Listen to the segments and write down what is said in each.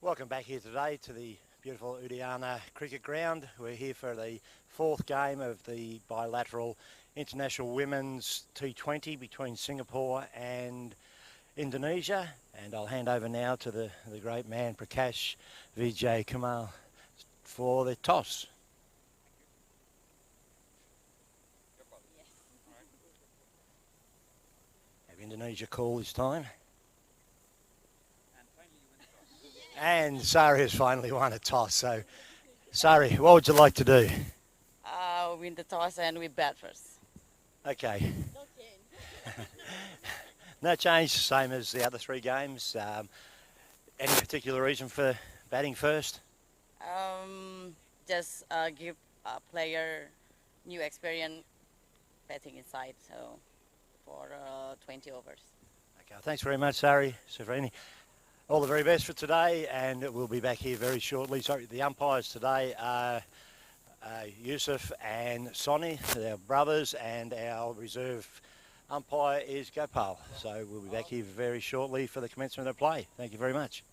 Welcome back here today to the beautiful Udiana cricket ground. We're here for the fourth game of the bilateral international women's T20 between Singapore and Indonesia. And I'll hand over now to the great man Prakash Vijay Kamal for the toss. Have Indonesia call this time. And Sari has finally won a toss. So, Sari, what would you like to do? Win the toss and we bat first. Okay. No change, same as the other three games. Any particular reason for batting first? Just give a player new experience batting inside. So for 20 overs. Okay, thanks very much, Sari Safrini. All the very best for today, and we'll be back here very shortly. Sorry, the umpires today are Yusuf and Sonny, they're brothers, and our reserve umpire is Gopal. So we'll be back here very shortly for the commencement of play. Thank you very much.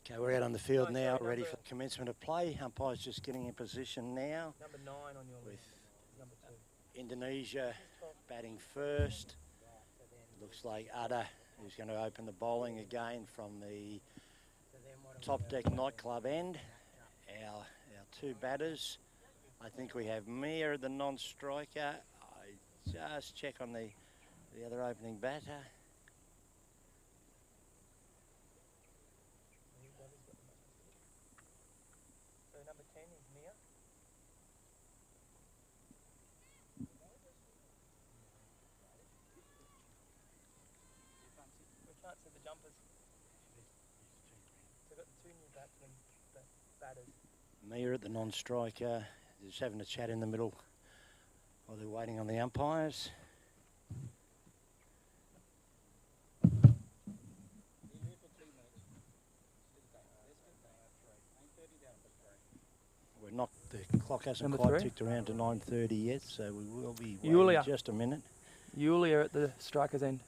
Okay, we're out on the field now, ready for the commencement of play. Umpire's just getting in position now. Number 9 on your with list. Number 2. Indonesia batting first. Looks like Ada who's going to open the bowling again from the top deck nightclub end. Our two batters. I think we have Mia, the non-striker. I just check on the other opening batter. Number 10 is Mia. We can't see the jumpers. So we've got the two new batters. Mia, the non-striker, just having a chat in the middle while they're waiting on the umpires. The clock hasn't Number quite 3. ticked around to 9:30 yet, so we will be waiting Yulia. just a minute. Yulia at the striker's end.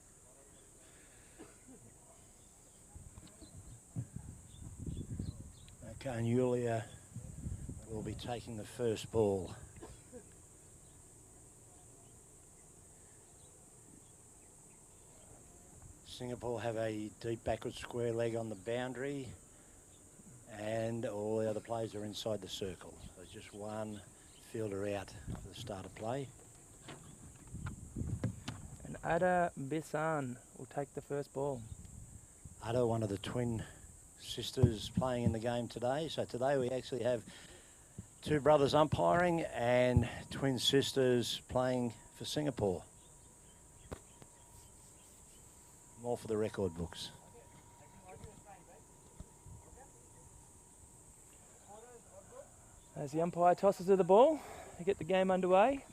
Okay, and Yulia will be taking the first ball. Singapore have a deep backward square leg on the boundary, and all the other players are inside the circle. So just one fielder out for the start of play. And Ada Bisan will take the first ball. Ada, one of the twin sisters playing in the game today. So today we actually have two brothers umpiring and twin sisters playing for Singapore. More for the record books. As the umpire tosses to the ball to get the game underway.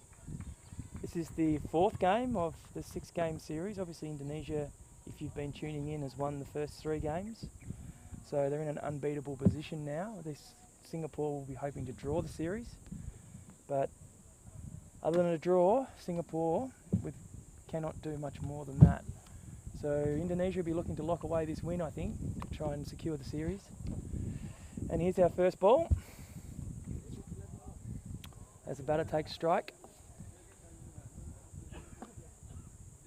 This is the fourth game of the 6-game series. Obviously Indonesia, if you've been tuning in, has won the first 3 games. So they're in an unbeatable position now. Singapore will be hoping to draw the series. But other than a draw, Singapore cannot do much more than that. So Indonesia will be looking to lock away this win, I think, to try and secure the series. And here's our first ball. As the batter takes strike.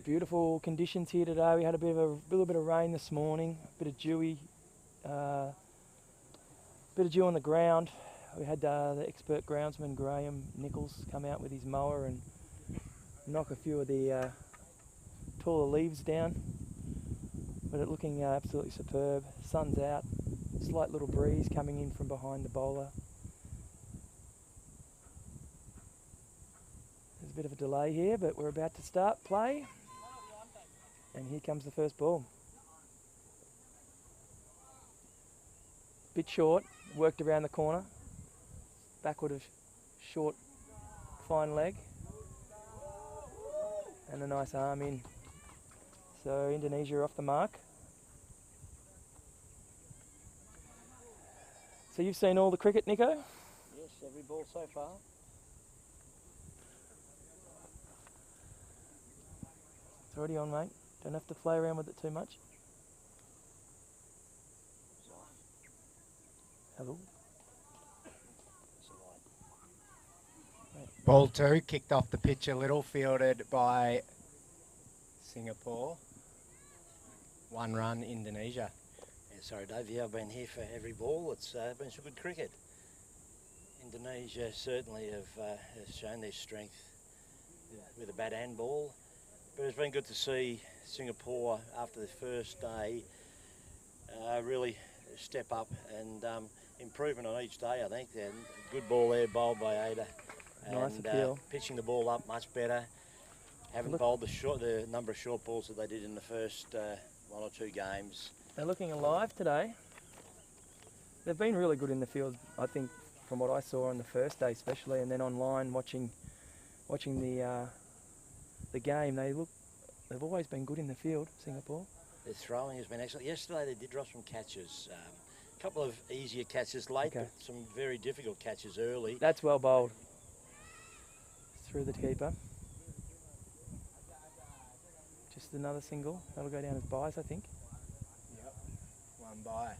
Beautiful conditions here today. We had a little bit of rain this morning, a bit of dewy, bit of dew on the ground. We had the expert groundsman Graham Nichols come out with his mower and knock a few of the taller leaves down. But it looking absolutely superb. Sun's out, slight little breeze coming in from behind the bowler. There's a bit of a delay here, but we're about to start play. And here comes the first ball. Bit short, worked around the corner. Backward of short, fine leg. And a nice arm in. So Indonesia off the mark. So you've seen all the cricket, Nico? Yes, every ball so far. It's already on, mate. Don't have to play around with it too much. Hello. Ball 2, kicked off the pitch a little, fielded by Singapore. 1 run, Indonesia. Yeah, sorry, Dave, you have been here for every ball. It's been some good cricket. Indonesia certainly has shown their strength with a bat and ball. But it's been good to see Singapore, after the first day, really step up and improvement on each day, I think. And good ball there, bowled by Ada. Nice And appeal. pitching the ball up much better. Haven't bowled the number of short balls that they did in the first 1 or 2 games. They're looking alive today. They've been really good in the field, I think, from what I saw on the first day especially, and then online watching the game. They've always been good in the field, Singapore. Their throwing has been excellent. Yesterday they did drop some catches. A couple of easier catches late, Okay. but some very difficult catches early. That's well bowled. Through the keeper. Just another single. That'll go down as buys, I think. Yep, 1 by.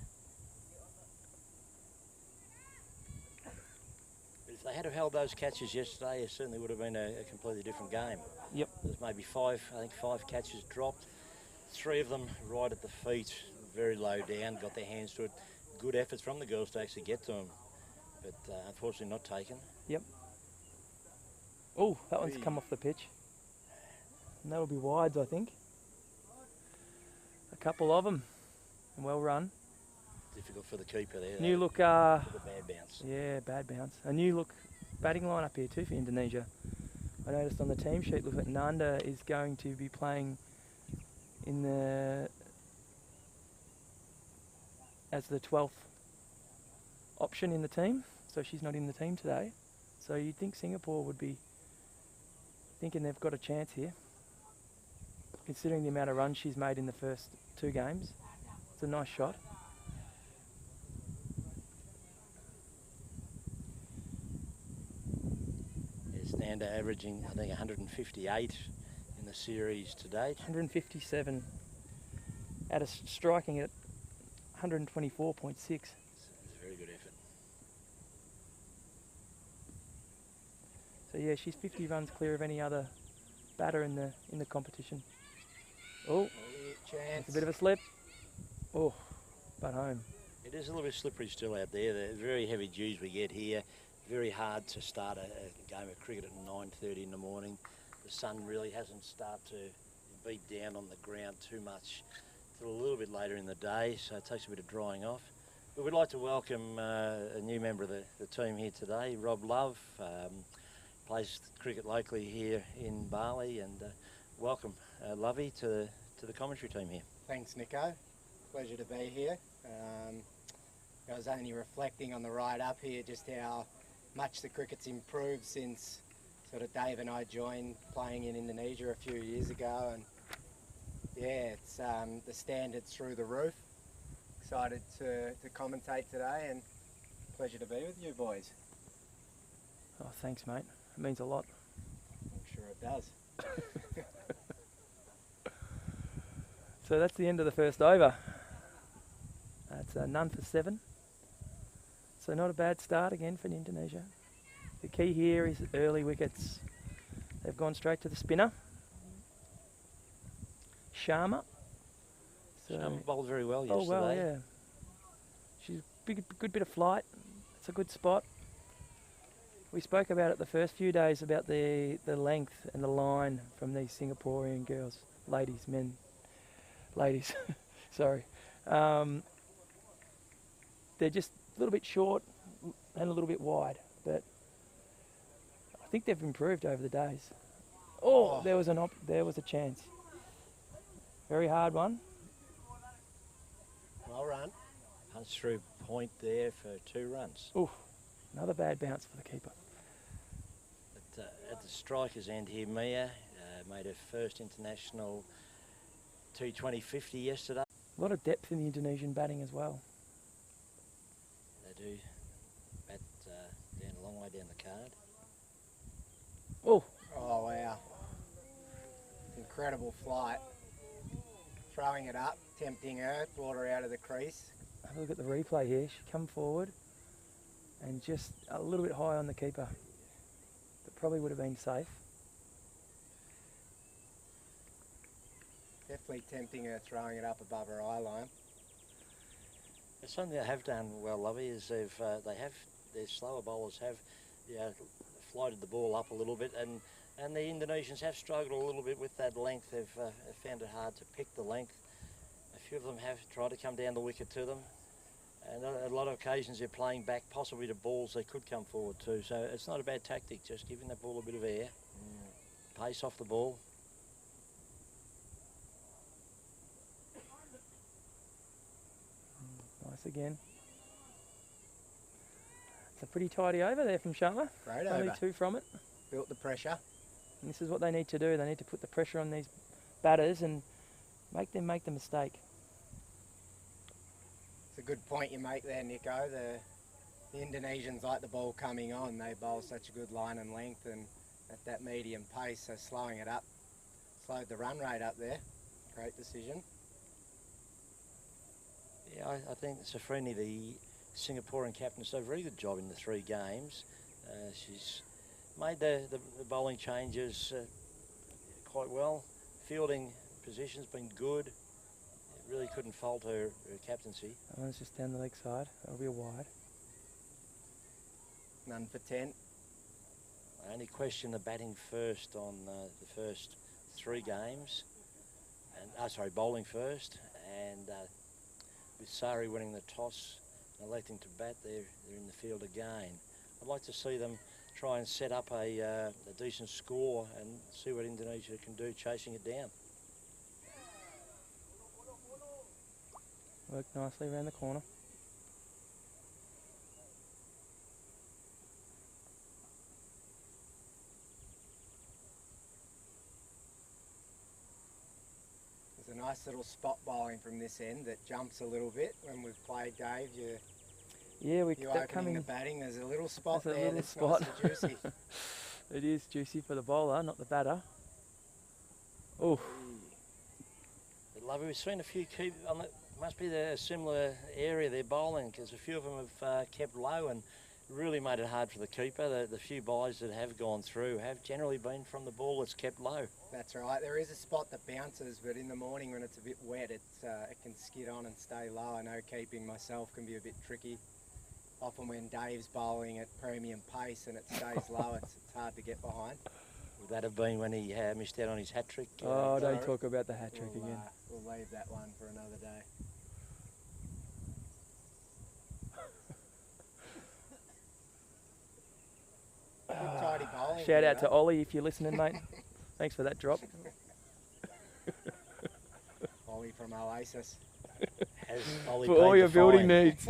If they had have held those catches yesterday, it certainly would have been a completely different game. Yep. There's maybe 5 catches dropped. 3 of them right at the feet, very low down, got their hands to it. Good efforts from the girls to actually get to them, but unfortunately not taken. Yep. Oh, that one's come off the pitch. And that'll be wides, I think. A couple of them. Well run. Difficult for the keeper there. New look, with a bad bounce. yeah, bad bounce. A new look batting lineup here too for Indonesia. I noticed on the team sheet, looks like Nanda is going to be playing in as the 12th option in the team. So she's not in the team today. So you'd think Singapore would be thinking they've got a chance here, considering the amount of runs she's made in the first 2 games. It's a nice shot. Yes, Nanda averaging, I think, 158 in the series to date. 157 at a striking at 124.6. It's a very good effort. So yeah, she's 50 runs clear of any other batter in the competition. Oh, Chance. it's a bit of a slip. Oh, but home. It is a little bit slippery still out there. The very heavy dews we get here. Very hard to start a game of cricket at 9:30 in the morning. The sun really hasn't started to beat down on the ground too much till a little bit later in the day, so it takes a bit of drying off. But we'd like to welcome a new member of the team here today, Rob Love. Plays cricket locally here in Bali, and welcome, Lovey, to the commentary team here. Thanks, Nico. Pleasure to be here. I was only reflecting on the ride up here just how much the cricket's improved since sort of Dave and I joined playing in Indonesia a few years ago, and yeah, it's the standards through the roof. Excited to commentate today, and pleasure to be with you boys. Oh, thanks, mate. It means a lot. I'm sure it does. So that's the end of the first over. That's none for 7. So not a bad start again for Indonesia. The key here is early wickets. They've gone straight to the spinner, Sharma. Sharma bowled very well Oh yesterday. well, yeah. She's good bit of flight. It's a good spot. We spoke about it the first few days about the length and the line from these Singaporean girls, ladies, sorry. They're just a little bit short and a little bit wide, but I think they've improved over the days. Oh, there was a chance. Very hard one. Well run. Punch through point there for 2 runs. Ooh, another bad bounce for the keeper. At the striker's end here, Mia made her first international T20 50 yesterday. A lot of depth in the Indonesian batting as well. They do bat down a long way down the card. Oh, Oh wow. Incredible flight. Throwing it up, tempting her, brought her out of the crease. have a look at the replay here. She come forward and just a little bit high on the keeper. That probably would have been safe. Definitely tempting her, throwing it up above her eye line. It's something they have done well, Lovey, is their slower bowlers have floated the ball up a little bit, and the Indonesians have struggled a little bit with that length. They've found it hard to pick the length. A few of them have tried to come down the wicket to them, and a lot of occasions they're playing back possibly to balls they could come forward to. So it's not a bad tactic, just giving that ball a bit of air, pace off the ball. Nice again. It's a pretty tidy over there from Sharma. Great Only over. 2 from it. Built the pressure. And this is what they need to do. They need to put the pressure on these batters and make them make the mistake. It's a good point you make there, Nico. The Indonesians like the ball coming on. They bowl such a good line and length and at that medium pace, so slowing it up, slowed the run rate up there. Great decision. Yeah, I think Safrini, the Singaporean captain, has done a very good job in the 3 games. She's made the bowling changes quite well. Fielding position's been good. Really couldn't fault her captaincy. That one's just down the leg side. That'll be a wide. None for 10. I only question the batting first on the first 3 games. And bowling first. And with Sari winning the toss and electing to bat, they're in the field again. I'd like to see them try and set up a decent score and see what Indonesia can do chasing it down. Worked nicely around the corner. There's a nice little spot bowling from this end that jumps a little bit when we've played, Dave. Yeah, You opening the batting, there's a little spot There's a there little that's spot. nice and juicy. It is juicy for the bowler, not the batter. Oh, But Lovey, we've seen a few keep on the, must be a similar area they're bowling, because a few of them have kept low and really made it hard for the keeper. The few byes that have gone through have generally been from the ball that's kept low. That's right. There is a spot that bounces, but in the morning when it's a bit wet, it can skid on and stay low. I know keeping myself can be a bit tricky. Often when Dave's bowling at premium pace and it stays low, it's hard to get behind. Would that have been when he missed out on his hat-trick? oh, don't talk about the hat-trick again. We'll leave that one for another day. Good tidy bowling. Shout out here, to Ollie if you're listening, mate. Thanks for that drop. Ollie from Oasis. Has Ollie For paid all the your building fine? needs.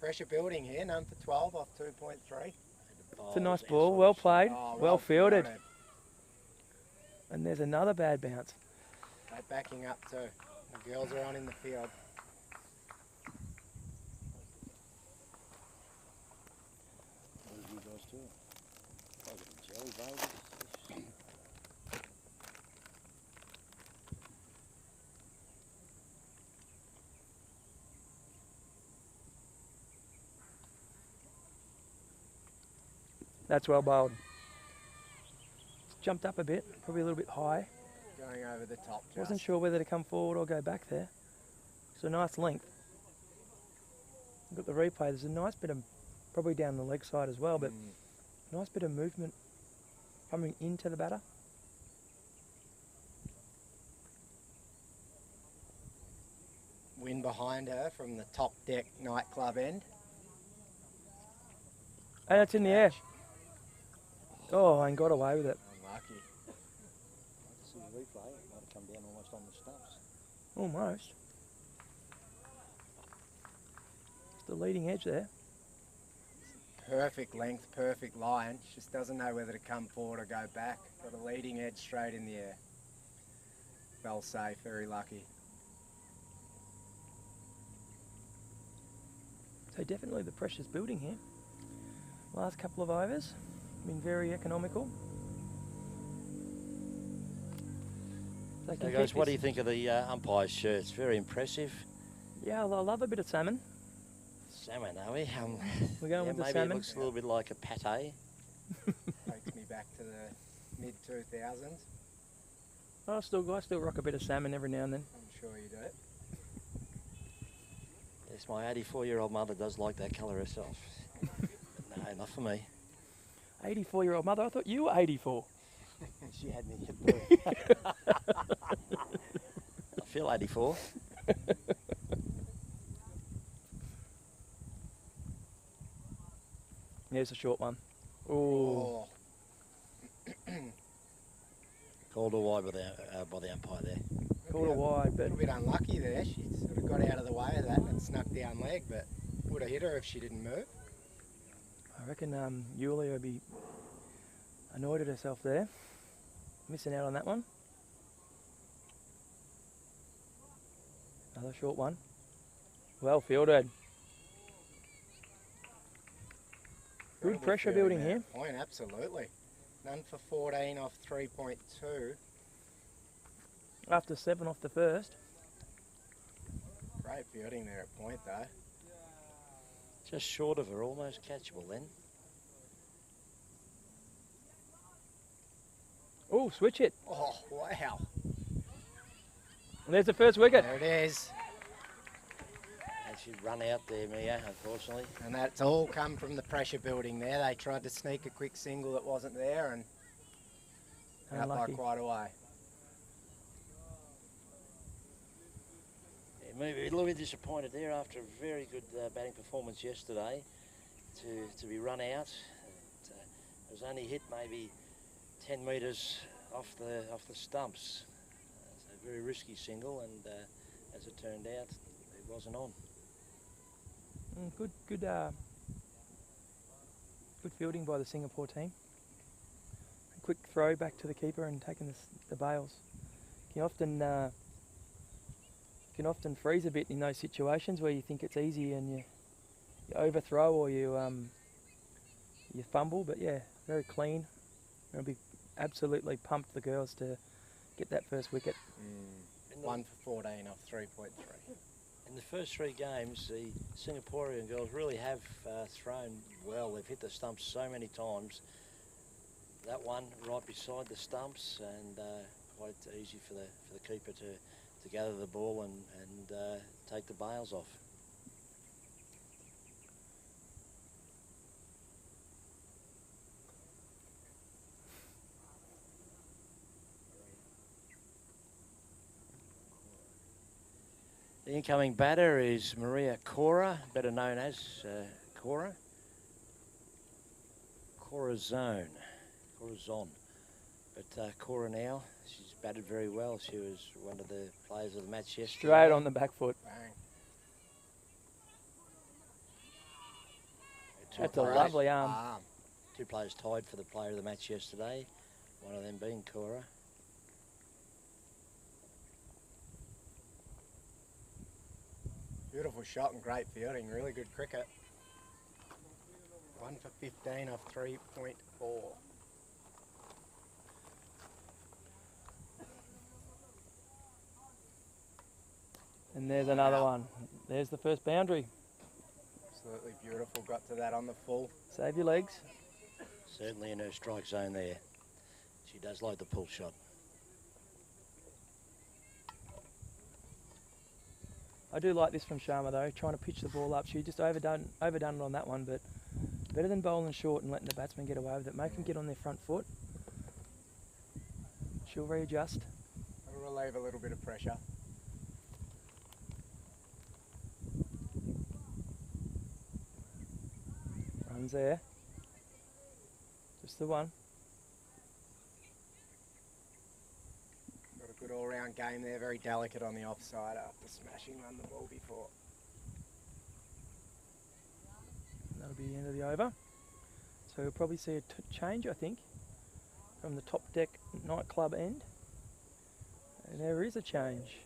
Pressure building here, none for 12 off 2.3. It's a nice ball, well played, Oh, well fielded. And there's another bad bounce. They're backing up too. The girls are on in the field. You guys too. Jelly babies. That's well bowled. Jumped up a bit, probably a little bit high. Going over the top just. Wasn't sure whether to come forward or go back there. So nice length. Got the replay. There's a nice bit of, probably down the leg side as well, but nice bit of movement coming into the batter. Wind behind her from the top deck nightclub end. And it's in the air. Oh, and got away with it. Unlucky. See the replay, it might have come down almost on the stumps. Almost. It's the leading edge there. Perfect length, perfect line. She just doesn't know whether to come forward or go back. Got a leading edge straight in the air. Well safe, very lucky. So definitely the pressure's building here. Last couple of overs, been very economical. So guys, what do you think of the umpire's shirts? Very impressive. Yeah, I love a bit of salmon. Salmon, are we? We're going with the maybe salmon. It looks a little bit like a pate. Takes me back to the mid-2000s. I still rock a bit of salmon every now and then. I'm sure you do it. Yes, my 84-year-old mother does like that colour herself. No, not for me. 84-year-old mother, I thought you were 84. She had me hit blue. I feel 84. Here's a short one. Ooh. Oh, Called a wide by the umpire there. Called a wide, a but little bit unlucky there. She sort of got out of the way of that and snuck down leg, but would have hit her if she didn't move. I reckon Yulia would be annoyed at herself there. Missing out on that one. Another short one. Well fielded. Good Incredible pressure fielding building there here. at Point, absolutely. None for 14 off 3.2. After 7 off the first. Great fielding there at point though. Just short of her, almost catchable then. Oh, switch it. Oh, wow. And there's the first wicket. There it is. And she'd run out there, Mia, unfortunately. And that's all come from the pressure building there. They tried to sneak a quick single that wasn't there and out by Unlucky. quite a way. Yeah, maybe a little bit disappointed there after a very good batting performance yesterday to be run out. It was only hit maybe 10 metres off the stumps. So a very risky single, and as it turned out, it wasn't on. Good fielding by the Singapore team. A quick throw back to the keeper and taking the bails. You can often freeze a bit in those situations where you think it's easy and you overthrow or you fumble. But yeah, very clean. It'll be absolutely pumped the girls to get that first wicket. 1 for 14 off 3.3. In the first 3 games, the Singaporean girls really have thrown well. They've hit the stumps so many times. That one right beside the stumps, and quite easy for the keeper to gather the ball and take the bails off. The incoming batter is Maria Cora, better known as Cora. Corazon. But Cora now, she's batted very well. She was one of the players of the match yesterday. Straight on the back foot. Bang. That's a lovely arm. 2 players tied for the player of the match yesterday, one of them being Cora. Beautiful shot and great fielding. Really good cricket. 1 for 15 off 3.4. And there's another one. There's the first boundary. Absolutely beautiful. Got to that on the full. Save your legs. Certainly in her strike zone there. She does like the pull shot. I do like this from Sharma though, trying to pitch the ball up. She just overdone it on that one, but better than bowling short and letting the batsman get away with it. Make them get on their front foot. She'll readjust. It'll relieve a little bit of pressure. Runs there. Just the one. Got a good all-round game there, very delicate on the offside after smashing run the ball before. That'll be the end of the over. So we'll probably see a change, I think, from the top deck nightclub end. And there is a change.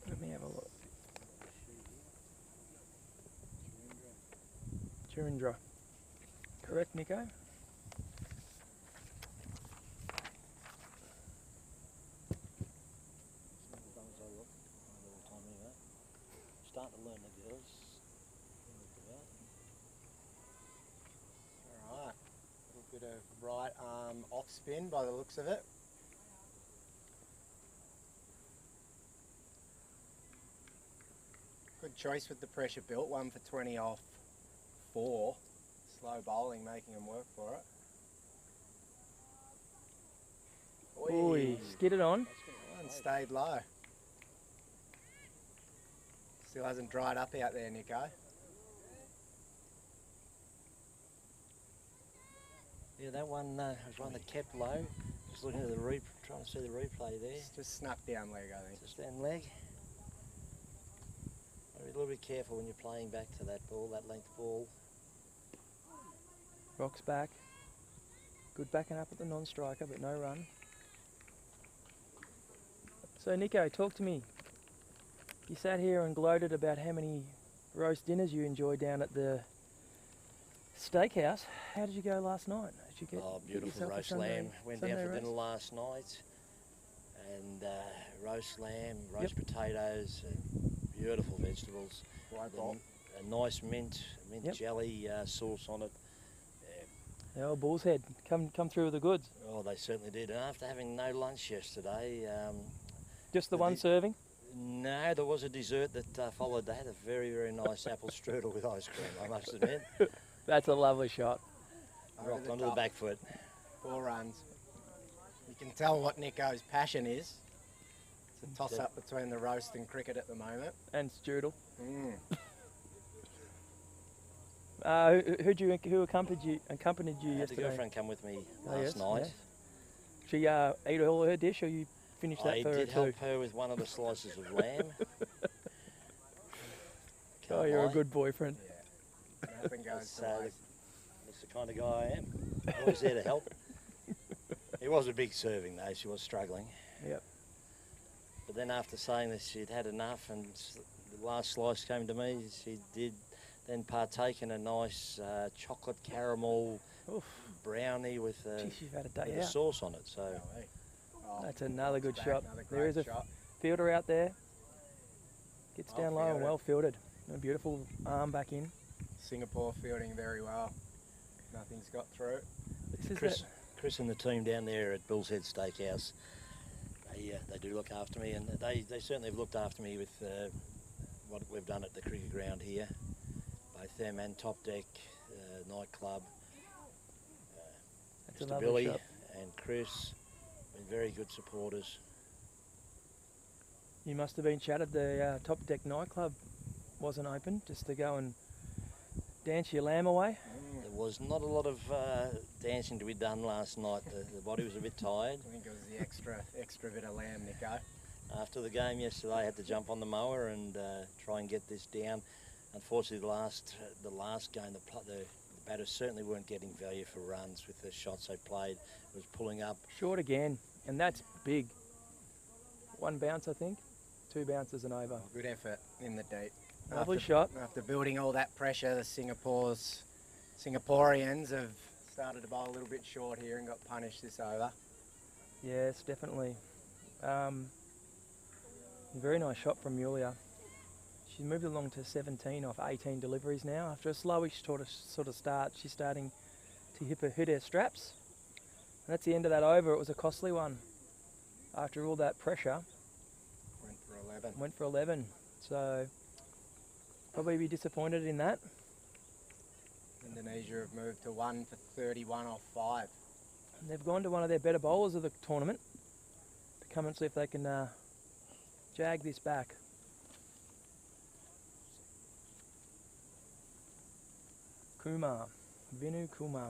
Let me have a look. Chirindra. Correct, Nico? Starting to learn the girls. Alright, a little bit of right arm off spin by the looks of it. Good choice with the pressure built, 1 for 20 off 4. Slow bowling making them work for it. Oi, skid it on. And stayed low. Still hasn't dried up out there, Nico. Yeah, that one was one that kept low. Just looking at the trying to see the replay there. Just snuck down leg, I think. Just down leg. Be a little bit careful when you're playing back to that ball, that length ball. Rocks back. Good backing up at the non-striker, but no run. So Nico, talk to me. You sat here and gloated about how many roast dinners you enjoyed down at the steakhouse. How did you go last night? Did you get beautiful roast lamb. Went down for dinner last night, and roast lamb, roast potatoes, beautiful vegetables. A nice mint jelly sauce on it. The old bull's head come through with the goods. Oh, they certainly did. And after having no lunch yesterday, just the one serving. No, there was a dessert that followed that. A very, very nice apple strudel with ice cream, I must admit. That's a lovely shot. Rocked onto the back foot. 4 runs. You can tell what Nico's passion is. It's a toss-up between the roast and cricket at the moment. And strudel. Mm. Who accompanied you yesterday? I had a girlfriend come with me last night. Yeah. She ate all her dish, or you finished that for her too? I did help her with one of the slices of lamb. Oh, you're a good boyfriend. Yeah. Nothing goes to waste. That's the kind of guy I am. Always there to help. It was a big serving though, she was struggling. Yep. But then after saying that she'd had enough and the last slice came to me, she did then partake in a nice chocolate caramel brownie with Jeez, you've had a day a out. sauce on it. So that's another good back, shot. another There is a shot. fielder out there. Gets down low and fielded. well fielded. A beautiful arm back in. Singapore fielding very well. Nothing's got through. This is Chris and the team down there at Bull's Head Steakhouse, they do look after me, and they certainly have looked after me with what we've done at the cricket ground here. Both them and Top Deck nightclub. That's a Mr. lovely Billy shot. and Chris, been very good supporters. You must have been shattered. The Top Deck nightclub wasn't open, just to go and dance your lamb away. There was not a lot of dancing to be done last night. The body was a bit tired. I think it was the extra bit of lamb, Nico. After the game yesterday, I had to jump on the mower and try and get this down. Unfortunately, the last game, the batters certainly weren't getting value for runs with the shots they played. It was pulling up. Short again, and that's big. 1 bounce, I think. 2 bounces and over. Good effort in the deep. Lovely shot. After building all that pressure, the Singaporeans have started to bowl a little bit short here and got punished this over. Yes, definitely. Very nice shot from Yulia. She's moved along to 17 off 18 deliveries now. After a slowish sort of start, she's starting to hit her straps. And that's the end of that over. It was a costly one. after all that pressure, Went for 11. went for 11. So probably be disappointed in that. Indonesia have moved to 1 for 31 off 5. And they've gone to one of their better bowlers of the tournament to come and see if they can jag this back. Kumar, Vinu Kumar.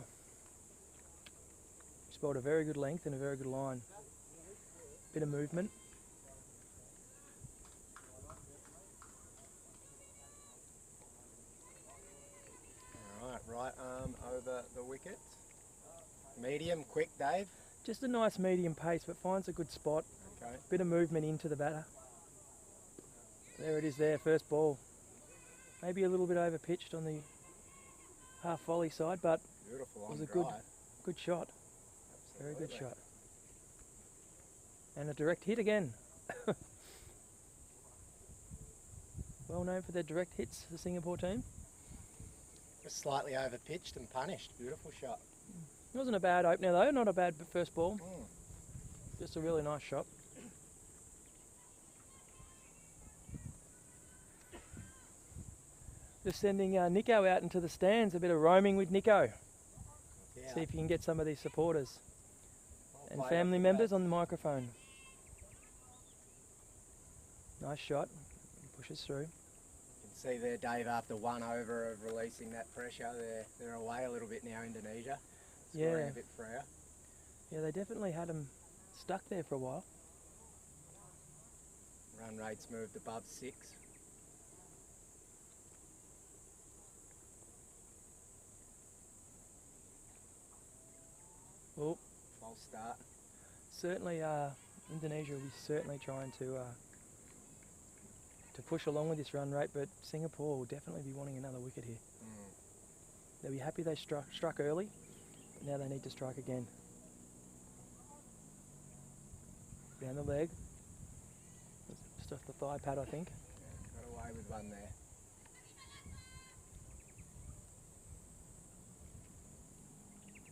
He's bowled a very good length and a very good line. Bit of movement. Alright, right arm over the wicket. Medium, quick, Dave. Just a nice medium pace, but finds a good spot. Okay. Bit of movement into the batter. There it is there, first ball. Maybe a little bit over pitched on the half volley side, but Beautiful on it was a drive. good shot. Very good Absolutely. shot. And a direct hit again. Well known for their direct hits, the Singapore team. Just slightly over pitched and punished. Beautiful shot. It wasn't a bad opener though, not a bad first ball. Mm. Just a really nice shot. Just sending Nico out into the stands, a bit of roaming with Nico. Yeah. See if you can get some of these supporters Well and played family off the members bat. on the microphone. Nice shot, pushes through. You can see there, Dave, after 1 over of releasing that pressure, they're away a little bit now, Indonesia. Scoring Yeah. a bit freer. Yeah, they definitely had him stuck there for a while. Run rates moved above 6. Oh, False start. certainly Indonesia will be certainly trying to push along with this run rate, but Singapore will definitely be wanting another wicket here. Mm. They'll be happy they struck early, but now they need to strike again. Down the leg, just off the thigh pad, I think. Yeah, got away with one there.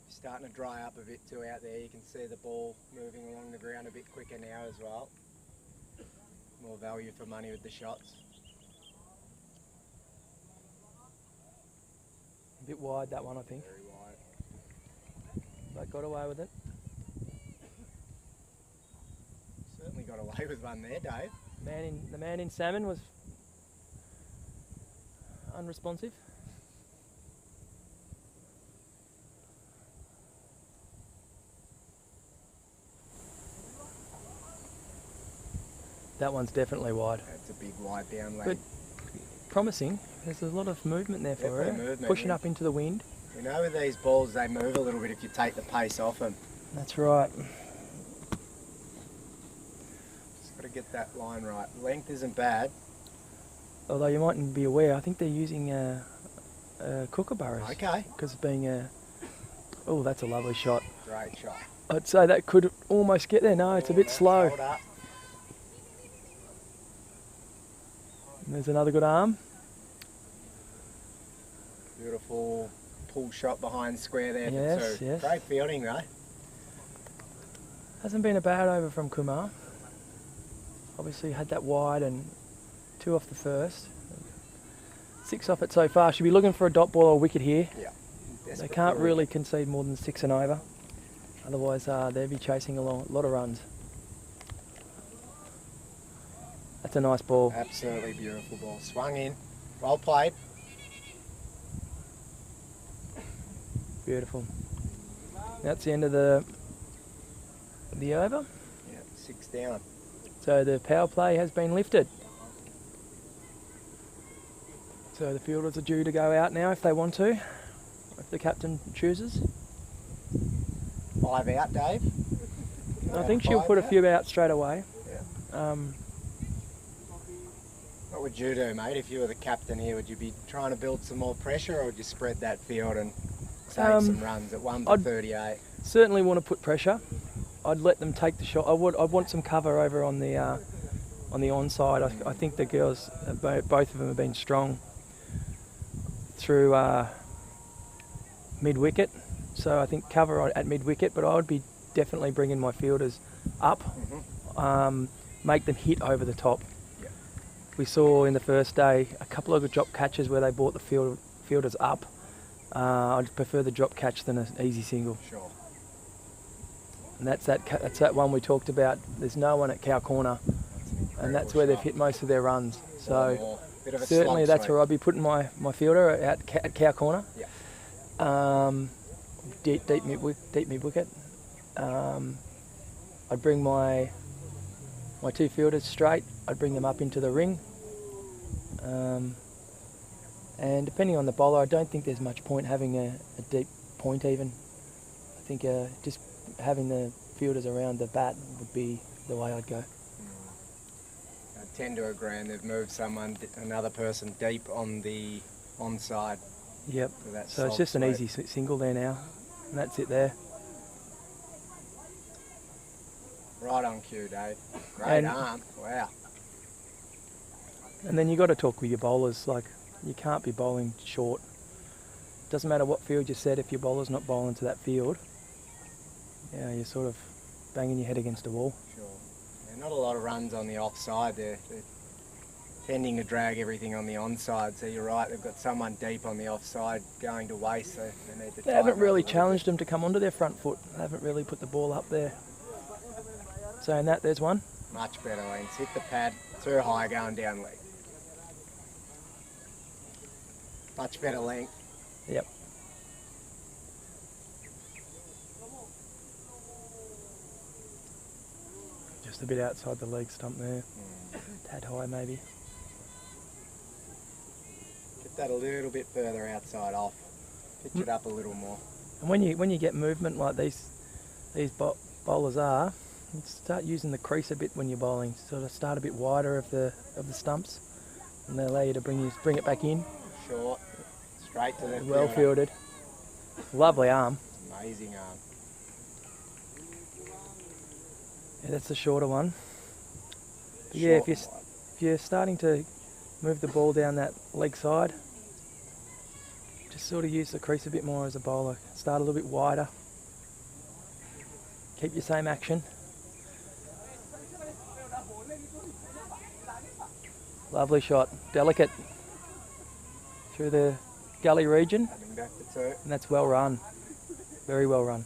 Starting to dry up a bit too out there. You can see the ball moving along the ground a bit quicker now as well. More value for money with the shots. A bit wide that one, I think, Very wide. but got away with it. Certainly got away with one there, Dave. The man in salmon was unresponsive. That one's definitely wide. That's a big wide down But leg. promising. There's a lot of movement there for her. Definitely movement, Pushing yeah. up into the wind. You know with these balls they move a little bit if you take the pace off them. That's right. Just got to get that line right. Length isn't bad. Although you mightn't be aware, I think they're using kookaburras. Okay. Because of being oh, that's a lovely shot. Great shot. I'd say that could almost get there. No, it's a bit slow. Hold up. And there's another good arm. Beautiful pull shot behind square there Yes, for two. yes. Great fielding though. Hasn't been a bad over from Kumar. Obviously had that wide and 2 off the first. 6 off it so far. Should be looking for a dot ball or wicket here. Yeah. They can't really concede more than 6 and over. Otherwise they'd be chasing a lot of runs. That's a nice ball. Absolutely beautiful ball. Swung in. Well played. Beautiful. That's the end of the over. Yeah, 6 down. So the power play has been lifted. So the fielders are due to go out now if they want to, if the captain chooses. 5 out, Dave. I think she'll put a few out straight away. Yeah. What would you do, mate, if you were the captain here? Would you be trying to build some more pressure, or would you spread that field and save some runs at 1 for I'd 38? Certainly want to put pressure. I'd let them take the shot. I'd want some cover over on the onside. I think the girls, both of them have been strong through mid-wicket. So I think cover at mid-wicket, but I would be definitely bringing my fielders up make them hit over the top. Yep. We saw in the first day a couple of drop catches where they brought the fielders up. I'd prefer the drop catch than an easy single. Sure. And that's that one we talked about. There's no one at cow corner, and that's where they've hit most of their runs. So Bit of a certainly slump that's sweep. where I'd be putting my fielder at cow corner. Yeah. Deep mid wicket. I'd bring my two fielders straight. I'd bring them up into the ring. And depending on the bowler, I don't think there's much point having a deep point even. I think just having the fielders around the bat would be the way I'd go. I tend to agree, and they've moved another person deep on the onside. Yep. For that So it's soft just an sweep. easy single there now, and that's it there. Right on cue, Dave. Great And- arm. Wow. And then you got to talk with your bowlers. Like, you can't be bowling short. Doesn't matter what field you set, if your bowler's not bowling to that field, yeah, you're sort of banging your head against a wall. Sure. Yeah, not a lot of runs on the offside there. They're tending to drag everything on the onside, so you're right, they've got someone deep on the offside going to waste, so they need to They haven't tighten up really a little challenged them to come onto their front foot. They haven't really put the ball up there. Saying that, there's one. bit. Much better lengths. Hit the pad, too high going down leg. Much better length. Yep. Just a bit outside the leg stump there. Tad high maybe. Get that a little bit further outside off. Pitch it up a little more. And when you get movement like these bowlers are, you start using the crease a bit when you're bowling. Sort of start a bit wider of the stumps, and they allow you to bring it back in. Short, straight to the Well fielder. fielded. Lovely arm. Amazing arm. Yeah, that's the shorter one. But yeah, Short if you're and wide. if you're starting to move the ball down that leg side, just sort of use the crease a bit more as a bowler. Start a little bit wider. Keep your same action. Lovely shot. Delicate. Through the gully region, Coming back to two. and that's well run. Very well run.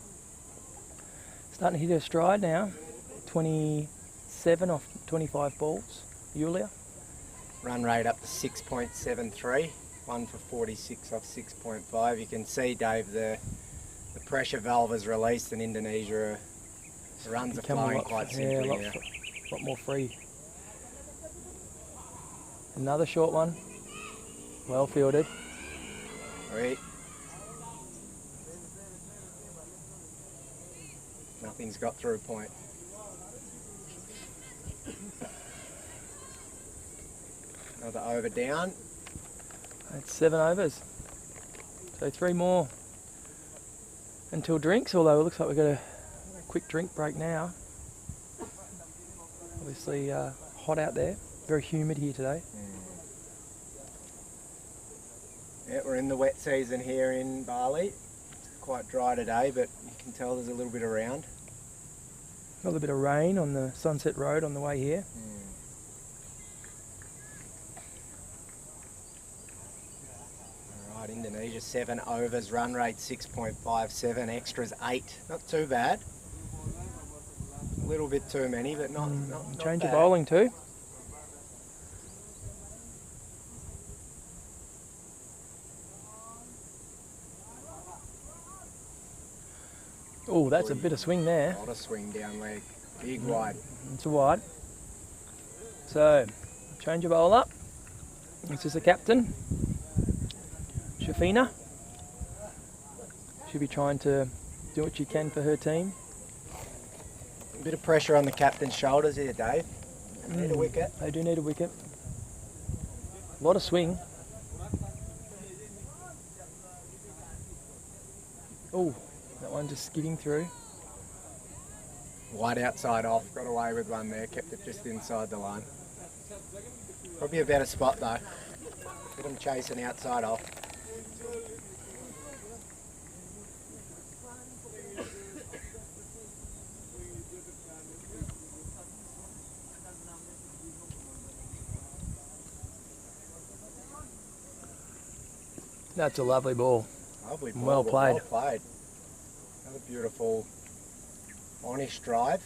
Starting to hit her stride now. 27 off 25 balls. Yulia. Run rate up to 6.73. 1 for 46 off 6.5. You can see, Dave, the pressure valve is released in Indonesia. The runs are Becoming flowing quite simply now. a lot more free. Another short one. Well fielded. Right. Nothing's got through point. Another over down. That's 7 overs. So 3 more until drinks, although it looks like we've got a quick drink break now. Obviously hot out there. Very humid here today. Yeah, we're in the wet season here in Bali. It's quite dry today, but you can tell there's a little bit around. Got a little bit of rain on the Sunset Road on the way here. Alright, Indonesia 7 overs, run rate 6.57, extras 8. Not too bad. A little bit too many, but not Change bad. of bowling too. Oh, that's a bit of swing there. A lot of swing down leg. Big wide. It's a wide. So, change your bowl up. This is the captain, Shafina. She'll be trying to do what she can for her team. A bit of pressure on the captain's shoulders here, Dave. Need a wicket. They do need a wicket. A lot of swing. Oh, that one just skidding through. Wide outside off. Got away with one there. Kept it just inside the line. Probably a better spot though. Get them chasing outside off. That's a lovely ball. Lovely ball. Well played. Well played. Another beautiful, honest drive.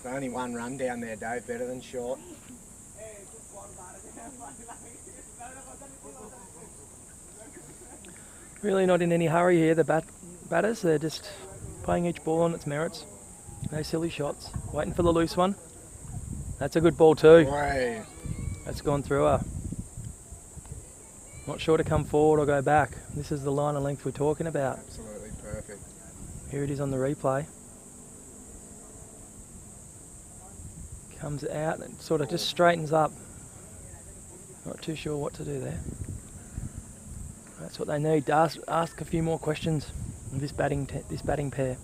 Only one run down there, Dave. Better than short. Really not in any hurry here, the batters. They're just playing each ball on its merits. No silly shots. Waiting for the loose one. That's a good ball too. Way. That's gone through her. Not sure to come forward or go back. This is the line of length we're talking about. Absolutely perfect. Here it is on the replay. Comes out and sort of just straightens up. Not too sure what to do there. That's what they need. Ask a few more questions of this batting pair.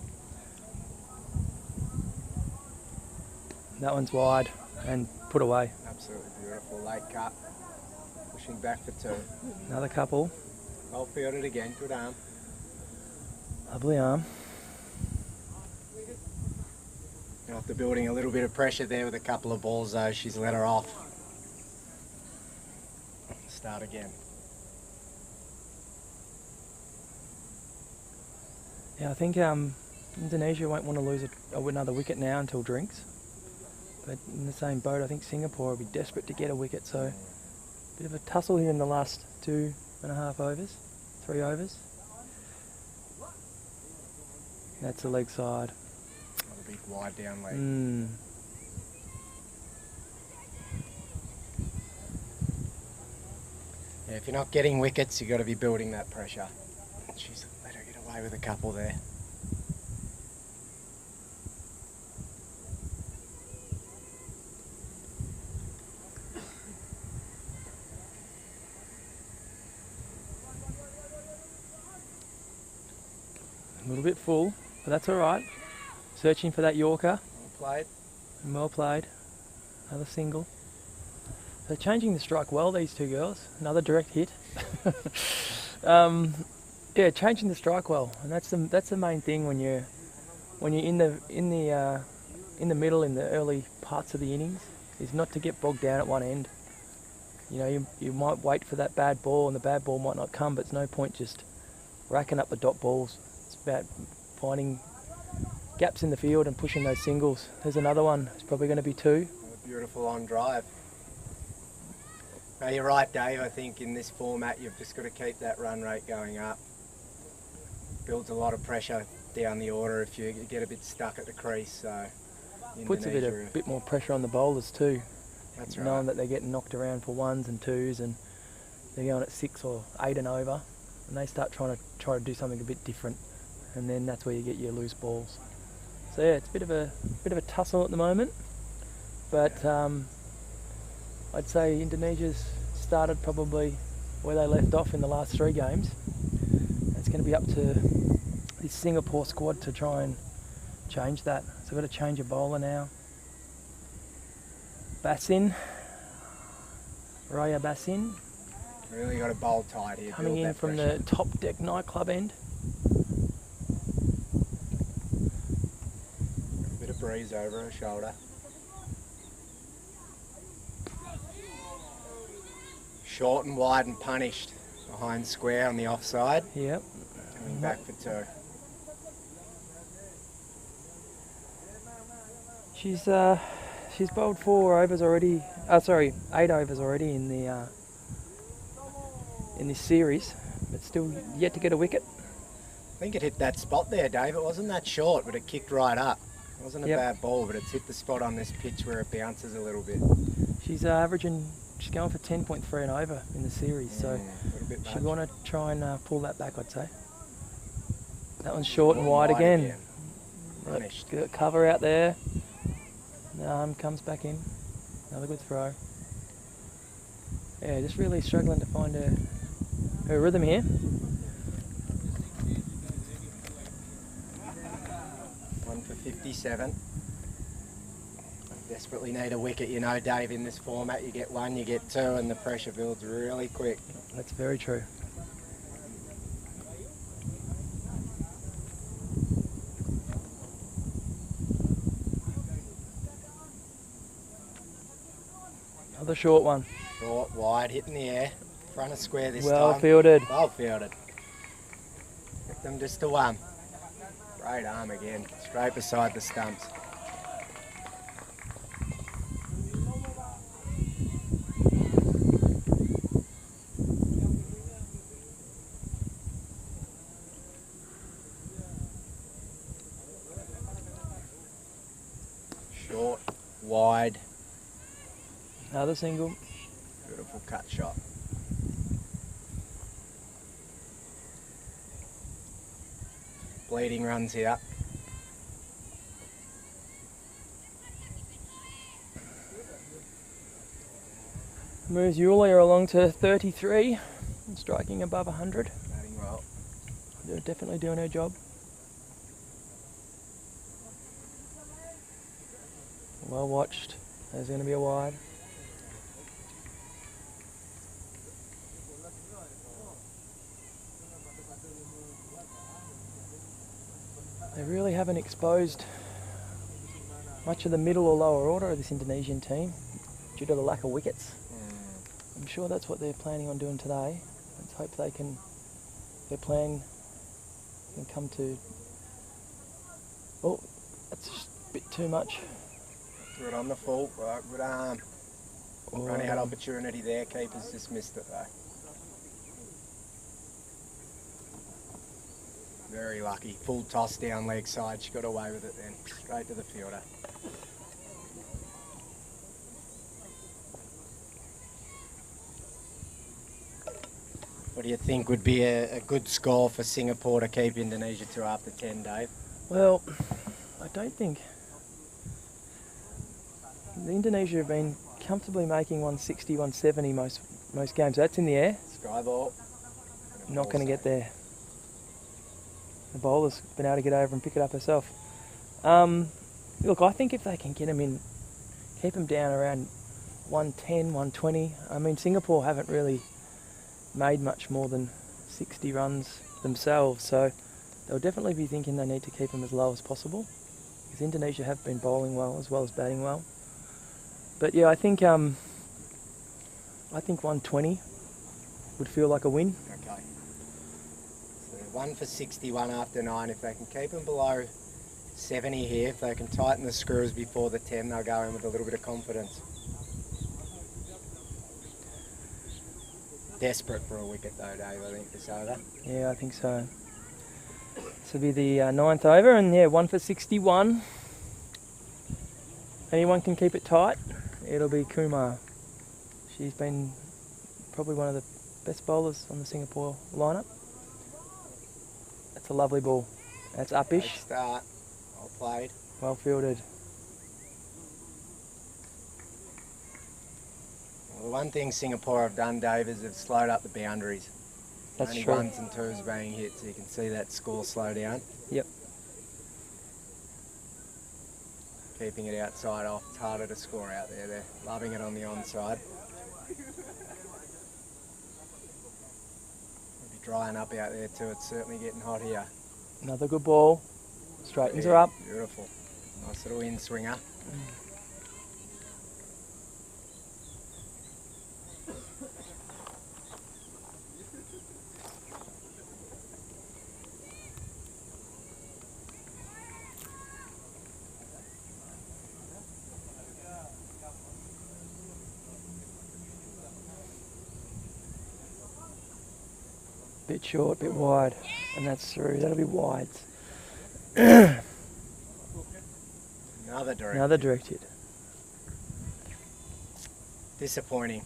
That one's wide and put away. Absolutely beautiful. Late cut. Pushing back for two. Another couple. Well fielded again. Good arm. Lovely arm. After building a little bit of pressure there with a couple of balls though, she's let her off. Start again. Yeah, I think Indonesia won't want to lose another wicket now until drinks. But in the same boat, I think Singapore will be desperate to get a wicket. So a bit of a tussle here in the last 2.5 overs, 3 overs. That's the leg side. Another big wide down leg. Yeah, if you're not getting wickets, you've got to be building that pressure. She's let her get away with a couple there. A little bit full, but that's all right. Searching for that Yorker. Well played. And well played. Another single. They're changing the strike well, these two girls. Another direct hit. Yeah, changing the strike well, and that's the main thing when you're in the middle, in the early parts of the innings, is not to get bogged down at one end. You know, you might wait for that bad ball, and the bad ball might not come, but it's no point just racking up the dot balls. It's about finding gaps in the field and pushing those singles. There's another one. It's probably going to be 2. Another beautiful on drive. No, you're right, Dave. I think in this format, you've just got to keep that run rate going up. Builds a lot of pressure down the order if you get a bit stuck at the crease. So puts a bit more pressure on the bowlers too. That's right. Knowing that they're getting knocked around for 1s and 2s, and they're going at 6 or 8 and over, and they start trying to do something a bit different, and then that's where you get your loose balls. So yeah, it's a bit of a tussle at the moment, but I'd say Indonesia's started probably where they left off in the last 3 games. It's going to be up to this Singapore squad to try and change that. So we've got to change a bowler now. Basin, Raya Basin, Really got to bowl tight here. coming in from the Top Deck nightclub end. Bit of breeze over her shoulder. Short and wide and punished. Behind square on the offside. Yep. Coming back for 2. She's bowled 4 overs already. 8 overs already in this series, but still yet to get a wicket. I think it hit that spot there, Dave. It wasn't that short, but it kicked right up. It wasn't a bad ball, but it's hit the spot on this pitch where it bounces a little bit. She's she's going for 10.3 and over in the series, so she'll want to try and pull that back, I'd say. That one's short and wide again. Got cover out there. The arm comes back in. Another good throw. Yeah, just really struggling to find her rhythm here. 1 for 57. Desperately need a wicket, you know, Dave. In this format, you get 1, you get 2, and the pressure builds really quick. That's very true. Another short one. Short, wide, hit in the air. Front of square this Well time. fielded. Well fielded. Get them just to one. Great arm again. Straight beside the stumps. Short, wide. Another single. Beautiful cut shot. Bleeding runs here. Moves Yulia along to 33, and striking above 100. Batting well. They're definitely doing her job. Well watched. There's going to be a wide. They really haven't exposed much of the middle or lower order of this Indonesian team due to the lack of wickets. I'm sure that's what they're planning on doing today. Let's hope their plan can come to... Oh, that's just a bit too much. Threw it on the full, right, good arm. Oh, Running out opportunity there, keeper's just missed it though. Very lucky, full toss down leg side, she got away with it then, straight to the fielder. What do you think would be a good score for Singapore to keep Indonesia to after 10, Dave? Well, I don't think... Indonesia have been comfortably making 160, 170 most games. That's in the air. Sky ball. Not going to get there. The bowler's been able to get over and pick it up herself. Look, I think if they can get them in, keep them down around 110, 120. I mean, Singapore haven't really made much more than 60 runs themselves, so they'll definitely be thinking they need to keep them as low as possible, because Indonesia have been bowling well as batting well. But yeah, I think 120 would feel like a win. Okay. So 1 for 61 after 9. If they can keep them below 70 here, if they can tighten the screws before the 10, they'll go in with a little bit of confidence. Desperate for a wicket though, Dave, I think, this over. Yeah, I think so. This will be the 9th over, and yeah, 1 for 61. Anyone can keep it tight. It'll be Kumar. She's been probably one of the best bowlers on the Singapore lineup. That's a lovely ball. That's upish. Great start. Well played. Well fielded. Well, the one thing Singapore have done, Dave, is they've slowed up the boundaries. That's Only true. 1s and 2s being hit, so you can see that score slow down. Yep. Keeping it outside off, it's harder to score out there. They're loving it on the onside. It'll be drying up out there too, it's certainly getting hot here. Another good ball. Straightens her Yeah, up. Beautiful. Nice little in swinger. Bit short, bit wide. And that's through. That'll be wide. Another direct. Another direct hit. Disappointing.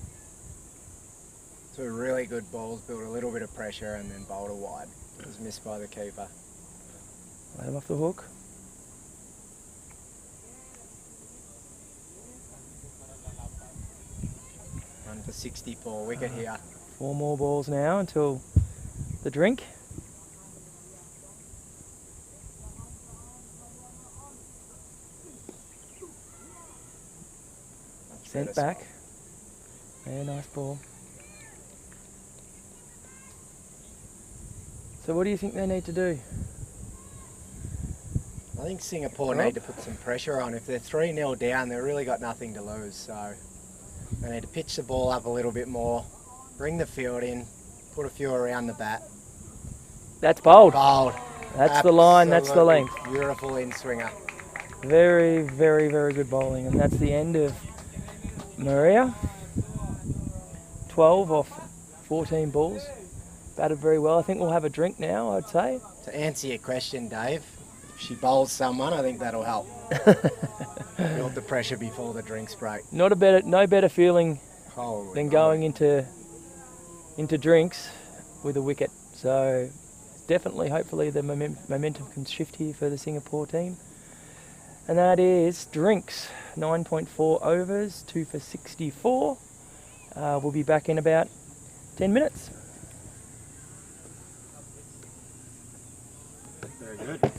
Two really good balls, built a little bit of pressure and then bowled a wide. It was missed by the keeper. Let him off the hook. Run for 64, wicket here. 4 more balls now until the drink. Much Sent better back. Yeah, nice ball. So what do you think they need to do? I think Singapore Well- need to put some pressure on. If they're 3-0 down, they've really got nothing to lose. So They need to pitch the ball up a little bit more, bring the field in, put a few around the bat. That's bold. Bold. That's the line, that's the Absolutely length. Beautiful in swinger. Very, very, very good bowling. And that's the end of Maria. 12 off 14 balls. Batted very well. I think we'll have a drink now, I'd say. To answer your question, Dave, if she bowls someone, I think that'll help. Build the pressure before the drinks break. No better feeling Holy than moly. going into drinks with a wicket. So definitely, hopefully, the momentum can shift here for the Singapore team. And that is drinks. 9.4 overs, 2 for 64. We'll be back in about 10 minutes. Very good.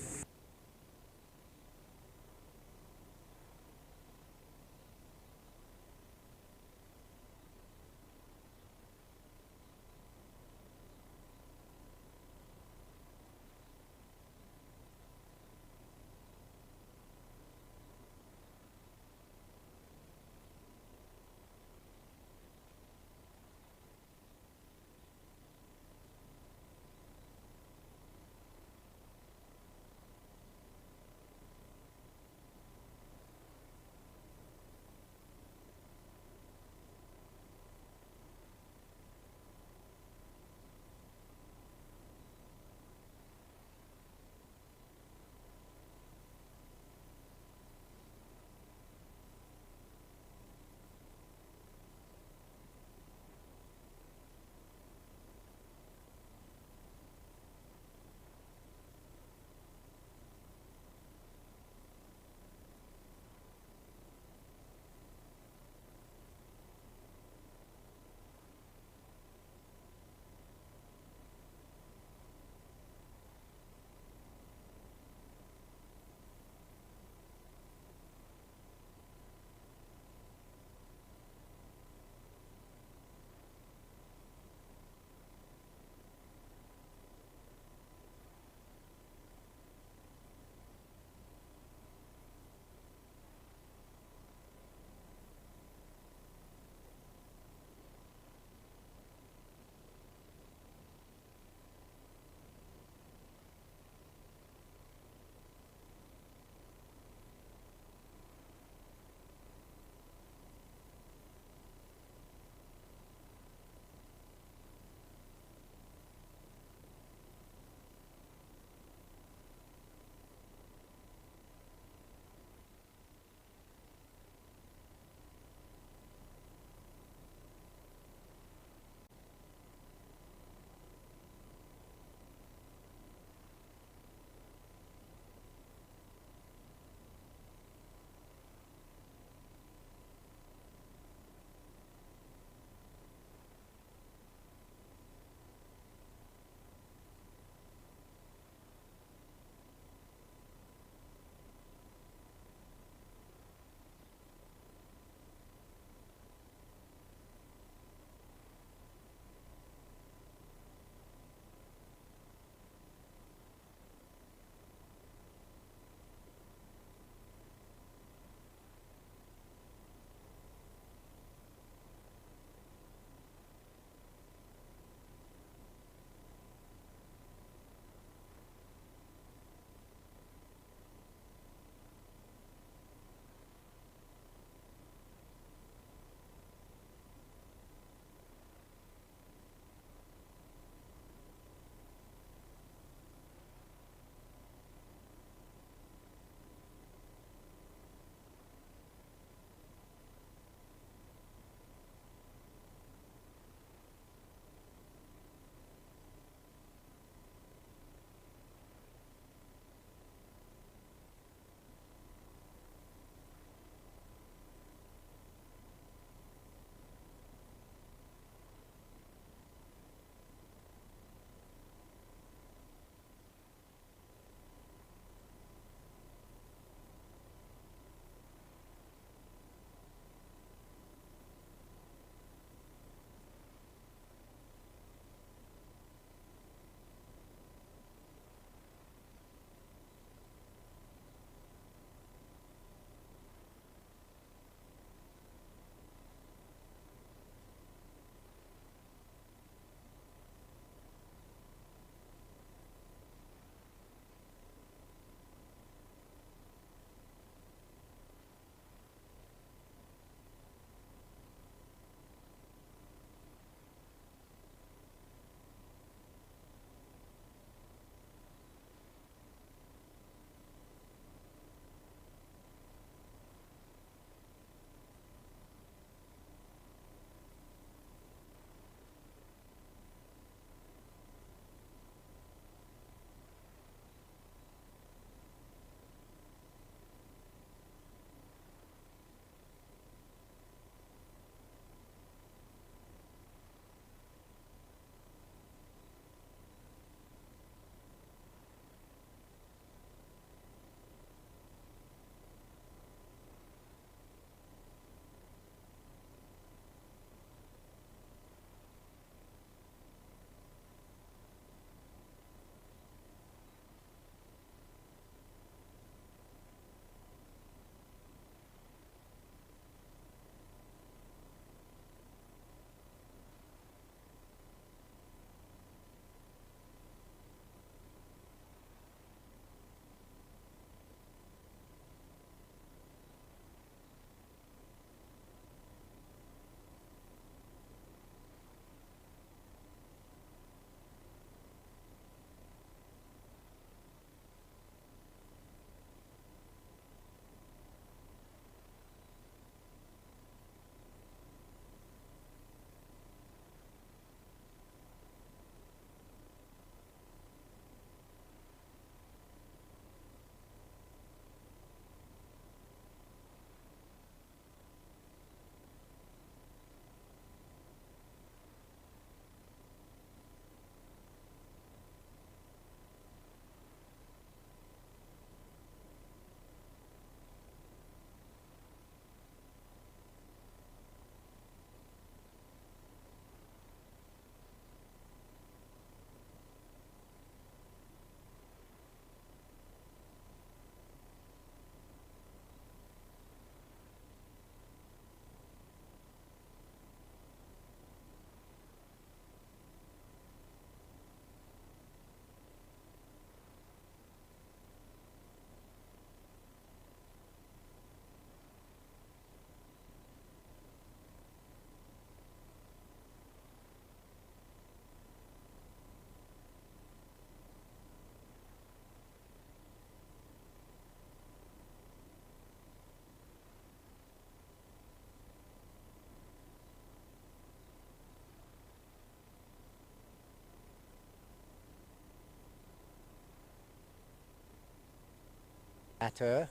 at her.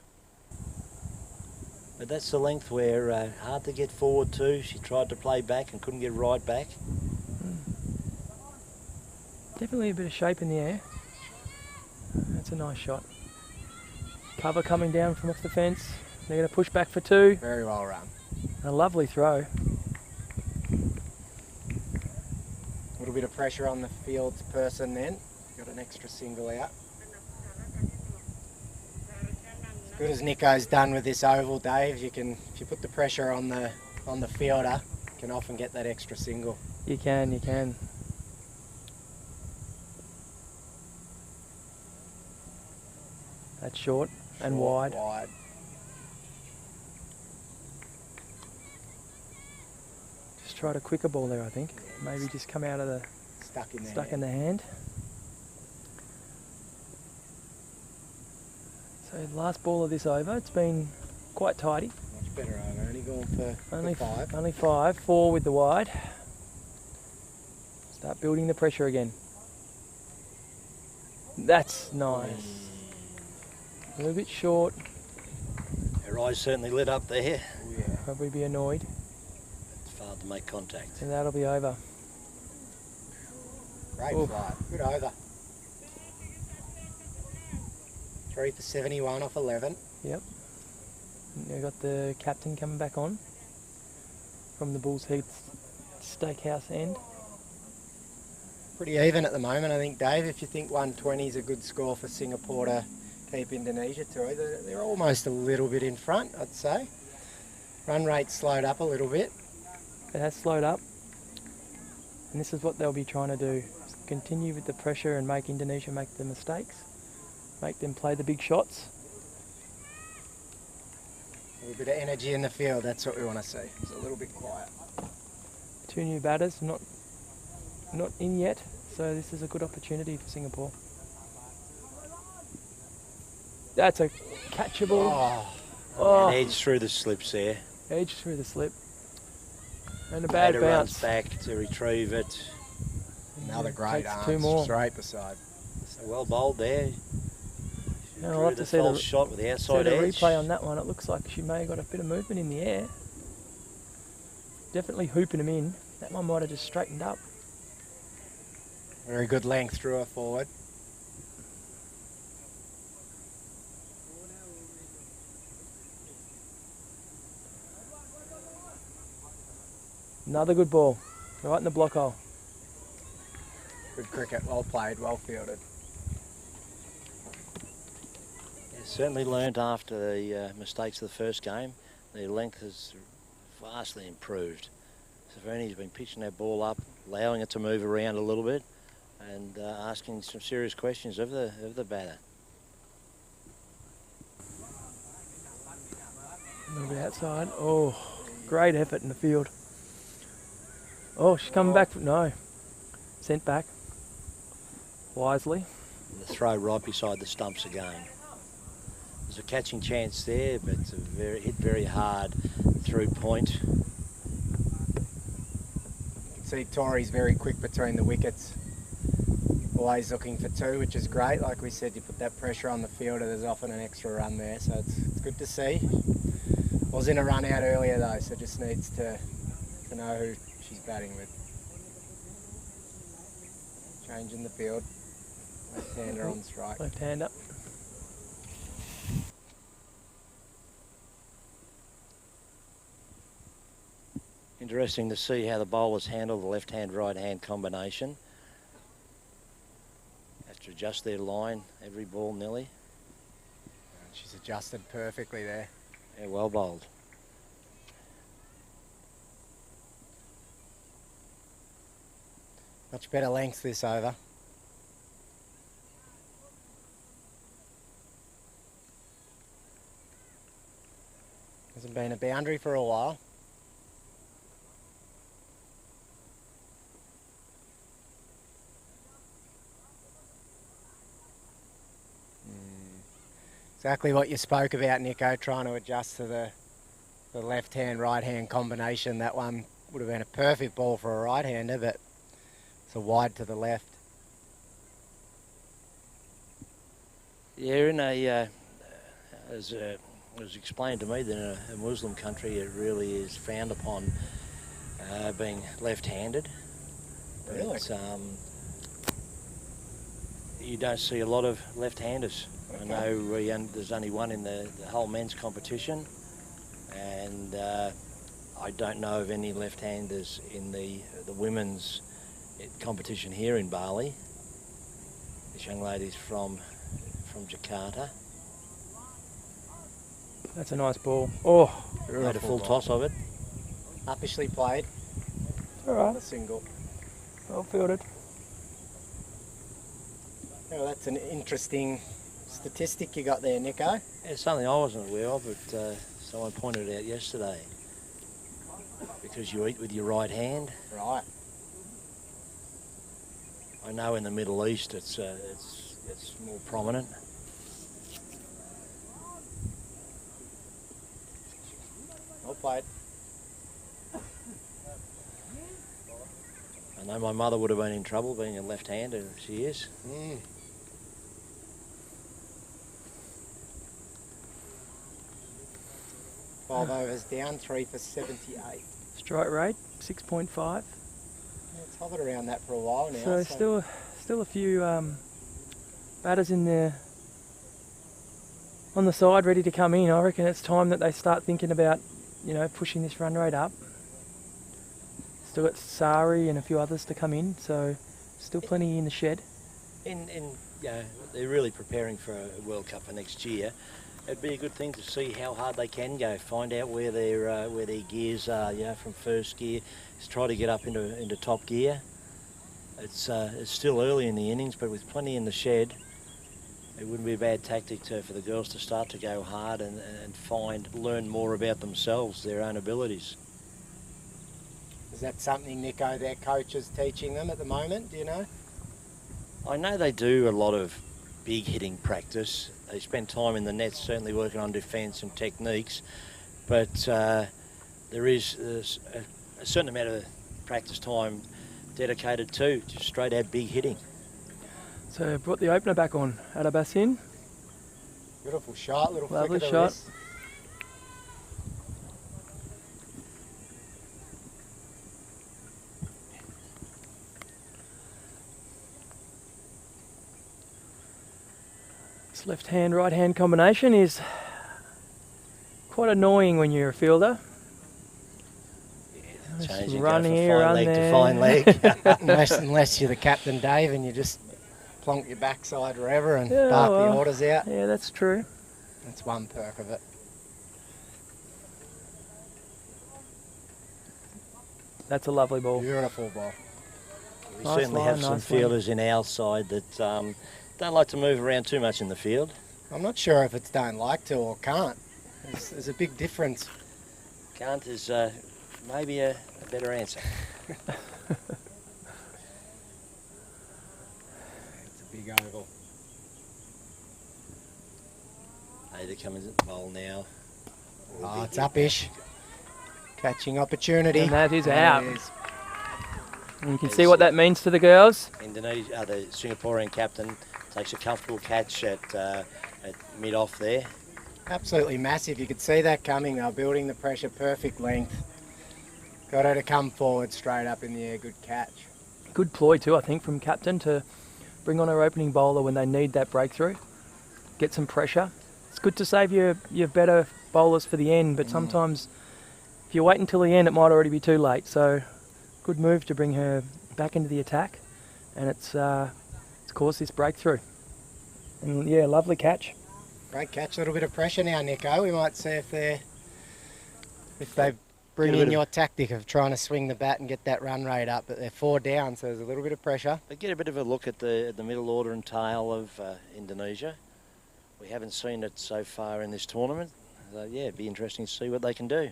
But that's the length where hard to get forward to. She tried to play back and couldn't get right back. Definitely a bit of shape in the air. That's a nice shot. Cover coming down from off the fence. They're going to push back for two. Very well run. A lovely throw. A little bit of pressure on the field's person then. Got an extra single out. As good as Nico's done with this oval, Dave, if you put the pressure on the fielder, you can often get that extra single. You can. That's short and wide. Just tried a quicker ball there, I think. Maybe just come out of the... Stuck in the hand. So last ball of this over, it's been quite tidy. Much better over, only going for five. Only five, 4 with the wide. Start building the pressure again. That's nice. A little bit short. Her eyes certainly lit up there. Yeah. Probably be annoyed. It's failed to make contact. And that'll be over. Great flight. Good over. 3 for 71 off 11. Yep. You've got the captain coming back on from the Bull's Heath Steakhouse end. Pretty even at the moment, I think, Dave. If you think 120 is a good score for Singapore to keep Indonesia to, they're almost a little bit in front, I'd say. Run rate slowed up a little bit. It has slowed up. And this is what they'll be trying to do. Continue with the pressure and make Indonesia make the mistakes. Make them play the big shots. A little bit of energy in the field, that's what we want to see. It's a little bit quiet. 2 new batters, not in yet, so this is a good opportunity for Singapore. That's a catchable. Oh. Edge through the slips there. Edge through the slip. And a bad bounce. Runs back to retrieve it. Another great Takes arm, 2 more. straight beside. So well bowled there. Now I'll have to see the shot with the outside see the edge. replay on that one. It looks like she may have got a bit of movement in the air. Definitely hooping them in. That one might have just straightened up. Very good length through her forward. Another good ball. Right in the block hole. Good cricket, well played, well fielded. Yeah, certainly learnt after the mistakes of the first game. Their length has vastly improved. Savini's been pitching that ball up, allowing it to move around a little bit, and asking some serious questions of the batter. A little bit outside. Oh, great effort in the field. Oh, she's coming back. No. Sent back. Wisely. And the throw right beside the stumps again. There's a catching chance there, but it's hit very hard through point. You can see Tori's very quick between the wickets. Always looking for 2, which is great. Like we said, you put that pressure on the fielder, there's often an extra run there, so it's good to see. Was in a run out earlier though, so just needs to know who she's batting with. Changing the field. Left-hander on strike. Left-hander. Interesting to see how the bowlers handle the left-hand, right-hand combination. Have to adjust their line every ball nearly. She's adjusted perfectly there. Yeah, well bowled. Much better length this over. Hasn't been a boundary for a while. Exactly what you spoke about, Nico, trying to adjust to the left-hand, right-hand combination. That one would have been a perfect ball for a right-hander, but it's a wide to the left. Yeah, in a as it was explained to me, that in a Muslim country it really is frowned upon being left-handed. Really? But, you don't see a lot of left-handers. I know there's only one in the whole men's competition, and I don't know of any left-handers in the women's competition here in Bali. This young lady's from Jakarta. That's a nice ball. Oh, Made a full toss of it. Uppishly played. all right. A single. Well fielded. Well, that's an interesting statistic you got there, Nico. It's something I wasn't aware of, but someone pointed it out yesterday. Because you eat with your right hand. Right. I know in the Middle East it's more prominent. Well played. I know my mother would have been in trouble being a left-hander. She is. 12 overs down, 3 for 78. Strike rate 6.5. Yeah, it's hovered around that for a while now. So still a few batters in there on the side ready to come in. I reckon it's time that they start thinking about, you know, pushing this run rate up. Still got Sari and a few others to come in, so still plenty in the shed. They're really preparing for a World Cup for next year. It'd be a good thing to see how hard they can go, find out where their gears are, you know, from first gear. Just try to get up into top gear. It's still early in the innings, but with plenty in the shed, it wouldn't be a bad tactic for the girls to start to go hard and learn more about themselves, their own abilities. Is that something, Nico, their coach is teaching them at the moment, do you know? I know they do a lot of big hitting practice. They spend time in the nets, certainly working on defence and techniques, but there is a certain amount of practice time dedicated to just straight out big hitting. So brought the opener back on, Adabasin. Beautiful shot, little Lovely flick of the shot. wrist. This left hand, right hand combination is quite annoying when you're a fielder. Change and run go from here, fine run leg there. to fine leg. unless you're the captain, Dave, and you just plonk your backside wherever and Yeah, bark the well, orders out. Yeah, that's true. That's one perk of it. That's a lovely ball. Beautiful ball. We Nice certainly line, have some nice line. fielders in our side that don't like to move around too much in the field. I'm not sure if it's don't like to or can't. There's a big difference. Can't is maybe a better answer. It's a big oval. Either coming to the bowl now. Oh, it's upish. Catching opportunity. And that is There out. it is. And you can see what that means to the girls. Indonesia, the Singaporean captain takes a comfortable catch at mid-off there. Absolutely massive. You could see that coming. They're building the pressure, perfect length. Got her to come forward straight up in the air. Good catch. Good ploy too, I think, from captain to bring on her opening bowler when they need that breakthrough. Get some pressure. It's good to save your better bowlers for the end, but sometimes if you wait until the end, it might already be too late. So, good move to bring her back into the attack, and it's caused this breakthrough. And yeah, lovely catch. Great catch. A little bit of pressure now, Nico. We might see if they bring in your tactic of trying to swing the bat and get that run rate up. But they're 4 down, so there's a little bit of pressure. But get a bit of a look at the middle order and tail of Indonesia. We haven't seen it so far in this tournament. So yeah, it'd be interesting to see what they can do.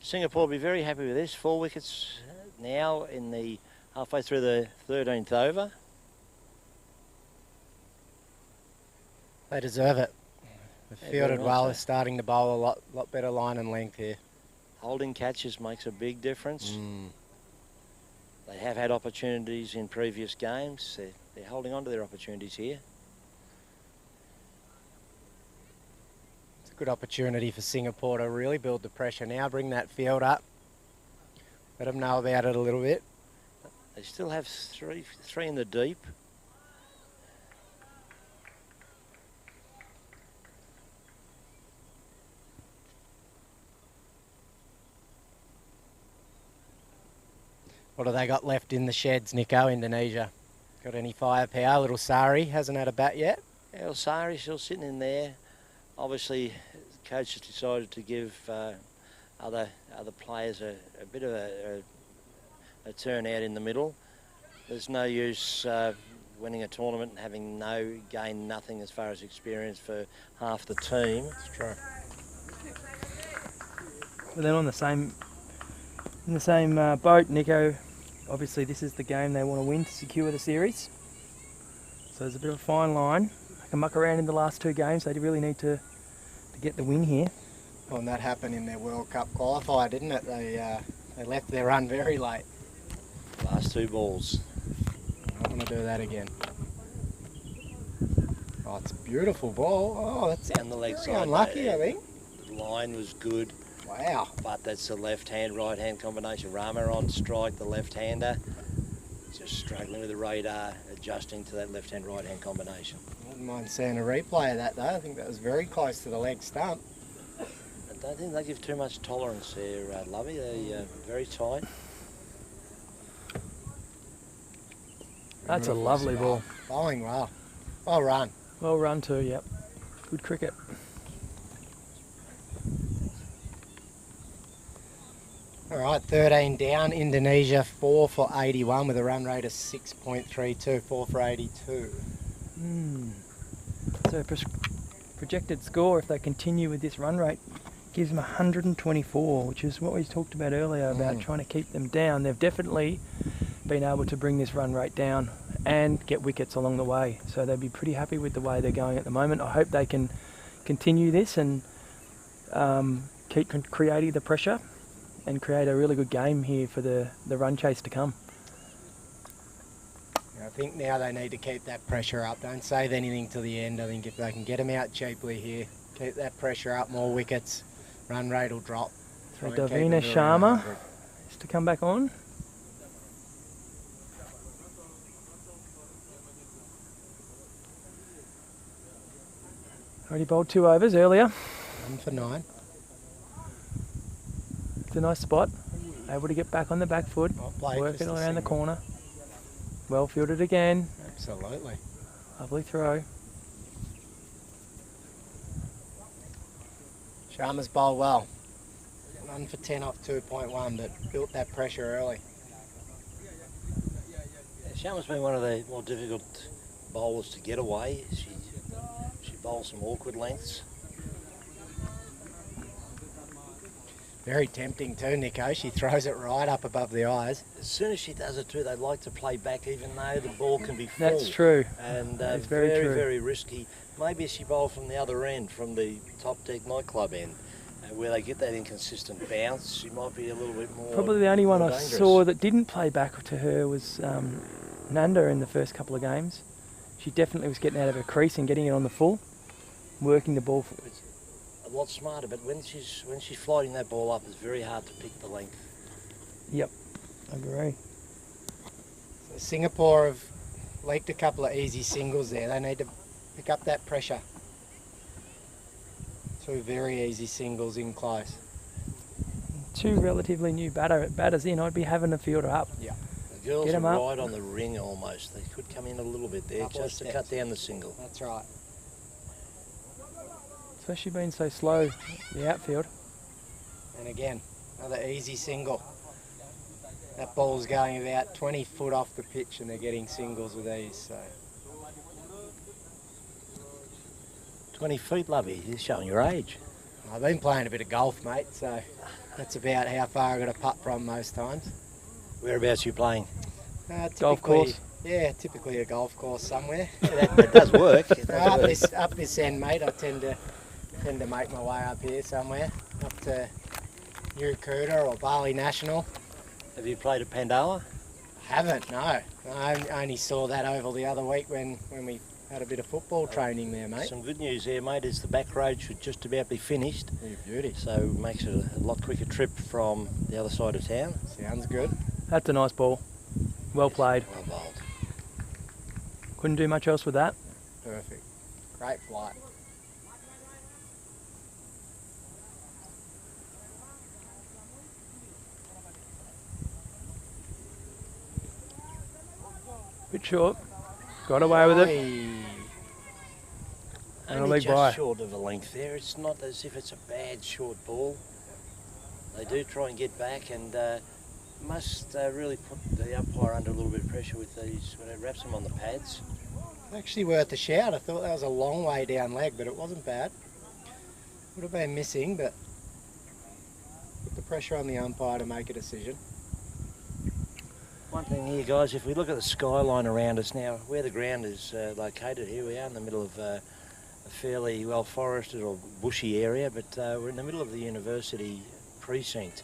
Singapore will be very happy with this. 4 wickets now in the halfway through the 13th over. They deserve it. They've Yeah, fielded very well. much They're starting to bowl a lot better line and length here. Holding catches makes a big difference. They have had opportunities in previous games. They're holding on to their opportunities here. Good opportunity for Singapore to really build the pressure now, bring that field up. Let them know about it a little bit. They still have three in the deep. What have they got left in the sheds, Nico, Indonesia? Got any firepower? Little Sari hasn't had a bat yet. El Sari's still sitting in there. Obviously, the coach has decided to give other players a bit of a turn out in the middle. There's no use winning a tournament and having gain nothing as far as experience for half the team. It's true. But then in the same boat, Nico. Obviously, this is the game they want to win to secure the series. So there's a bit of a fine line. They can muck around in the last two games. They really need to get the win here. Well, and that happened in their World Cup qualifier, didn't it? They left their run very late. Last two balls. I don't want to do that again. Oh, it's a beautiful ball. Oh, that's down the leg very side. Unlucky, I think. The line was good. Wow. But that's the left-hand, right-hand combination. Rama on strike, the left-hander. Just struggling with the radar, adjusting to that left-hand, right-hand combination. I wouldn't mind seeing a replay of that, though. I think that was very close to the leg stump. I don't think they give too much tolerance there, Lovey. They're very tight. That's a lovely ball. Bowling well. Well run. Well run too, yep. Good cricket. All right, 13 down. Indonesia 4 for 81 with a run rate of 6.32, 4 for 82. So projected score, if they continue with this run rate, gives them 124, which is what we talked about earlier about trying to keep them down. They've definitely been able to bring this run rate down and get wickets along the way. So they'd be pretty happy with the way they're going at the moment. I hope they can continue this and keep creating the pressure and create a really good game here for the run chase to come. I think now they need to keep that pressure up. Don't save anything to the end. I think if they can get them out cheaply here, keep that pressure up, more wickets, run rate will drop. So Davina Sharma is to come back on. Already bowled 2 overs earlier. 1 for 9. It's a nice spot. Able to get back on the back foot. Work it around the corner. Well fielded again. Absolutely. Lovely throw. Sharma's bowled well. 1 for 10 off 2.1, but built that pressure early. Sharma's been one of the more difficult bowlers to get away. She bowls some awkward lengths. Very tempting too, Nico. She throws it right up above the eyes. As soon as she does it too, they like to play back even though the ball can be full. That's true. And That's very, true. very risky. Maybe she bowled from the other end, from the top deck nightclub end, where they get that inconsistent bounce. She might be a little bit more Probably the only one I dangerous. saw that didn't play back to her was Nanda in the first couple of games. She definitely was getting out of her crease and getting it on the full, working the ball. It's a lot smarter, but when she's floating that ball up, it's very hard to pick the length. Yep, I agree. So Singapore have leaked a couple of easy singles there. They need to pick up that pressure. 2 very easy singles in close. 2 relatively new batters in. I'd be having the fielder up. Yeah. The girls Get are 'em up. right on the ring almost. They could come in a little bit there Couple of just to steps. cut down the single. That's right. Especially being so slow, the outfield. And again, another easy single. That ball's going about 20 foot off the pitch and they're getting singles with ease. So 20 feet, Lovey. You're showing your age. I've been playing a bit of golf, mate, so that's about how far I got to putt from most times. Whereabouts are you playing? Golf course? Yeah, typically a golf course somewhere. That does work. It does work. Up this end, mate, I tend to make my way up here somewhere, up to Yukuta or Bali National. Have you played at Pandoa? Haven't, no. I only saw that oval the other week when we Had a bit of football training there, mate. Some good news there, mate, is the back road should just about be finished. You beauty. So makes it a lot quicker trip from the other side of town. Sounds good. That's a nice ball. Well played. Well bowled. Couldn't do much else with that. Perfect. Great flight. Bit short. Got away with it. Hey. And a Only leg just by. short of a length there. It's not as if it's a bad short ball. They do try and get back and must really put the umpire under a little bit of pressure with these when it wraps them on the pads. Actually worth a shout. I thought that was a long way down leg, but it wasn't bad. Would have been missing, but put the pressure on the umpire to make a decision. One thing here, guys, if we look at the skyline around us now, where the ground is located, here we are in the middle of a fairly well forested or bushy area, but we're in the middle of the university precinct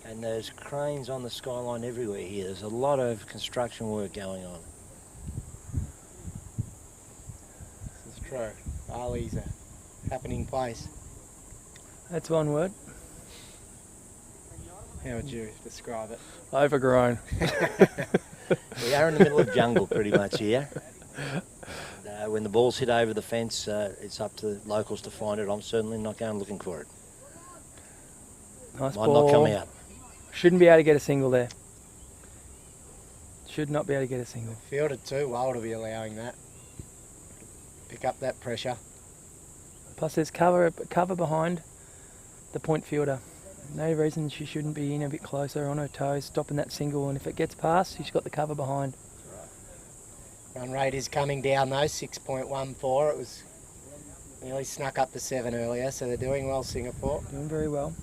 and there's cranes on the skyline everywhere here. There's a lot of construction work going on. This is true. Bali's a happening place. That's one word. How would you describe it? Overgrown. We are in the middle of jungle pretty much here. And, when the ball's hit over the fence, it's up to locals to find it. I'm certainly not going looking for it. Nice Might ball. not come out. Shouldn't be able to get a single there. Should not be able to get a single. Fielded too well to be allowing that. Pick up that pressure. Plus there's cover behind the point fielder. No reason she shouldn't be in a bit closer on her toes, stopping that single, and if it gets past, she's got the cover behind. Run rate is coming down though, 6.14. It was nearly snuck up to 7 earlier, so they're doing well, Singapore. Doing very well.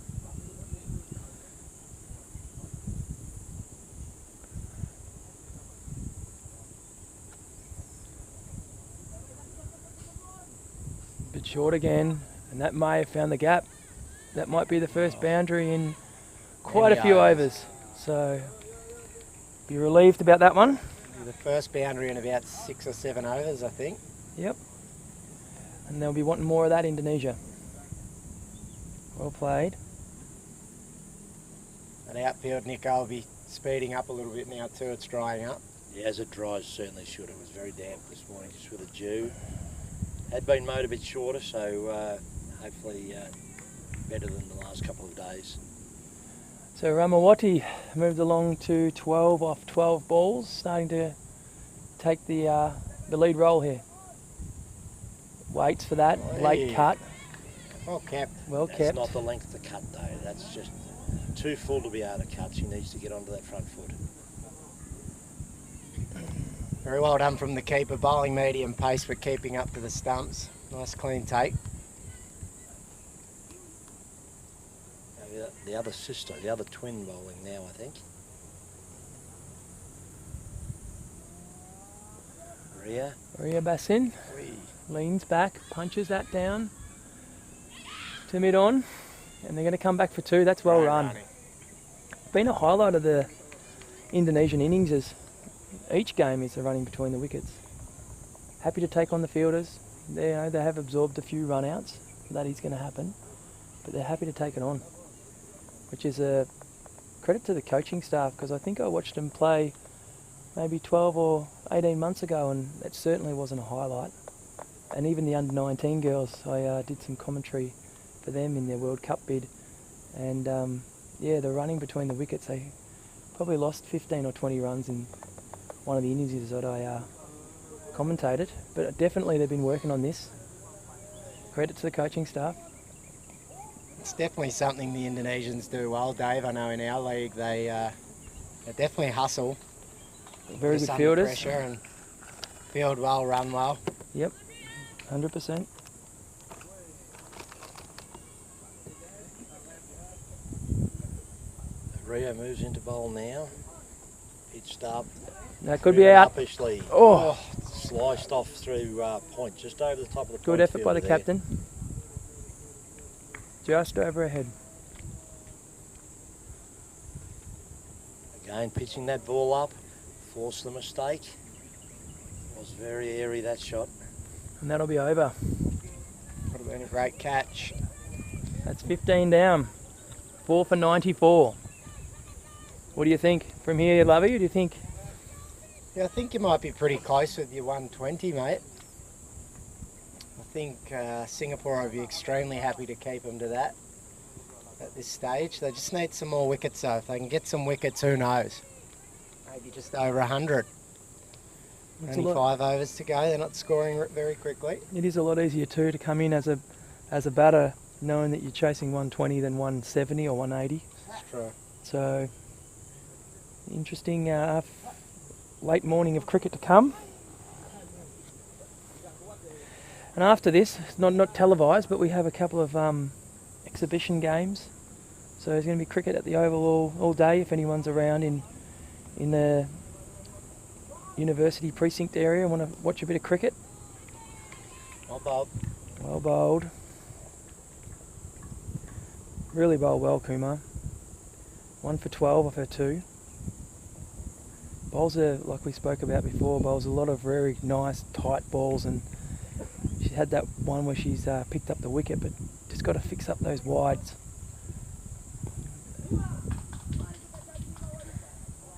Bit short again, and that may have found the gap. That might be the first boundary in quite a few overs. So, be relieved about that one. The first boundary in about 6 or 7 overs, I think. Yep. And they'll be wanting more of that, Indonesia. Well played. That outfield, Nico, will be speeding up a little bit now too. It's drying up. Yeah, as it dries, certainly should. It was very damp this morning, just with a dew. Had been mowed a bit shorter, so hopefully better than the last couple of days. So Ramawati moved along to 12 off 12 balls, starting to take the lead role here. Waits for that, late cut. Well kept. Well That's kept. not the length to cut though. That's just too full to be able to cut. She needs to get onto that front foot. Very well done from the keeper, bowling medium pace but keeping up to the stumps. Nice clean take. The other sister, the other twin bowling now, I think. Ria Bassin leans back, punches that down to mid on, and they're going to come back for 2. That's well run. Been a highlight of the Indonesian innings is each game is the running between the wickets. Happy to take on the fielders. They have absorbed a few run outs. That is going to happen, but they're happy to take it on, which is a credit to the coaching staff, because I think I watched them play maybe 12 or 18 months ago and it certainly wasn't a highlight. And even the under-19 girls, I did some commentary for them in their World Cup bid, and yeah, the running between the wickets, they probably lost 15 or 20 runs in one of the innings that I commentated, but definitely they've been working on this. Credit to the coaching staff. It's definitely something the Indonesians do well, Dave. I know in our league they definitely hustle. Very Just good under fielders. pressure and field well, run well. Yep, 100%. Rio moves into bowl now. Pitched up. That could be out. Uppishly. Oh. Sliced off through point, just over the top of the Good point effort by the fielder there. captain. Just over her head. Again, pitching that ball up, forced the mistake. Was very airy, that shot. And that'll be over. Would have been a great catch. That's 15 down. 4 for 94. What do you think from here, Lovey? Do you think? Yeah, I think you might be pretty close with your 120, mate. I think Singapore will be extremely happy to keep them to that at this stage. They just need some more wickets though. If they can get some wickets, who knows? Maybe just over 100. It's Only 5 overs to go. They're not scoring very quickly. It is a lot easier too to come in as a batter knowing that you're chasing 120 than 170 or 180. That's true. So interesting late morning of cricket to come. And after this, it's not televised, but we have a couple of exhibition games. So there's going to be cricket at the Oval all day if anyone's around in the university precinct area and want to watch a bit of cricket. Well bowled. Well bowled. Really bowled well, Kumar. 1 for 12 off her 2. Bowls are, like we spoke about before, bowls a lot of very nice tight balls, and she had that one where she's picked up the wicket, but just got to fix up those wides.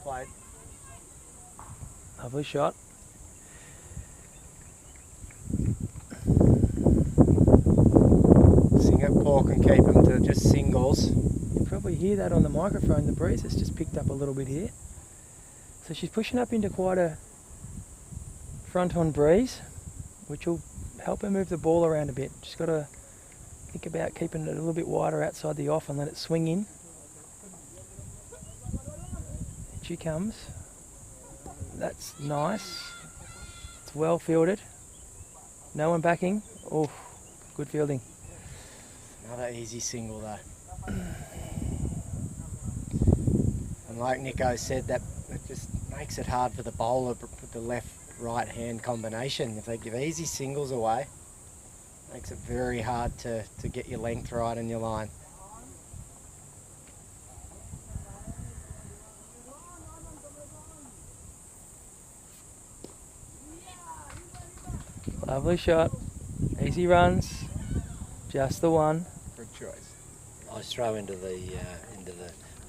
Played. Lovely shot. Singapore can keep them to just singles. You probably hear that on the microphone, the breeze has just picked up a little bit here. So she's pushing up into quite a front-on breeze, which will help her move the ball around a bit. She's got to think about keeping it a little bit wider outside the off and let it swing in. Here she comes. That's nice. It's well fielded. No one backing. Oh, good fielding. Another easy single though. And like Nico said, that it just makes it hard for the bowler with the left-right hand combination. If they give easy singles away, makes it very hard to get your length right in your line. Lovely shot. Easy runs. Just the one. Good choice. Nice throw into the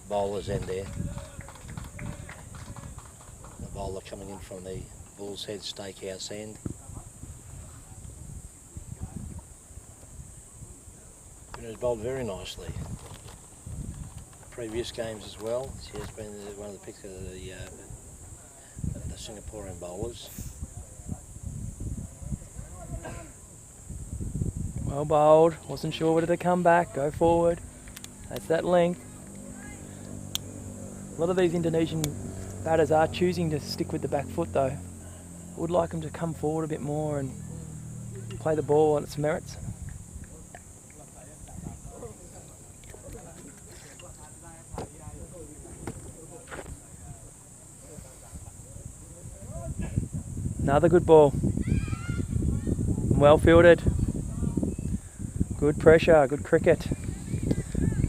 bowler's end there. The bowler coming in from the Bull's Head Steakhouse end. And has bowled very nicely. Previous games as well. She has been one of the picks of the Singaporean bowlers. Well bowled. Wasn't sure whether to come back, go forward. That's that length. A lot of these Indonesian batters are choosing to stick with the back foot though. Would like them to come forward a bit more and play the ball on its merits. Another good ball. Well fielded. Good pressure, good cricket.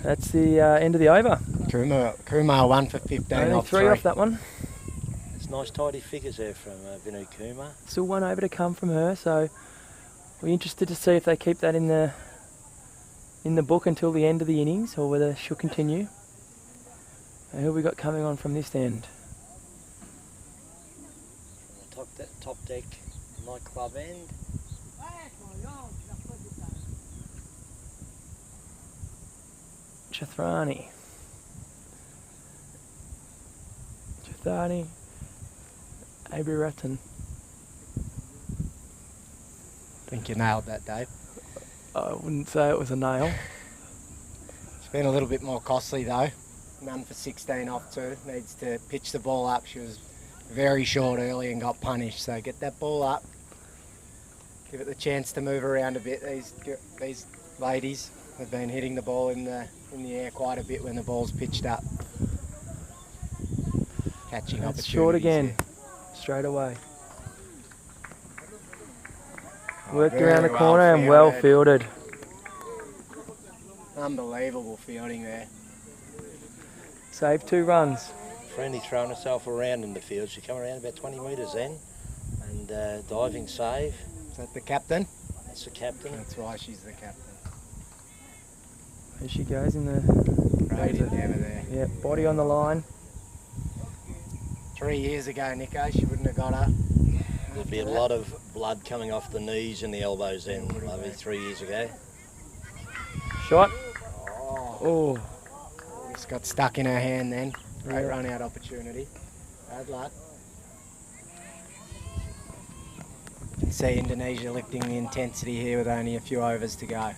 That's the end of the over. Kumar 1 for 15 Only off 3 off that one. It's nice tidy figures there from Vinu Kumar. Still 1 over to come from her, so we're interested to see if they keep that in the book until the end of the innings, or whether she'll continue. And who have we got coming on from this end? From the top deck nightclub end. Chathani, Abiraton. I think you nailed that, Dave. I wouldn't say it was a nail. It's been a little bit more costly though. None for 16 off 2. Needs to pitch the ball up. She was very short early and got punished. So get that ball up. Give it the chance to move around a bit. These ladies have been hitting the ball in the air quite a bit when the ball's pitched up. Catching That's opportunities. short again, here. straight away. Oh, Worked very around the corner and well fielded. Unbelievable fielding there. Saved 2 runs. Friendly throwing herself around in the field. She came around about 20 metres then, and diving save. Is that the captain? That's the captain. That's why she's the captain. There she goes in the Great endeavour there. yeah, body on the line. 3 years ago, Nico, she wouldn't have got up. There'd be a lot of blood coming off the knees and the elbows then, Would have maybe been. 3 years ago. Shot. Oh, Oh, just got stuck in her hand then. Great Yeah. run out opportunity. Bad luck. You can see Indonesia lifting the intensity here with only a few overs to go.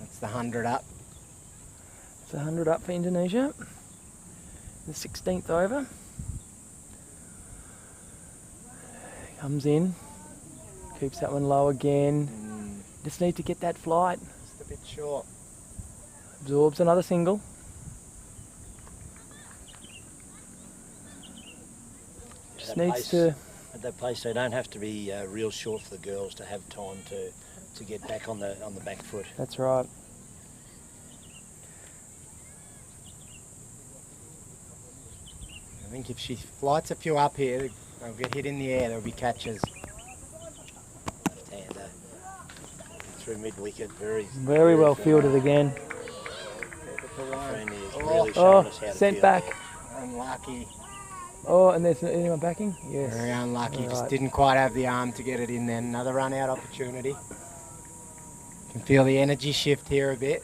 That's the 100 up. it's 100 up for Indonesia. The 16th over. Comes in. Keeps that one low again. Just need to get that flight. Just a bit short. Absorbs another single. Just At needs pace- to. At that pace, they don't have to be real short for the girls to have time to get back on the back foot. That's right. I think if she flights a few up here, they'll get hit in the air, there'll be catches. Left-hander through mid-wicket, very Very well fielded again. friendly. Has Oh. really shown Oh, us how to sent field. back. Unlucky. Oh, and there's anyone backing? Yes. Very unlucky, just Alright. didn't quite have the arm to get it in then. Another run out opportunity. Can feel the energy shift here a bit.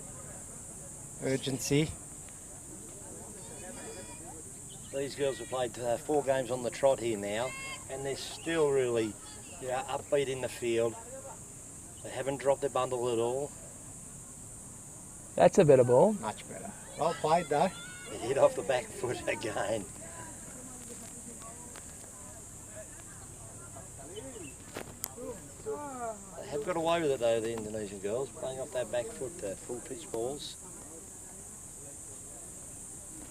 Urgency. These girls have played 4 games on the trot here now, and they're still really upbeat in the field. They haven't dropped their bundle at all. That's a better ball. Much better. Well played though. They hit off the back foot again. They have got away with it though, the Indonesian girls, playing off that back foot, full pitch balls.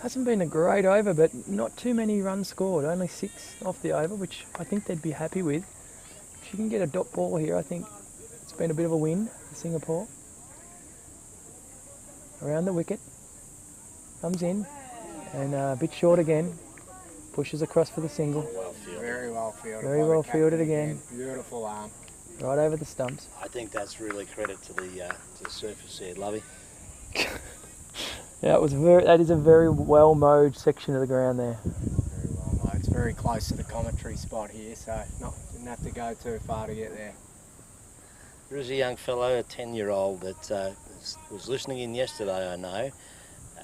Hasn't been a great over, but not too many runs scored. Only 6 off the over, which I think they'd be happy with. If she can get a dot ball here, I think it's been a bit of a win for Singapore. Around the wicket. Comes in. And a bit short again. Pushes across for the single. Well fielded. Very well fielded. Very by the well captain fielded again. Beautiful arm. Right over the stumps. I think that's really credit to the surface there, Lovey. Yeah, that is a very well mowed section of the ground there. Very well made. It's very close to the commentary spot here, so didn't have to go too far to get there. There is a young fellow, a 10-year-old, that was listening in yesterday, I know,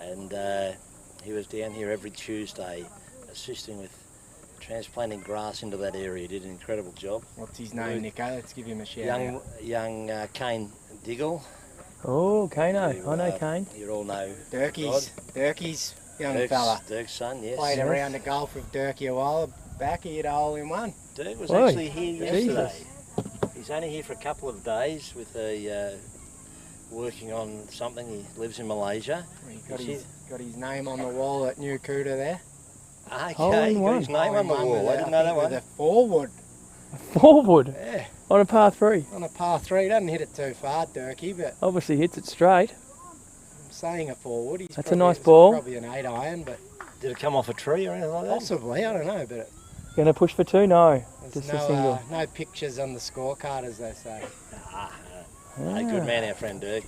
and he was down here every Tuesday assisting with transplanting grass into that area. He did an incredible job. What's his name, Nico? Let's give him a shout out. Young Kane Diggle. Oh, Kano. who, I know Kane. You all know Dirkie's young fella. Dirk's son, yes. Played Yes. a round of golf with Dirkie a while back. He hit a hole in one. Dirk was Oi, actually here yesterday. Jesus. He's only here for a couple of days with working on something. He lives in Malaysia. He got He's his name on the wall at New Kuta there. Hole Okay, in he one. got his name on the Hole in one wall. with I didn't know that with one. a forward. Forward Yeah, on a par 3. on a par 3. Doesn't hit it too far, Dirkie, but Obviously hits it straight. I'm saying a forward. That's a nice ball. Probably an 8 iron, but Did it come off a tree or anything like that? possibly, I don't know. But Going to push for 2? No. there's Just a single. no pictures on the scorecard, as they say. A good man, our friend Dirk.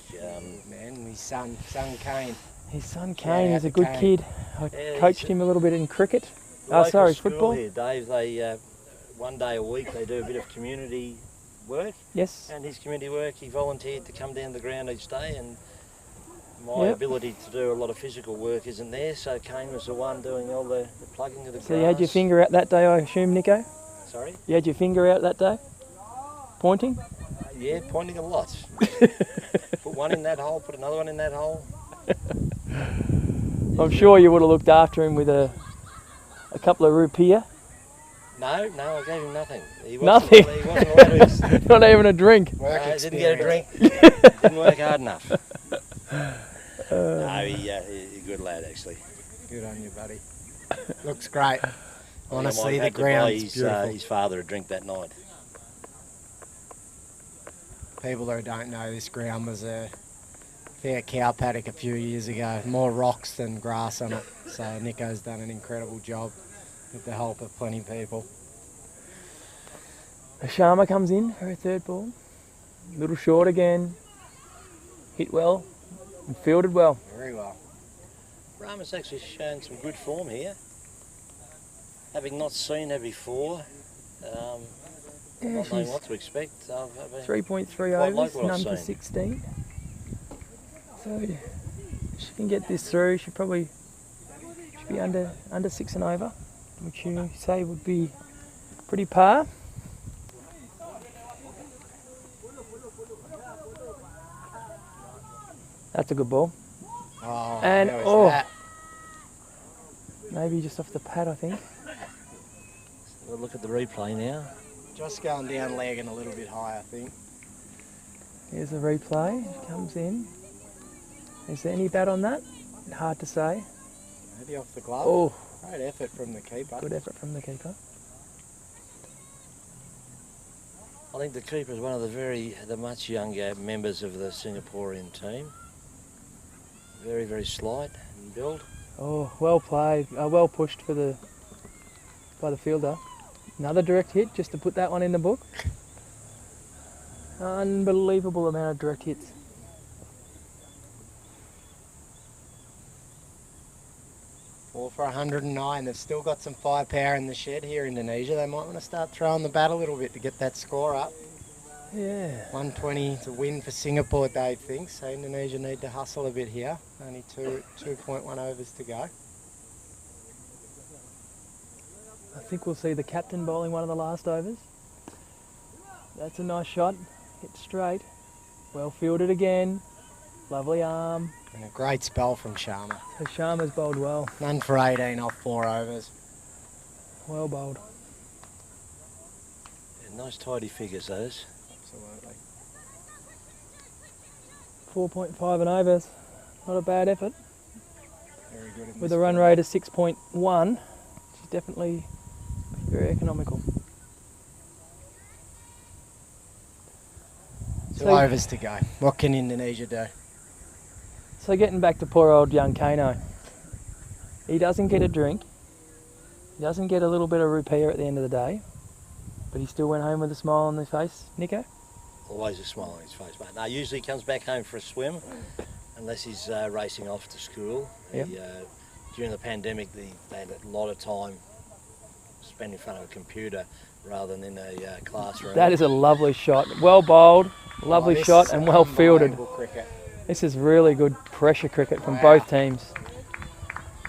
Man, his son Kane. His son out Kane is to a good Kane. kid. I Yeah, coached he's him a little bit in cricket. Local Sorry, school football. Here, Dave. They 1 day a week they do a bit of community work, Yes. and his community work he volunteered to come down the ground each day. And my Yep. ability to do a lot of physical work isn't there, so Kane was the one doing all the plugging of the grass. So you had your finger out that day, I assume, Nico? Sorry. You had your finger out that day? Pointing? Yeah, pointing a lot. Put one in that hole, put another one in that hole. I'm sure you would have looked after him with a couple of rupiah. No, I gave him nothing. He Nothing? He wasn't allowed to. Not even a drink. Work No, didn't experience. get a drink. Didn't work hard enough. No, he's a good lad actually. Good on you, buddy. Looks great. Honestly, I might the have to buy ground's his, beautiful. his father a drink that night. People who don't know, this ground was yeah, cow paddock a few years ago. More rocks than grass on it. So Nico's done an incredible job with the help of plenty of people. Ashama comes in for her third ball. Little short again. Hit well and fielded well. Very well. Rama's actually shown some good form here. Having not seen her before, Yeah, not knowing she's what to expect. 3.3 quite overs, like what I've none for seen. 16. So she can get this through. She probably should be under 6 and over, which you say would be pretty par. That's a good ball. Oh, And how was that? Maybe just off the pad, I think. We'll look at the replay now. Just going down leg and a little bit high, I think. Here's the replay. Comes in. Is there any bat on that? Hard to say. Maybe off the glove. Oh, Great effort from the keeper. good effort from the keeper. I think the keeper is one of the much younger members of the Singaporean team. Very, very slight in build. Oh, well played. Well pushed by the fielder. Another direct hit, just to put that one in the book. Unbelievable amount of direct hits. Four for 109. They've still got some firepower in the shed here, Indonesia. They might want to start throwing the bat a little bit to get that score up. Yeah. 120 to win for Singapore, Dave thinks. So Indonesia need to hustle a bit here. Only 2.1 overs to go. I think we'll see the captain bowling one of the last overs. That's a nice shot. Hit straight. Well fielded again. Lovely arm. And a great spell from Sharma. So Sharma's bowled well. None for 18 off 4 overs. Well bowled. Yeah, nice tidy figures those. Absolutely. 4.5 and overs. Not a bad effort. Very good. With a run rate of 6.1, she's definitely very economical. 2 overs to go. What can Indonesia do? So getting back to poor old young Kano. He doesn't get a drink. He doesn't get a little bit of rupiah at the end of the day. But he still went home with a smile on his face. Nico? Always a smile on his face, mate. Now, usually he comes back home for a swim, unless he's racing off to school. Yep. During the pandemic, they had a lot of time spent in front of a computer rather than in a classroom. That is a lovely shot. Well bowled, lovely this shot is and well fielded. unbelievable cricket. This is really good pressure cricket from both teams.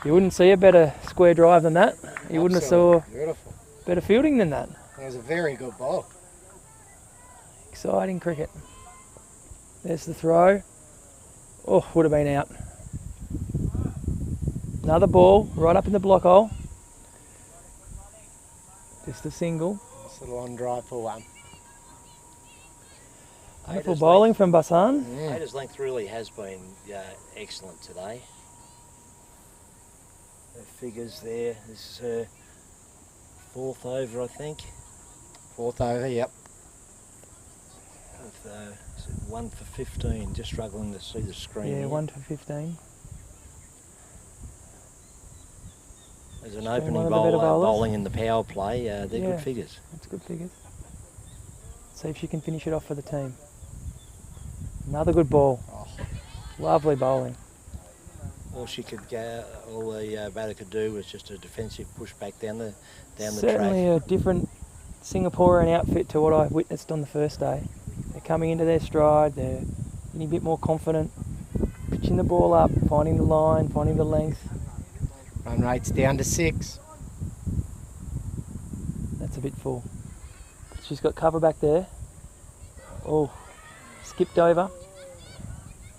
You wouldn't see a better square drive than that. You wouldn't have saw Beautiful. better fielding than that. It was a very good ball. Exciting cricket. There's the throw. Oh, would have been out. Another ball right up in the block hole. Just a single. Nice little on drive for one. Wonderful Hayder's bowling from Basan. Hayder's length really has been excellent today. Her figures there. This is her 4th over, I think. 4th over, yep. With 1 for 15. Just struggling to see the screen. Yeah, here. 1 for 15. As an She's been one opening of the better bowler bowlers. bowling in the power play, they're Yeah. good figures. That's good figures. See if she can finish it off for the team. Another good ball. Oh. Lovely bowling. All the batter could do was just a defensive push back down the Certainly track. a different Singaporean outfit to what I witnessed on the first day. They're coming into their stride, they're getting a bit more confident, pitching the ball up, finding the line, finding the length. Run rate's down to 6. That's a bit full. She's got cover back there. Oh, skipped over.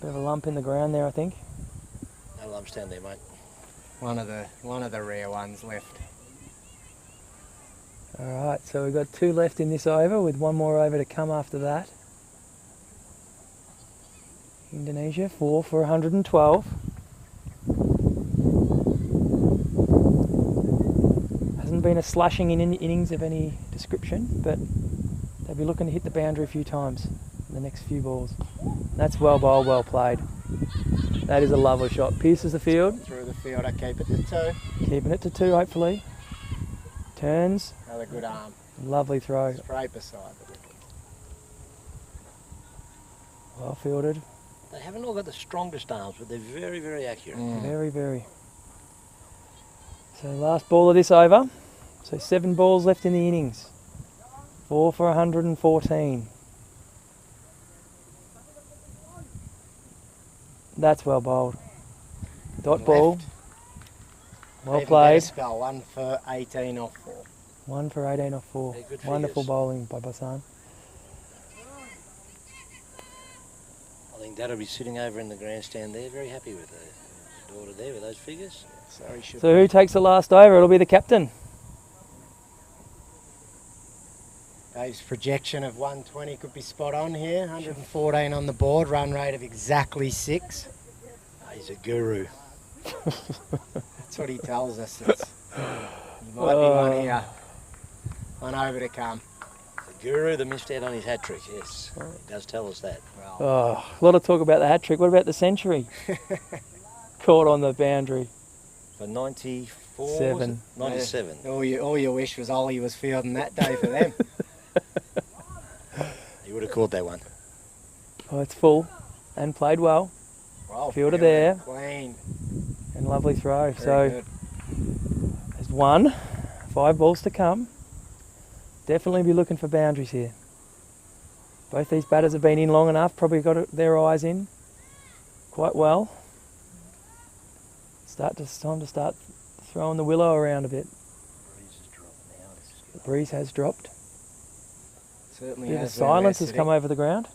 Bit of a lump in the ground there, I think. No lumps down there, mate. One of the rare ones left. All right, so we've got 2 left in this over with 1 more over to come after that. Indonesia, 4 for 112. Hasn't been a slashing in innings of any description, but they'll be looking to hit the boundary a few times in the next few balls. That's well bowled, well played. That is a lovely shot. Pierces the field. Through the field, I keep it to 2. Keeping it to 2, hopefully. Turns. Another good arm. Lovely throw. Straight beside the wicket. Well fielded. They haven't all got the strongest arms, but they're very, very accurate. Very, very. So last ball of this over. So 7 balls left in the innings. 4 for 114. That's well bowled. Dot ball. Left. Well Even played. better spell, 1 for 18 off 4. 1 for 18 off 4. Yeah, good Wonderful figures. bowling by Basan. I think Dad will be sitting over in the grandstand there, very happy with the daughter there with those figures. So he should So who takes the last over? It'll be the captain. Dave's projection of 120 could be spot on here. 114 on the board, run rate of exactly 6. He's a guru. That's what he tells us. There might be one here. One over to come. The guru that missed out on his hat trick, yes. He does tell us that. Well, Oh, a lot of talk about the hat trick. What about the century? Caught on the boundary. For 94, was it? 7. 97. all you wish was Ollie was fielding that day for them. He would have caught that one. Oh, it's full and played well. Well, Fielded there. Clean. And lovely throw. Very So good. there's 1. 5 balls to come. Definitely be looking for boundaries here. Both these batters have been in long enough, probably got their eyes in quite well. Time to start throwing the willow around a bit. Breeze has dropped now. This is The good. breeze has dropped. Certainly Bit of has silence been has come over the ground.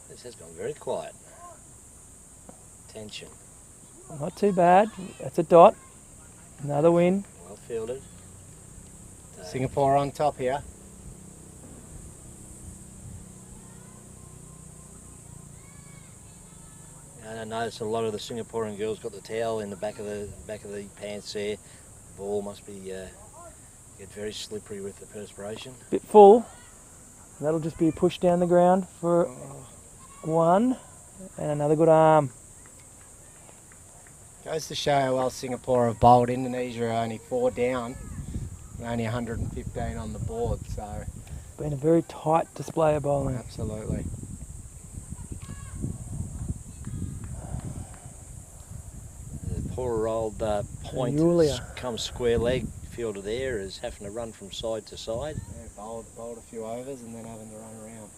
This has gone very quiet. Tension. Not too bad. That's a dot. Another win. Well fielded. Singapore on top here. And I noticed a lot of the Singaporean girls got the towel in the back of the pants there. The ball must be get very slippery with the perspiration. Bit full. That'll just be pushed down the ground for 1. And another good arm. Goes to show how well Singapore have bowled. Indonesia are only 4 down. And only 115 on the board, so Been a very tight display of bowling. absolutely. The poor old point Julia. comes square leg fielder there is having to run from side to side. Yeah, bowled a few overs and then having to run around.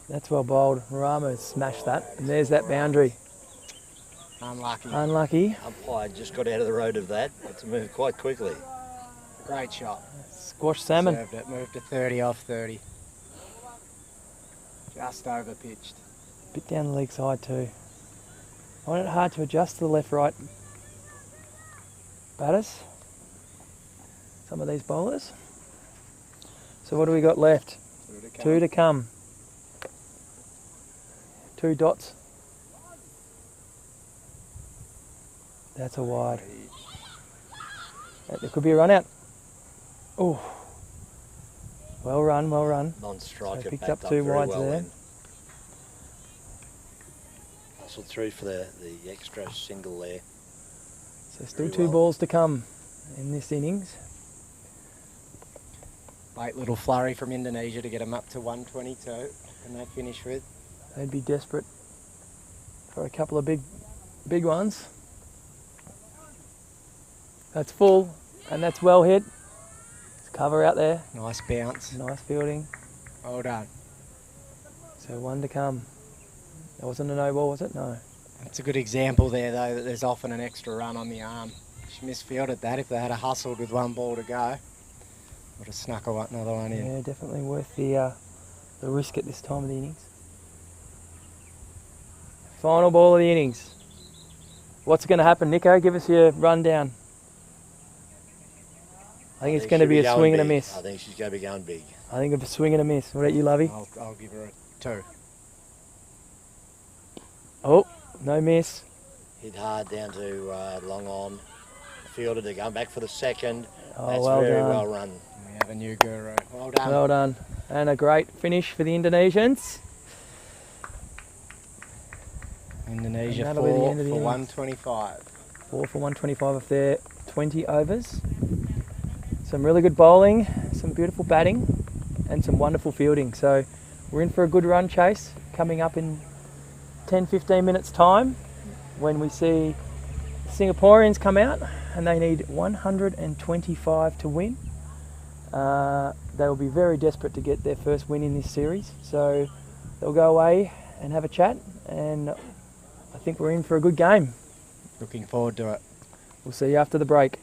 That's well bowled. Rama smashed that. And there's that boundary. Unlucky. Unlucky. Umpire just got out of the road of that. Had to move quite quickly. Great shot. Squash salmon. Served it. Moved to 30 off 30. Just over pitched. Bit down the leg side too. Find it hard to adjust to the left-right batters. Some of these bowlers. So what do we got left? 2 to come. 2 dots. That's a wide. There could be a run out. Oh. Well run, well run. Non-striker So picked backed up 2 very wides well there. then. Hustled through for the extra single there. So still Very 2 well. balls to come in this innings. Late little flurry from Indonesia to get them up to 122. And they finish with. They'd be desperate for a couple of big ones. That's full, and that's well hit. It's cover out there. Nice bounce. Nice fielding. Well done. So 1 to come. That wasn't a no ball, was it? No. It's a good example there, though, that there's often an extra run on the arm. She misfielded that. If they had a hustled with 1 ball to go, would have snuck another one in. Yeah, definitely worth the risk at this time of the innings. Final ball of the innings. What's going to happen, Nico? Give us your rundown. I think it's going to she'll be a going swing and a big. miss. I think she's going to be going big. I think of a swing and a miss. What about you, Lovey? I'll give her a 2. Oh, no miss. Hit hard down to long on. Fielded, they're going back for the second. Oh, That's well very done. well run. We have a new guru. Well done. Well done. And a great finish for the Indonesians. Indonesia that'll be the 4 end of the for innings. 125. 4 for 125 of their 20 overs. Some really good bowling, some beautiful batting, and some wonderful fielding. So we're in for a good run chase coming up in 10-15 minutes time when we see Singaporeans come out, and they need 125 to win. They will be very desperate to get their first win in this series, so they'll go away and have a chat, and I think we're in for a good game. Looking forward to it. We'll see you after the break.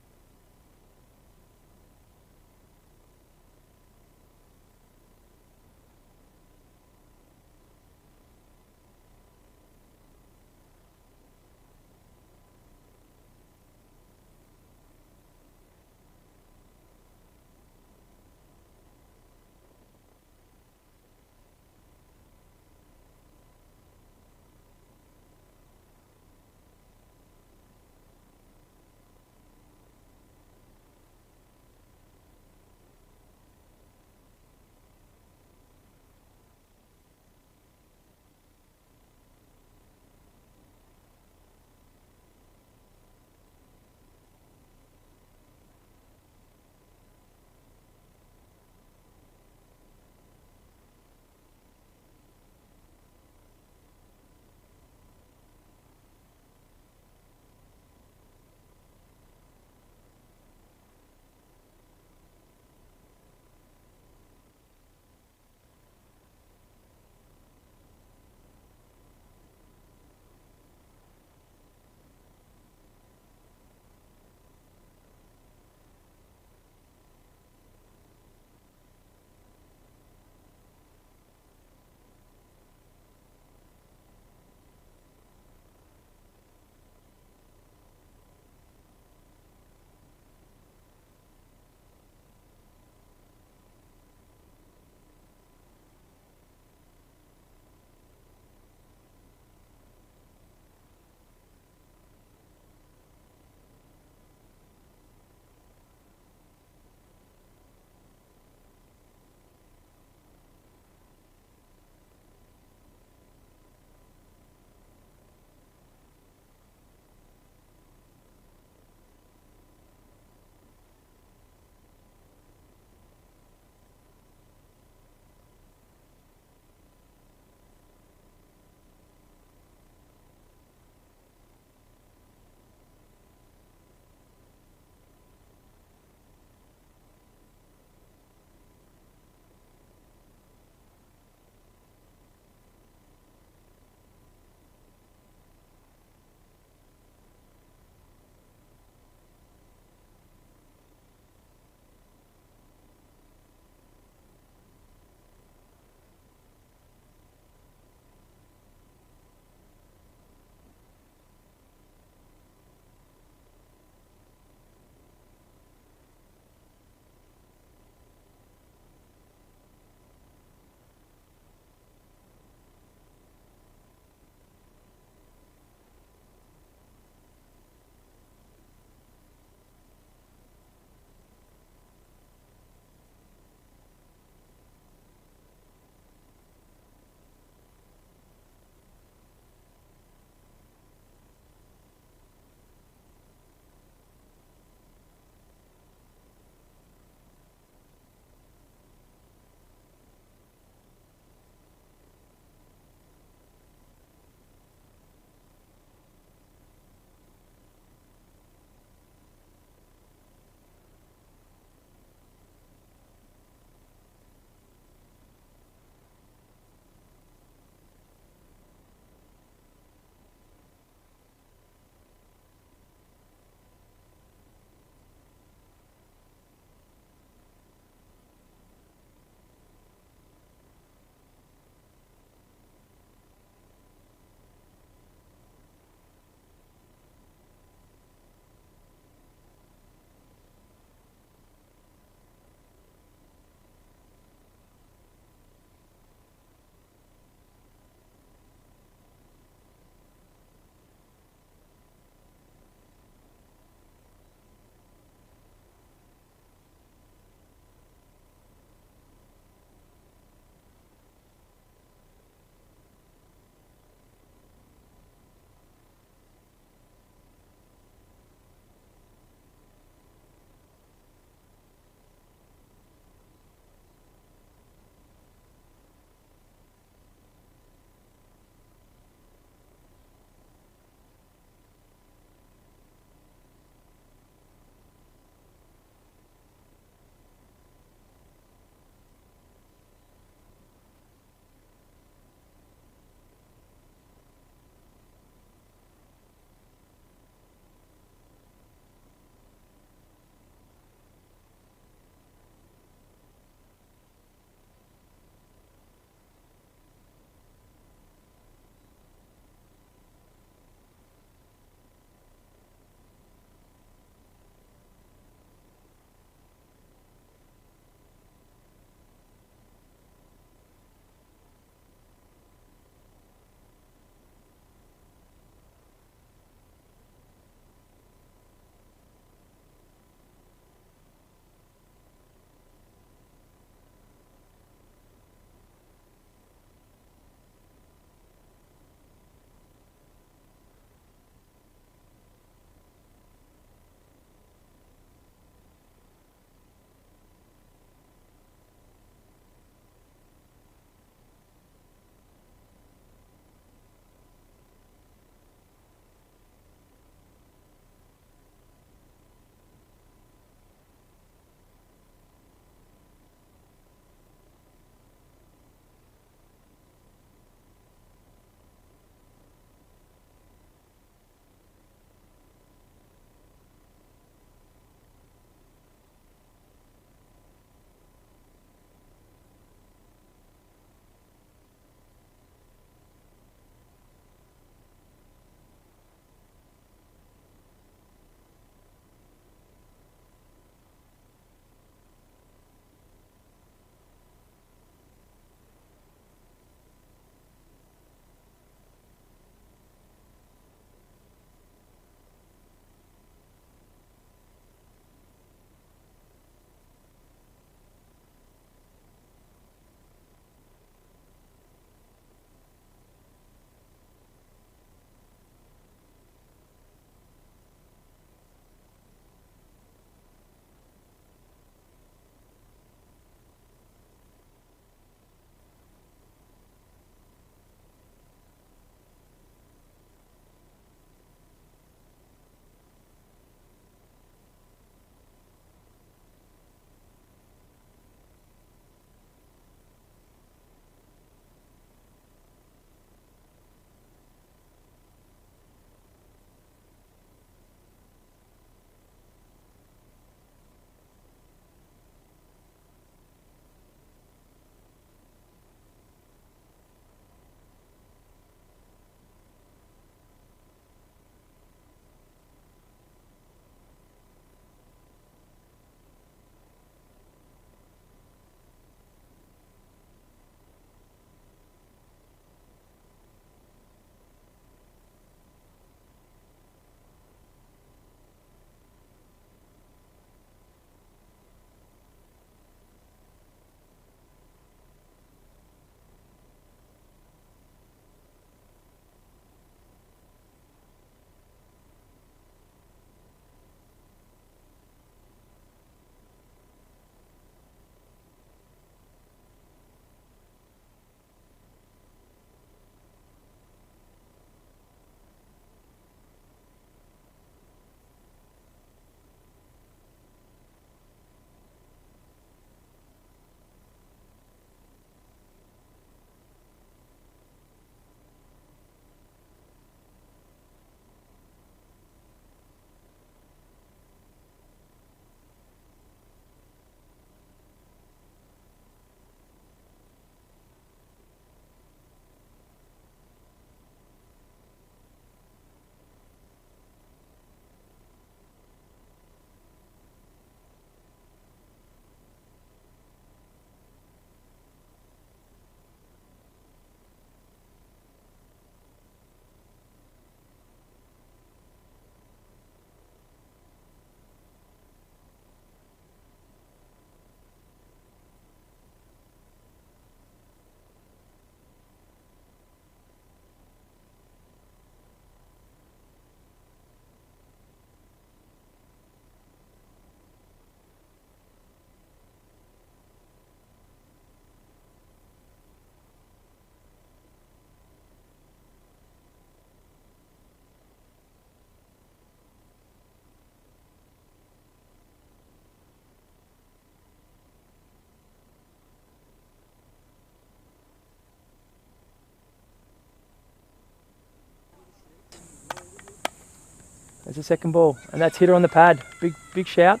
There's a second ball, and that's hit her on the pad. Big shout.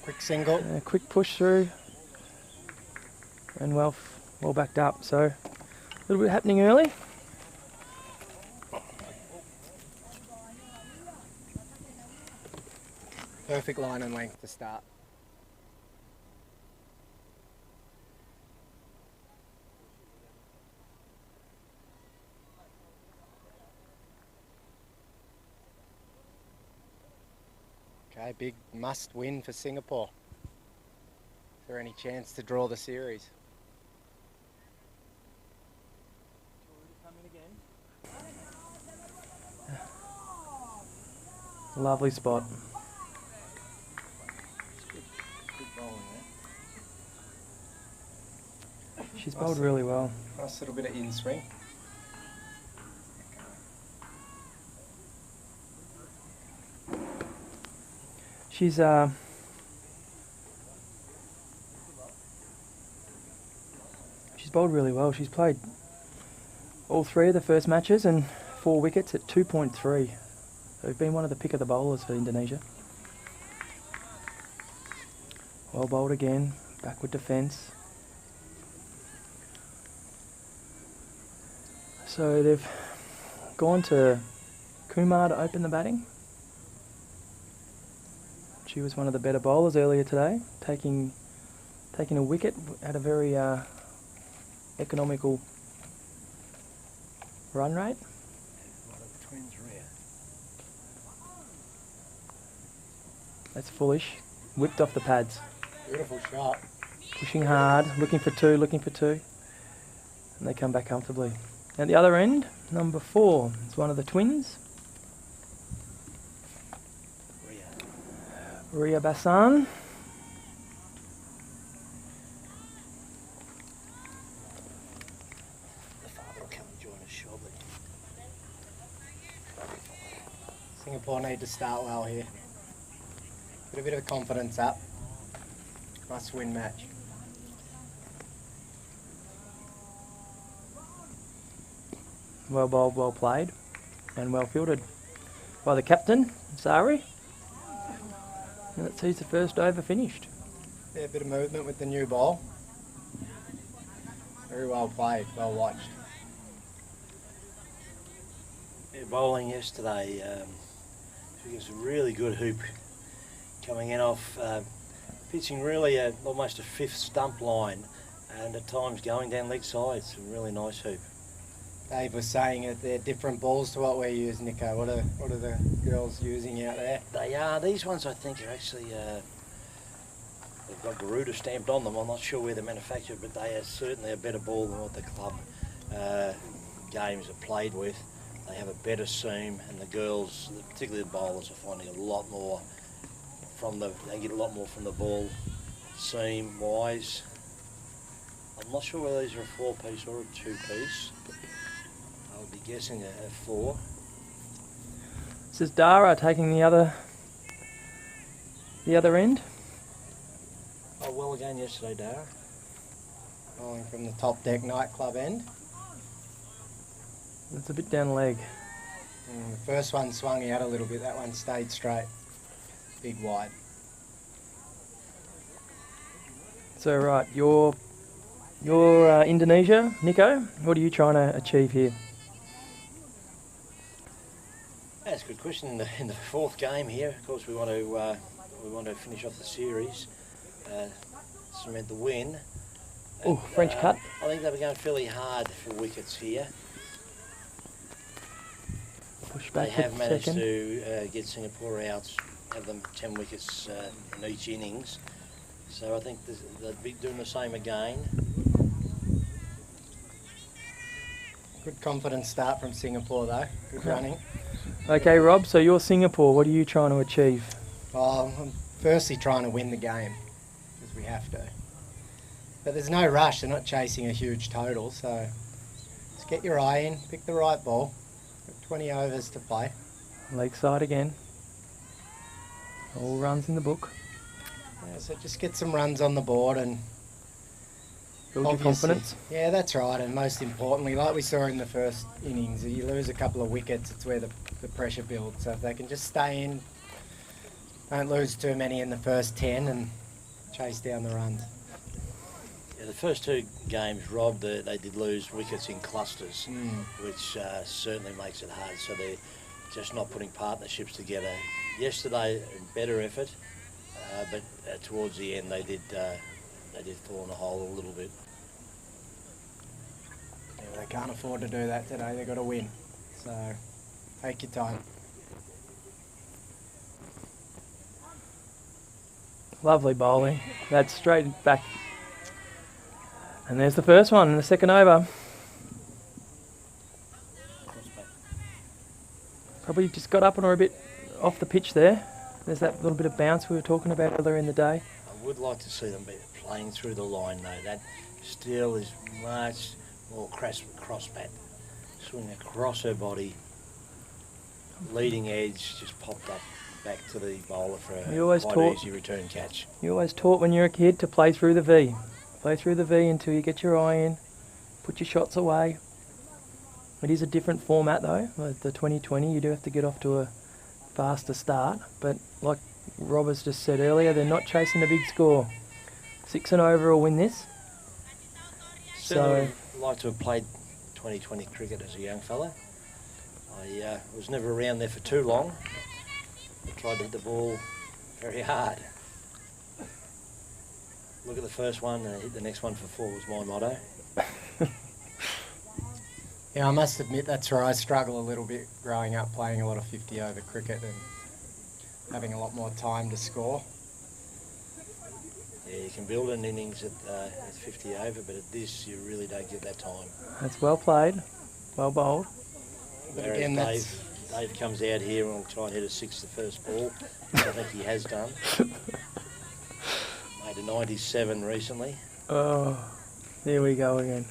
Quick single. Quick push through, and well backed up. So a little bit happening early. Perfect line and length to start. Okay, big must win for Singapore. Is there any chance to draw the series? Lovely spot. Good bowling there. She's bowled really well. Nice little bit of in swing. She's bowled really well. She's played all 3 of the first matches and 4 wickets at 2.3. So been one of the pick of the bowlers for Indonesia. Well bowled again, backward defence. So they've gone to Kumar to open the batting. She was one of the better bowlers earlier today, taking a wicket at a very economical run rate. That's foolish. Whipped off the pads. Beautiful shot. Pushing hard, looking for two. And they come back comfortably. At the other end, number 4 is one of the twins. Ria Basan. The father will come and join us shortly. Singapore need to start well here. Put a bit of confidence up. Must win match. Well bowled, well played, and well fielded by the captain, Sari. And that sees the first over finished. Yeah, a bit of movement with the new ball. Very well played, well watched. Yeah, bowling yesterday, it was a really good hoop coming in off, pitching really almost a 5th stump line, and at times going down leg sides. A really nice hoop. Dave was saying that they're different balls to what we use, Nico. What are the girls using out there? They are. These ones I think are actually, they've got Garuda stamped on them. I'm not sure where they're manufactured, but they are certainly a better ball than what the club games are played with. They have a better seam, and the girls, particularly the bowlers, are finding a lot more they get a lot more from the ball seam wise. I'm not sure whether these are a 4-piece or a 2-piece. I would be guessing a 4. This is Dara taking the other end. Oh, well again yesterday, Dara. Bowling from the top deck nightclub end. It's a bit down leg. The first one swung out a little bit. That one stayed straight. Big wide. So right, you're Indonesia, Nico. What are you trying to achieve here? That's a good question. In the 4th game here, of course, we want to finish off the series, cement the win. Oh, French cut. I think they were going fairly hard for wickets here. Push back. They have managed second. to get Singapore out, have them 10 wickets in each innings. So I think they'll be doing the same again. Good confident start from Singapore though. Good running. Okay, Rob, so you're Singapore. What are you trying to achieve? I'm firstly trying to win the game, because we have to. But there's no rush. They're not chasing a huge total, so just get your eye in, pick the right ball. Got 20 overs to play. Leg side again. All runs in the book. Yeah, so just get some runs on the board and Build your confidence. Yeah, that's right. And most importantly, like we saw in the first innings, you lose a couple of wickets, it's where the the pressure build. So if they can just stay in, don't lose too many in the first 10 and chase down the runs. Yeah, the first two games, Rob, they did lose wickets in clusters, which certainly makes it hard. So they're just not putting partnerships together. Yesterday, better effort, but towards the end they did fall in a hole a little bit. Yeah, they can't afford to do that today. They've got to win. So take your time. Lovely bowling. That's straight back. And there's the first one in the second over. Probably just got up and or a bit off the pitch there. There's that little bit of bounce we were talking about earlier in the day. I would like to see them be playing through the line though. That still is much more cross bat. Swing across her body. Leading edge just popped up back to the bowler for a quite easy return catch. You always taught when you're a kid to play through the V. Play through the V until you get your eye in. Put your shots away. It is a different format though. Like the 2020, you do have to get off to a faster start. But like Roberts just said earlier, they're not chasing a big score. 6 and over will win this. So I'd like to have played 2020 cricket as a young fella. I was never around there for too long. I tried to hit the ball very hard. Look at the first one and hit the next one for 4 was my motto. Yeah, I must admit that's where I struggle a little bit growing up, playing a lot of 50 over cricket and having a lot more time to score. Yeah, you can build an innings at 50 over, but at this you really don't get that time. That's well played, well bowled. But again, Dave comes out here and will try and hit a 6 the first ball, which I think he has done. Made a 97 recently. Oh, there we go again.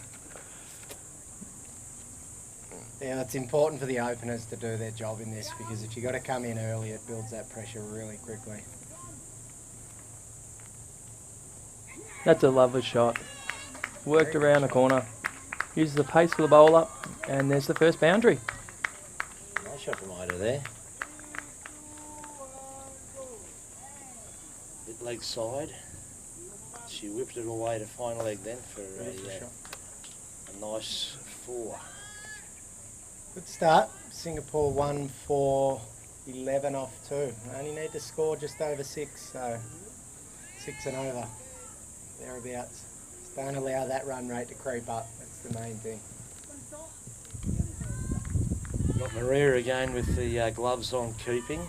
Yeah, it's important for the openers to do their job in this because if you've got to come in early, it builds that pressure really quickly. That's a lovely shot. Worked around the corner. Uses the pace for the bowler, and there's the first boundary. Nice shot from Ida there. Bit leg side. She whipped it away to final leg then for a nice 4. Good start. Singapore won for 11 off 2. Only need to score just over 6, so 6 and over. Thereabouts. Just don't allow that run rate to creep up. That's the main thing. Got Maria again with the gloves on keeping.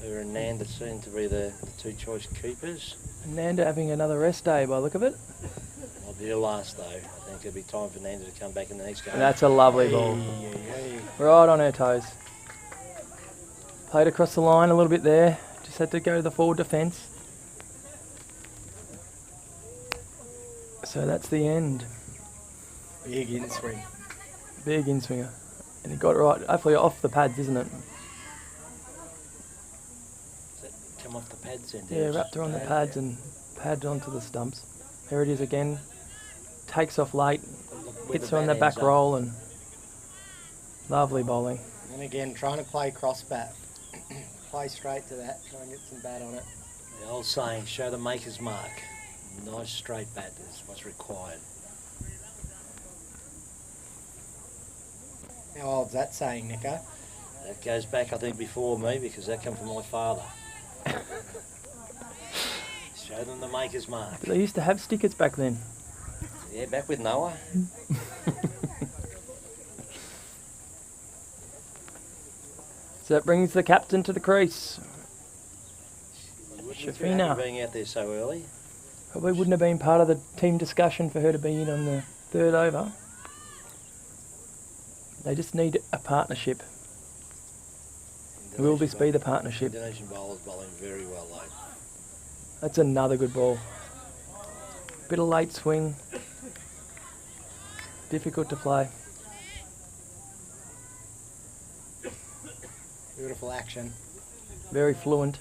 Her and Nanda seem to be the two choice keepers. Nanda having another rest day by the look of it. Might be her last though. I think it'll be time for Nanda to come back in the next game. And that's a lovely ball. Right on her toes. Played across the line a little bit there. Just had to go to the forward defence. So that's the end. Big in swing. Big in swinger. And he got it right. Hopefully off the pads, isn't it? Come off the pads then? Yeah, wrapped her on the pads and pads onto the stumps. There it is again. Takes off late. Hits her on the back roll and lovely bowling. And again, trying to play cross bat. Play straight to that. Try and get some bat on it. The old saying, show the maker's mark. Nice straight bat is what's required. How old's that saying, Nico? That goes back, I think, before me because that came from my father. Show them the maker's mark. But they used to have stickers back then. Yeah, back with Noah. So that brings the captain to the crease. Shafina. Being out there so early. Probably wouldn't have been part of the team discussion for her to be in on the third over. They just need a partnership. Will this be the partnership? Indonesian bowlers bowling very well late. That's another good ball. Bit of late swing. Difficult to play. Beautiful action. Very fluent.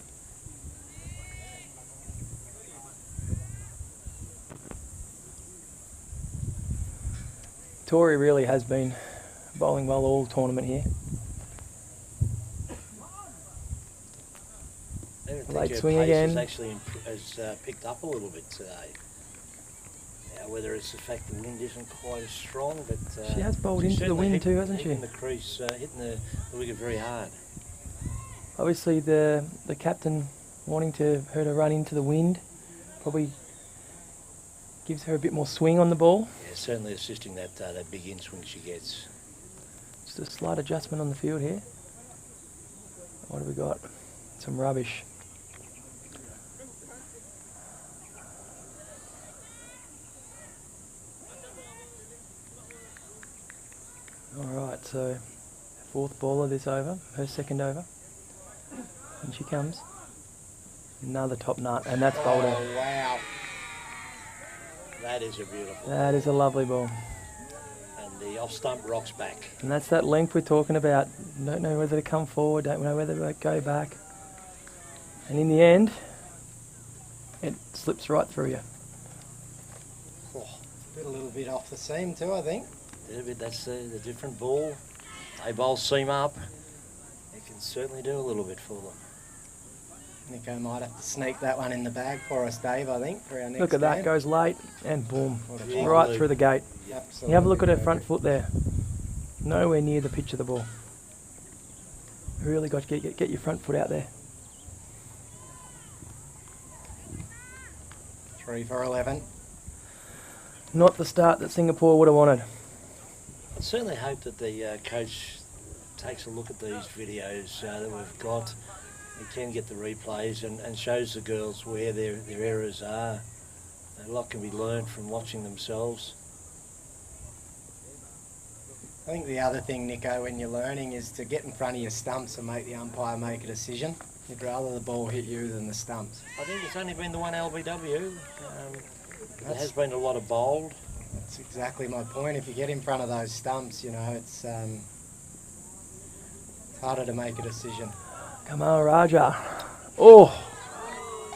Tori really has been bowling well all tournament here. Late her swing pace again. has actually picked up a little bit today. Now, whether it's the fact the wind isn't quite as strong, but She has bowled she's into the certainly wind too, hasn't she? hitting the crease, hitting the wicket very hard. Obviously the captain wanting her to run into the wind probably gives her a bit more swing on the ball. Yeah, certainly assisting that big in swing she gets. Just a slight adjustment on the field here. What have we got? Some rubbish. Alright, so fourth ball of this over, her second over. And she comes. Another top nut, and that's bowled out. Oh, wow. That is a beautiful That is a lovely ball. And the off stump rocks back. And that's that length we're talking about. Don't know whether to come forward, don't know whether to go back. And in the end, it slips right through you. Oh, A little bit off the seam too, I think. that's the different ball. They bowl seam up. It can certainly do a little bit for them. Nico might have to sneak that one in the bag for us, Dave, I think, for our next Look at that, game. goes late and boom, What a Big right loop. through the gate. Absolutely You have a look at her perfect. front foot there. Nowhere near the pitch of the ball. Really got to get your front foot out there. 3 for 11. Not the start that Singapore would have wanted. I certainly hope that the coach takes a look at these videos that we've got. He can get the replays and shows the girls where their errors are. A lot can be learned from watching themselves. I think the other thing, Nico, when you're learning is to get in front of your stumps and make the umpire make a decision. You'd rather the ball hit you than the stumps. I think it's only been the one LBW. There has been a lot of bowled. That's exactly my point. If you get in front of those stumps, you know, it's harder to make a decision. Kamal Raja. Oh!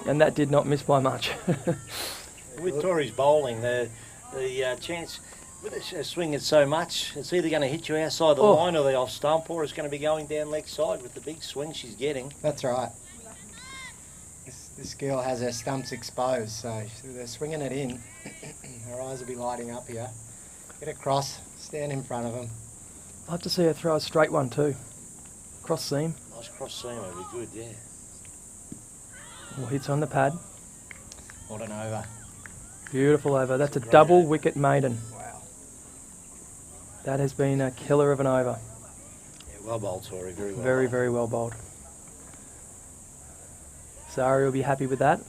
And that did not miss by much. With Tori's bowling, the chance with a swing it so much, it's either going to hit you outside the line or the off stump, or it's going to be going down leg side with the big swing she's getting. That's right. This girl has her stumps exposed, so they're swinging it in. Her eyes will be lighting up here. Get across, stand in front of them. I'd like to see her throw a straight one too. Cross seam. Nice cross seam would be good, yeah. Or hits on the pad. What an over. Beautiful over. That's a Great double over. wicket maiden. Wow. That has been a killer of an over. Yeah, well bowled, Tori, very well. Very, bowled. very well bowled. Sari will be happy with that.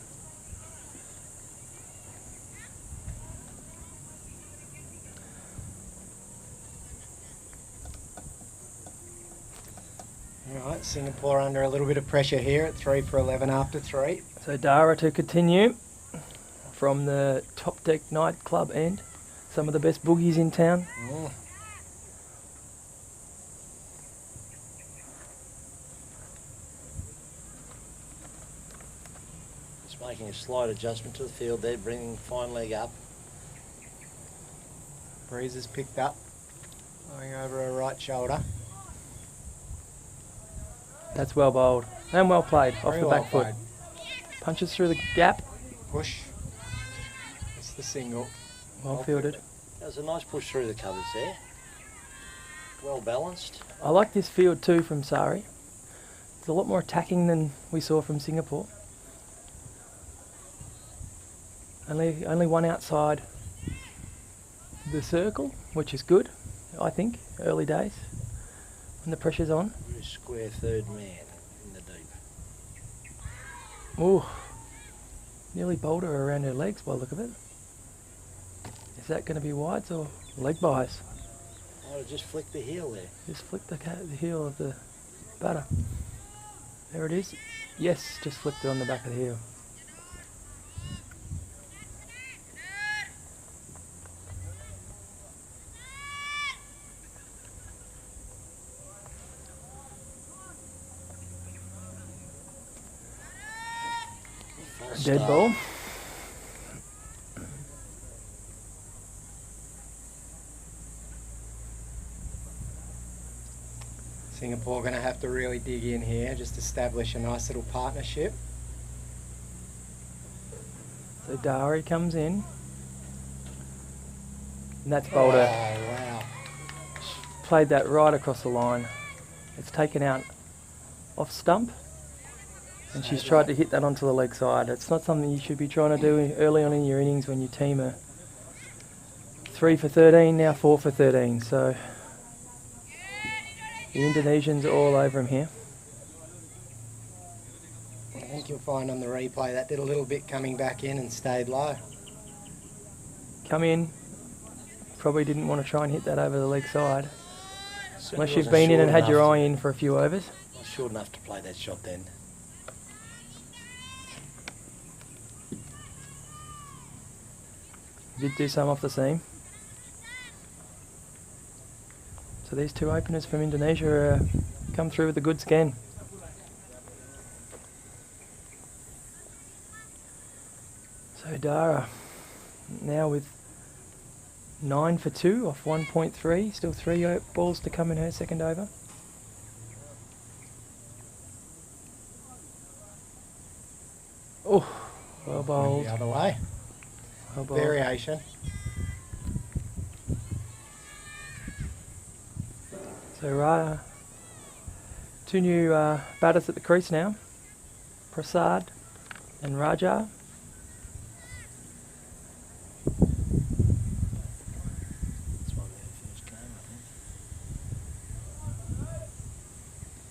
All right, Singapore under a little bit of pressure here at 3 for 11 after 3. So Dara to continue from the Top Deck nightclub end. Some of the best boogies in town. Just making a slight adjustment to the field there, bringing fine leg up. Breeze has picked up, going over her right shoulder. That's well bowled and well played off Very the well back foot. played. Punches through the gap. Push. It's the single. Well fielded. That was a nice push through the covers there. Well balanced. I like this field too from Sari. It's a lot more attacking than we saw from Singapore. Only one outside the circle, which is good, I think, early days, when the pressure's on. Very square third man in the deep. Ooh, nearly bowled her around her legs by the look of it. Is that going to be wides or leg buys? Oh, it just flicked the heel there. Just flick the heel of the batter. There it is. Yes, just flicked it on the back of the heel. False Dead start. ball. Singapore going to have to really dig in here, just establish a nice little partnership. So Dari comes in. And that's bowled her. Oh, wow. Played that right across the line. It's taken out off stump. And she's tried to hit that onto the leg side. It's not something you should be trying to do early on in your innings when your team are 3 for 13, now 4 for 13. So the Indonesians are all over him here. I think you'll find on the replay that did a little bit coming back in and stayed low. Come in. Probably didn't want to try and hit that over the leg side. Certainly Unless you've wasn't been in short and had your enough eye in for a few overs. Not short enough to play that shot then. Did do some off the seam. So these two openers from Indonesia come through with a good scan. So Dara now with 9 for 2 off 1.3. Still 3 balls to come in her second over. Oh, well bowled. The other way. Well bowled. Variation. So two new batters at the crease now. Prasad and Raja. That's why we had the first game,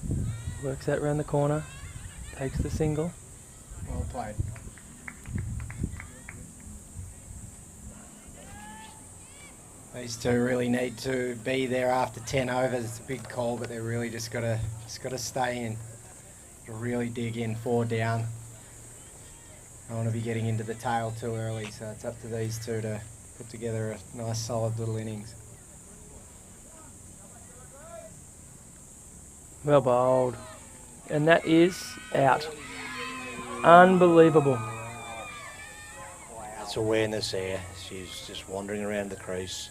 I think. Works out round the corner. Takes the single. Well played. These two really need to be there after 10 overs. It's a big call, but they're really just gotta stay in. Really dig in, 4 down. I want to be getting into the tail too early, so it's up to these two to put together a nice solid little innings. Well bowled. And that is out. Unbelievable. That's awareness there. She's just wandering around the crease.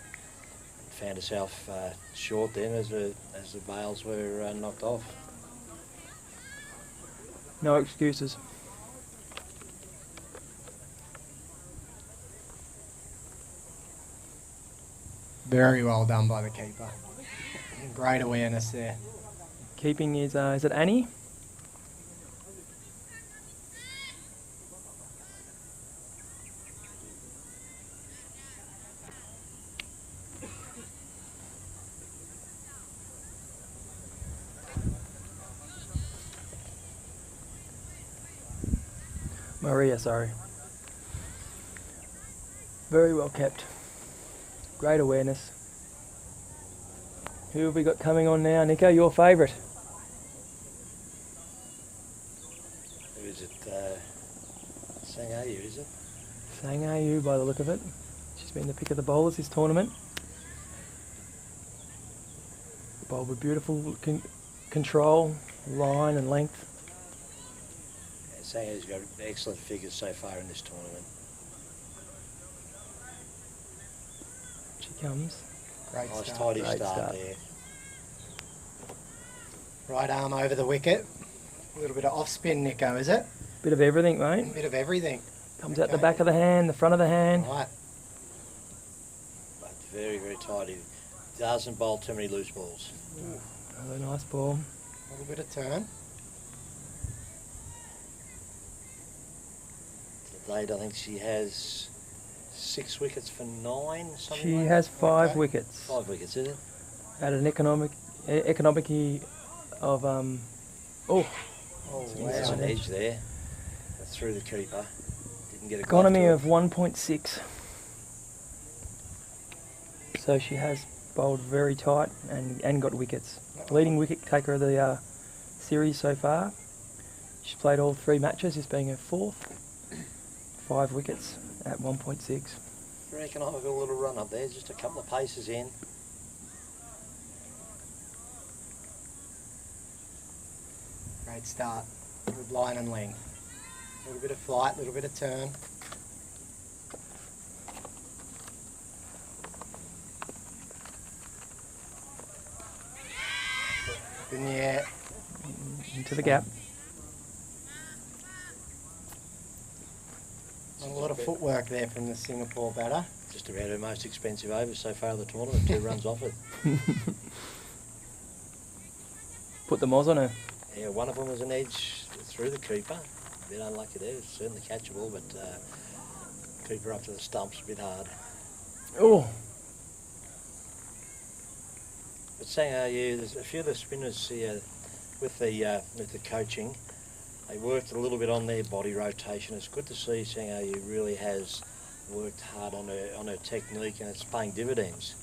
Found herself short then as the bails were knocked off. No excuses. Very well done by the keeper. Great awareness there. Keeping is it Annie? Maria, sorry. Very well kept. Great awareness. Who have we got coming on now? Nico, your favourite? Who is it? Sangayu, is it? Sangayu by the look of it. She's been the pick of the bowlers this tournament. Bowled with beautiful control, line and length. Sangayu's got excellent figures so far in this tournament. She comes. Great Nice start. tidy Great start start. there. Right arm over the wicket. A little bit of off spin, Nico, is it? Bit of everything, A mate. bit of everything. Comes out the Okay. back of the hand, the front of the hand. Right. But very, very tidy. Doesn't bowl too many loose balls. Another nice ball. A little bit of turn. To date, I think she has 6 wickets for 9. Something She like has that. 5 Okay. wickets. 5 wickets, is it? At an economic of Oh, There's wow. an edge there. Through the keeper. Didn't get a glove economy to it. of 1.6. So she has bowled very tight and got wickets. Leading wicket taker of the series so far. She's played all 3 matches, this being her 4th. 5 wickets at 1.6. Very economical little run up there, just a couple of paces in. great start. Good line and length. A little bit of flight, a little bit of turn. In the air. Into the gap. A lot of footwork there from the Singapore batter. Just about her most expensive over so far of the tournament, 2 runs off it. Put the moz on her. Yeah, one of them was an edge through the keeper. A bit unlucky there, it's certainly catchable, but keeper up to the stumps a bit hard. Oh, But saying, there's a few of the spinners here with the coaching. They worked a little bit on their body rotation. It's good to see Sangayu really has worked hard on her technique, and it's paying dividends.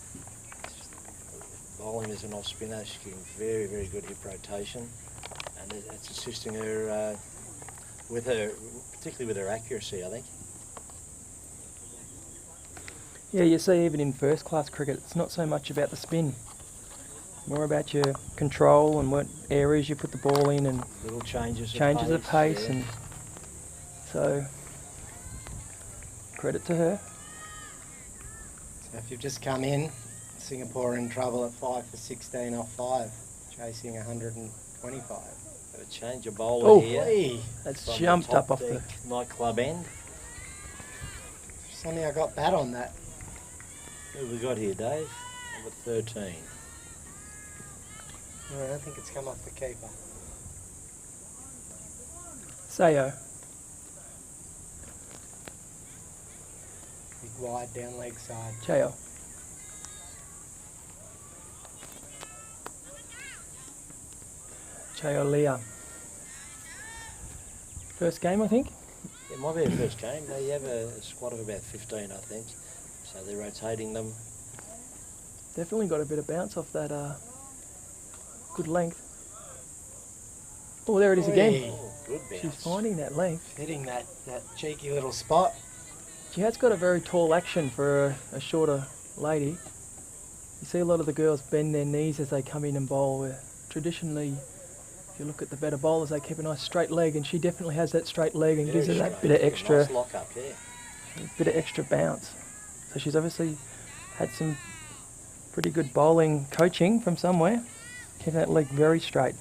Bowling as an off spinner, she's getting very, very good hip rotation, and it's assisting her particularly with her accuracy, I think. yeah, you see even in first class cricket, it's not so much about the spin. More about your control and what areas you put the ball in and Little changes of pace, yeah. and so credit to her. So if you've just come in, Singapore are in trouble at 5 for 16 off 5, chasing 125. Got to change your bowler Oh, here. that's From the jumped top up off the... deck nightclub end. Somehow got bat on that. Who have we got here, Dave? Number 13. No, I don't think it's come off the keeper. Sayo. Big wide down leg side. Chao. Chao Leah. First game, I think. It might be a first game. They have a squad of about 15, I think. So they're rotating them. Definitely got a bit of bounce off that good length. Oh, there it is again. Oi. Oh, good bounce. She's finding that length. Hitting that cheeky little spot. She has got a very tall action for a shorter lady. You see a lot of the girls bend their knees as they come in and bowl, where traditionally, if you look at the better bowlers, they keep a nice straight leg, and she definitely has that straight leg and gives her that bit of extra, Nice lock up, yeah. bounce. So she's obviously had some pretty good bowling coaching from somewhere. Keeping that leg very straight.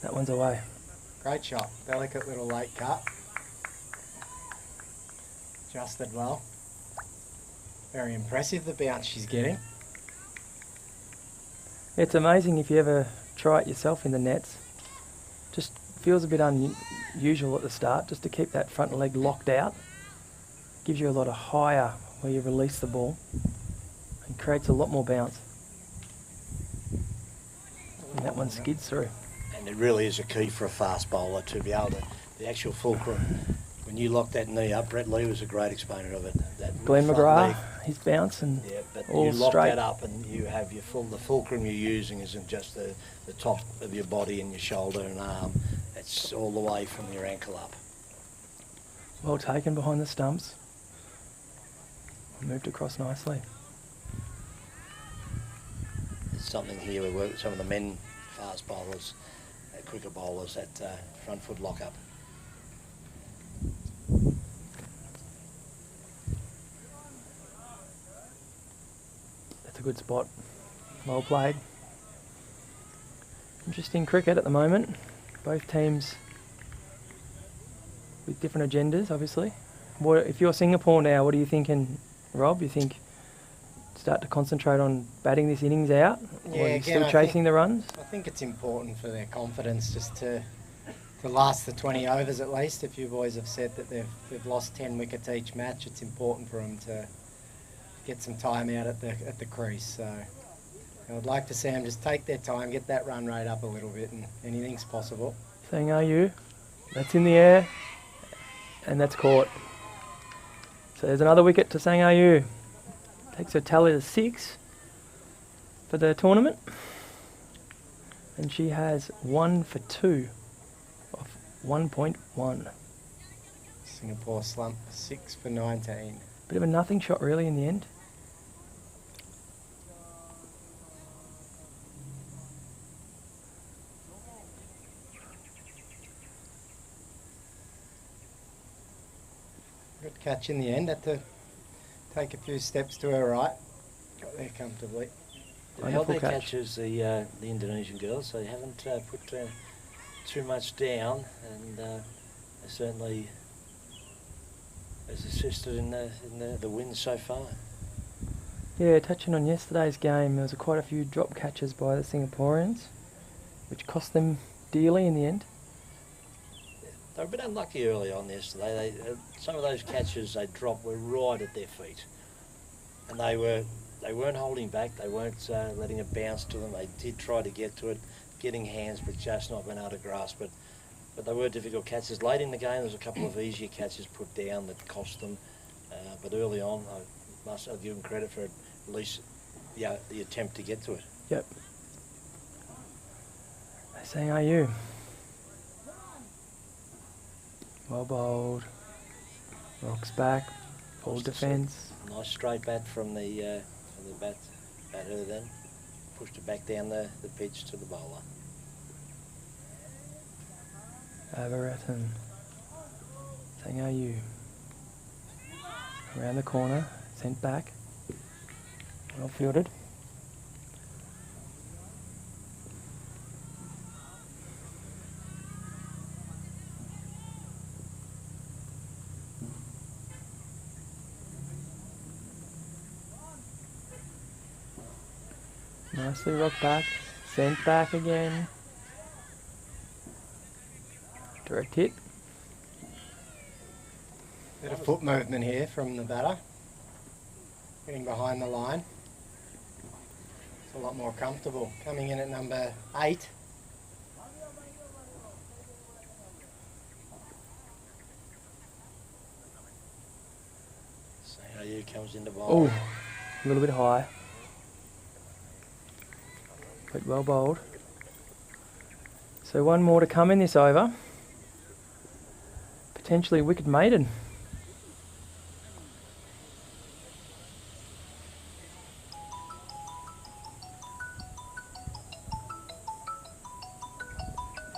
That one's away. Great shot. Delicate little late cut. Adjusted well. Very impressive, the bounce she's getting. It's amazing if you ever try it yourself in the nets. Just feels a bit unusual at the start, just to keep that front leg locked out. Gives you a lot of higher where you release the ball and creates a lot more bounce. And that one skids through. And it really is a key for a fast bowler to be able to, the actual fulcrum, when you lock that knee up, Brett Lee was a great exponent of it. That Glenn front McGrath, leg, his bounce and yeah, but all you lock straight. that up and you have your the fulcrum you're using isn't just the top of your body and your shoulder and arm. It's all the way from your ankle up. Well taken behind the stumps. Moved across nicely. It's something here we work with some of the men fast bowlers, quicker bowlers, that front foot lock up. That's a good spot. Well played. Interesting cricket at the moment. Both teams with different agendas, obviously. If you're Singapore now, what are you thinking, Rob? You think start to concentrate on batting this innings out? Yeah, or are you again, still chasing the runs? I think it's important for their confidence just to last the 20 overs at least. If you boys have said that they've lost 10 wickets each match, it's important for them to get some time out at the crease. So I would like to see them just take their time, get that run rate up a little bit, and anything's possible. Saying, are you? That's in the air, and that's caught. So there's another wicket to Sang Ayu. Takes her tally to 6 for the tournament. And she has 1 for 2 off 1.1. Singapore slump 6 for 19. Bit of a nothing shot really in the end. Good catch in the end. Had to take a few steps to her right. Got there comfortably. They held Wonderful their catch. catches, the Indonesian girls. They haven't put too much down, and they certainly has assisted in the win so far. Yeah, touching on yesterday's game, there was quite a few drop catches by the Singaporeans, which cost them dearly in the end. They were a bit unlucky early on yesterday. Some of those catches they dropped were right at their feet, and they weren't holding back. They weren't letting it bounce to them. They did try to get to it, getting hands, but just not being able to grasp it. But they were difficult catches. Late in the game, there was a couple of easier catches put down that cost them. But early on, I'll give them credit for at least the attempt to get to it. Yep. They're saying, are you? Well bowled. Rocks back. Full defence. Nice straight bat from the batter then. Pushed it back down the pitch to the bowler. Aberraton. Saying, are you? Around the corner. Sent back. Well fielded. Nicely rocked back. Sent back again. Direct hit. Bit of foot movement here from the batter. Getting behind the line. It's a lot more comfortable. Coming in at number 8. So how you comes into bowl. Oh, a little bit high. But well bowled. So one more to come in this over. Potentially wicket maiden.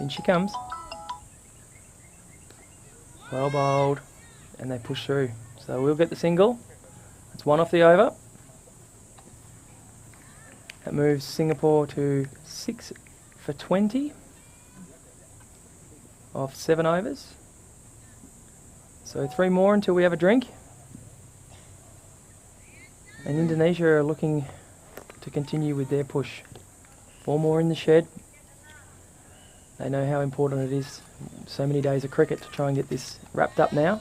In she comes. Well bowled. And they push through. So we'll get the single. It's one off the over. That moves Singapore to 6 for 20 off 7 overs. So 3 more until we have a drink. And Indonesia are looking to continue with their push. 4 more in the shed. They know how important it is, so many days of cricket, to try and get this wrapped up now.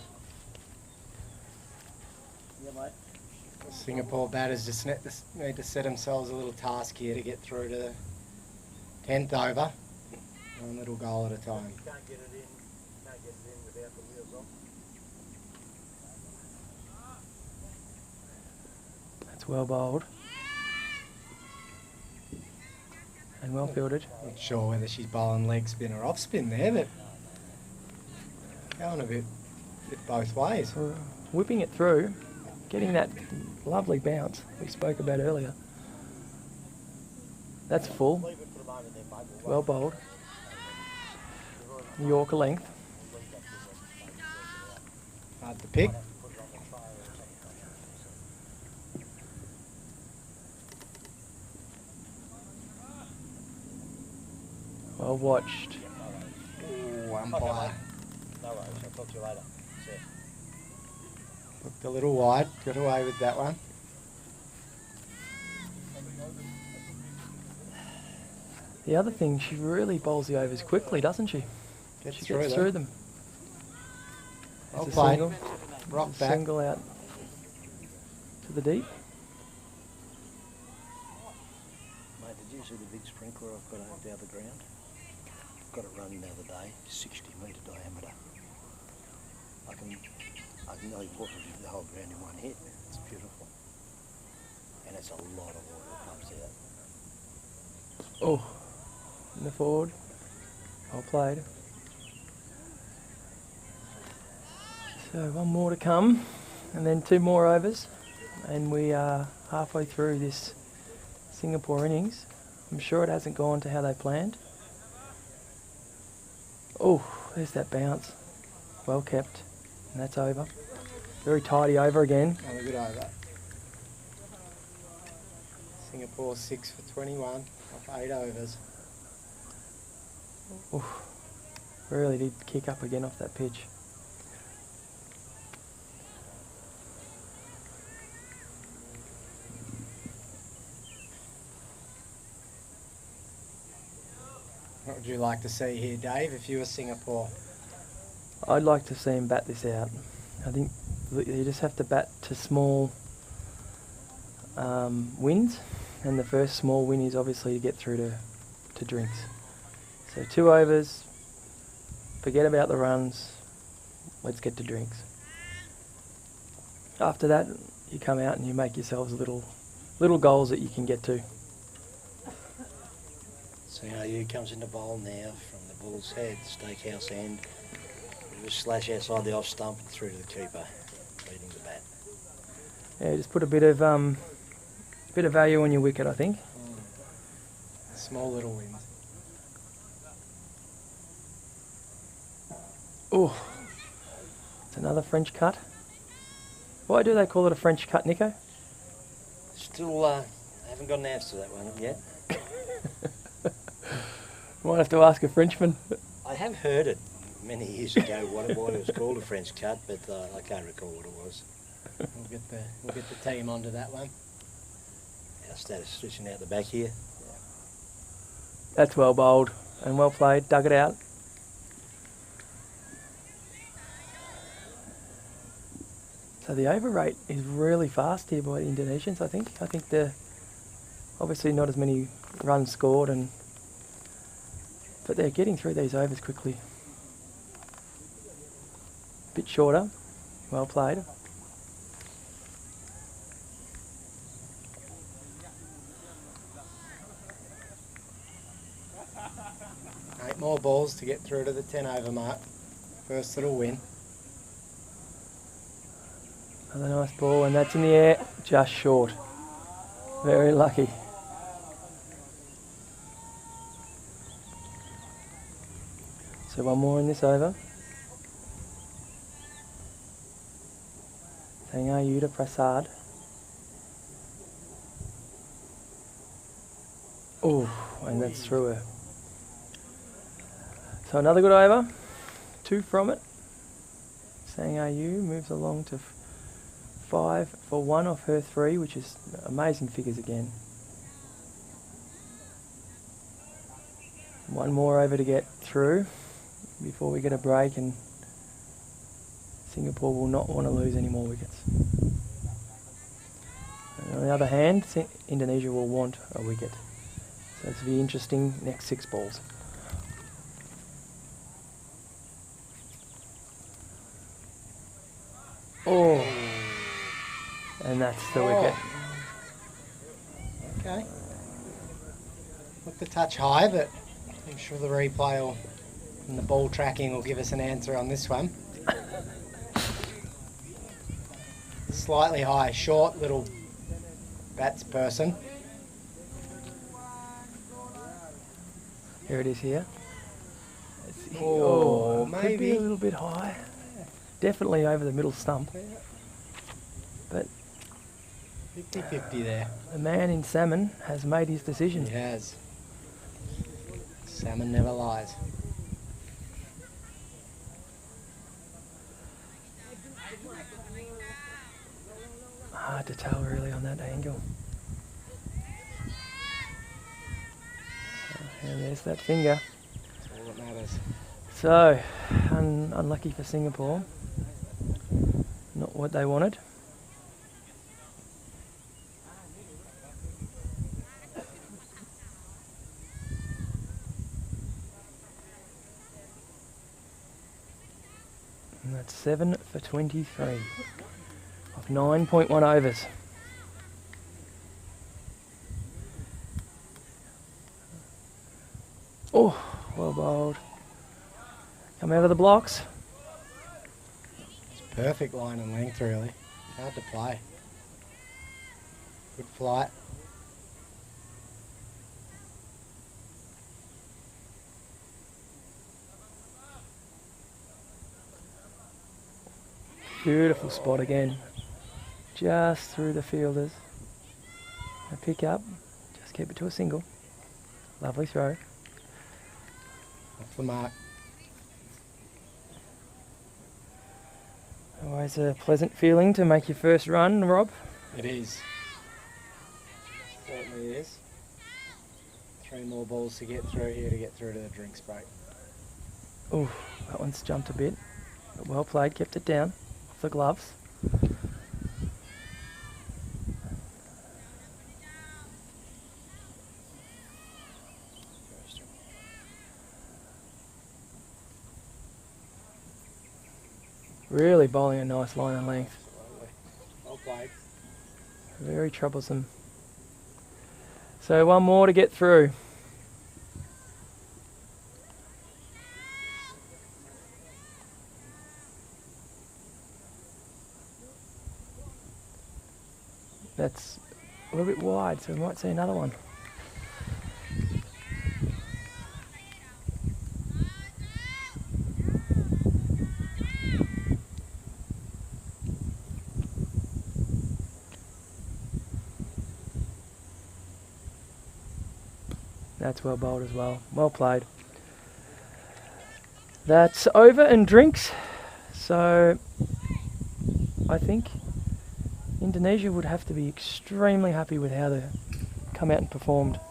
Singapore batters just need to set themselves a little task here to get through to the 10th over. One little goal at a time. Can't get it in without the wheels on. That's well bowled. And well fielded. Not sure whether she's bowling leg spin or off spin there, but going a bit both ways. So whipping it through, getting that lovely bounce we spoke about earlier. That's full. Well bowled. Yorker length. Hard to pick. Well watched. Ooh, umpire. No worries, I'll talk to you later. See ya. Looked a little wide. Got away with that one. The other thing, she really bowls the overs quickly, doesn't she? Gets She through gets them. through them. Well There's a played. single. Rock There's a back. single out to the deep. Mate, did you see the big sprinkler I've got over the other ground? Got it running the other day, 60 metre diameter. I can nearly water the whole ground in one hit. It's beautiful. And it's a lot of water that comes out. Oh, in the forward. Well played. So one more to come, and then 2 more overs, and we are halfway through this Singapore innings. I'm sure it hasn't gone to how they planned. Oh, there's that bounce. Well kept, and that's over. Very tidy over again. Another good over. Singapore 6 for 21 off 8 overs. Oof. Really did kick up again off that pitch. What would you like to see here, Dave, if you were Singapore? I'd like to see him bat this out. I think you just have to bat to small wins, and the first small win is obviously to get through to drinks. So 2 overs, forget about the runs, let's get to drinks. After that, you come out and you make yourselves little goals that you can get to. CRU comes into bowl now from the Bull's head, Steakhouse end. Just slash outside the off stump and through to the keeper, leading the bat. Yeah, just put a bit of value on your wicket, I think. Small little wins. Oh, it's another French cut. Why do they call it a French cut, Nico? Still haven't got an answer to that one yet. Might have to ask a Frenchman. I have heard it many years ago what it was called, a French cut, but I can't recall what it was. We'll get the team onto that one. Our statistician out the back here. That's well bowled and well played. Dug it out. So the over rate is really fast here by the Indonesians, I think. I think they're obviously not as many runs scored, but they're getting through these overs quickly. Bit shorter. Well played. Eight more balls to get through to the 10 over mark. First little win. Another nice ball, and that's in the air, just short. Very lucky. So one more in this over. Saying to Prasad. Oh, and that's through her. So another good over. 2 from it. Saying moves along to 5 for 1 off her 3, which is amazing figures again. One more over to get through before we get a break, and Singapore will not want to lose any more wickets. And on the other hand, Indonesia will want a wicket. So it's be interesting next 6 balls. Oh, and that's the wicket. Okay. Looked a touch high, but I'm sure the replay and the ball tracking will give us an answer on this one. Slightly high, short little batsperson. Here it is here. Oh, could be maybe a little bit high. Definitely over the middle stump. But 50-50 there. the man in salmon has made his decision. He has. Salmon never lies. Hard to tell really on that angle. And there's that finger. That's all that matters. So, unlucky for Singapore. Not what they wanted. And that's 7 for 23 of 9.1 overs. Oh, well bowled. Come out of the blocks. It's perfect line and length, really. Hard to play. Good flight. Beautiful spot again. Just through the fielders. A pick up. Just keep it to a single. Lovely throw. Off the mark. Always a pleasant feeling to make your first run, Rob. It is. Certainly is. 3 more balls to get through here to get through to the drinks break. Oh, that one's jumped a bit. But well played, kept it down off the gloves. Really bowling a nice line and length. Absolutely. Well played. Very troublesome. So one more to get through. That's a little bit wide, so we might see another one. That's well bowled as well. Well played. That's over and drinks. So I think Indonesia would have to be extremely happy with how they come out and performed.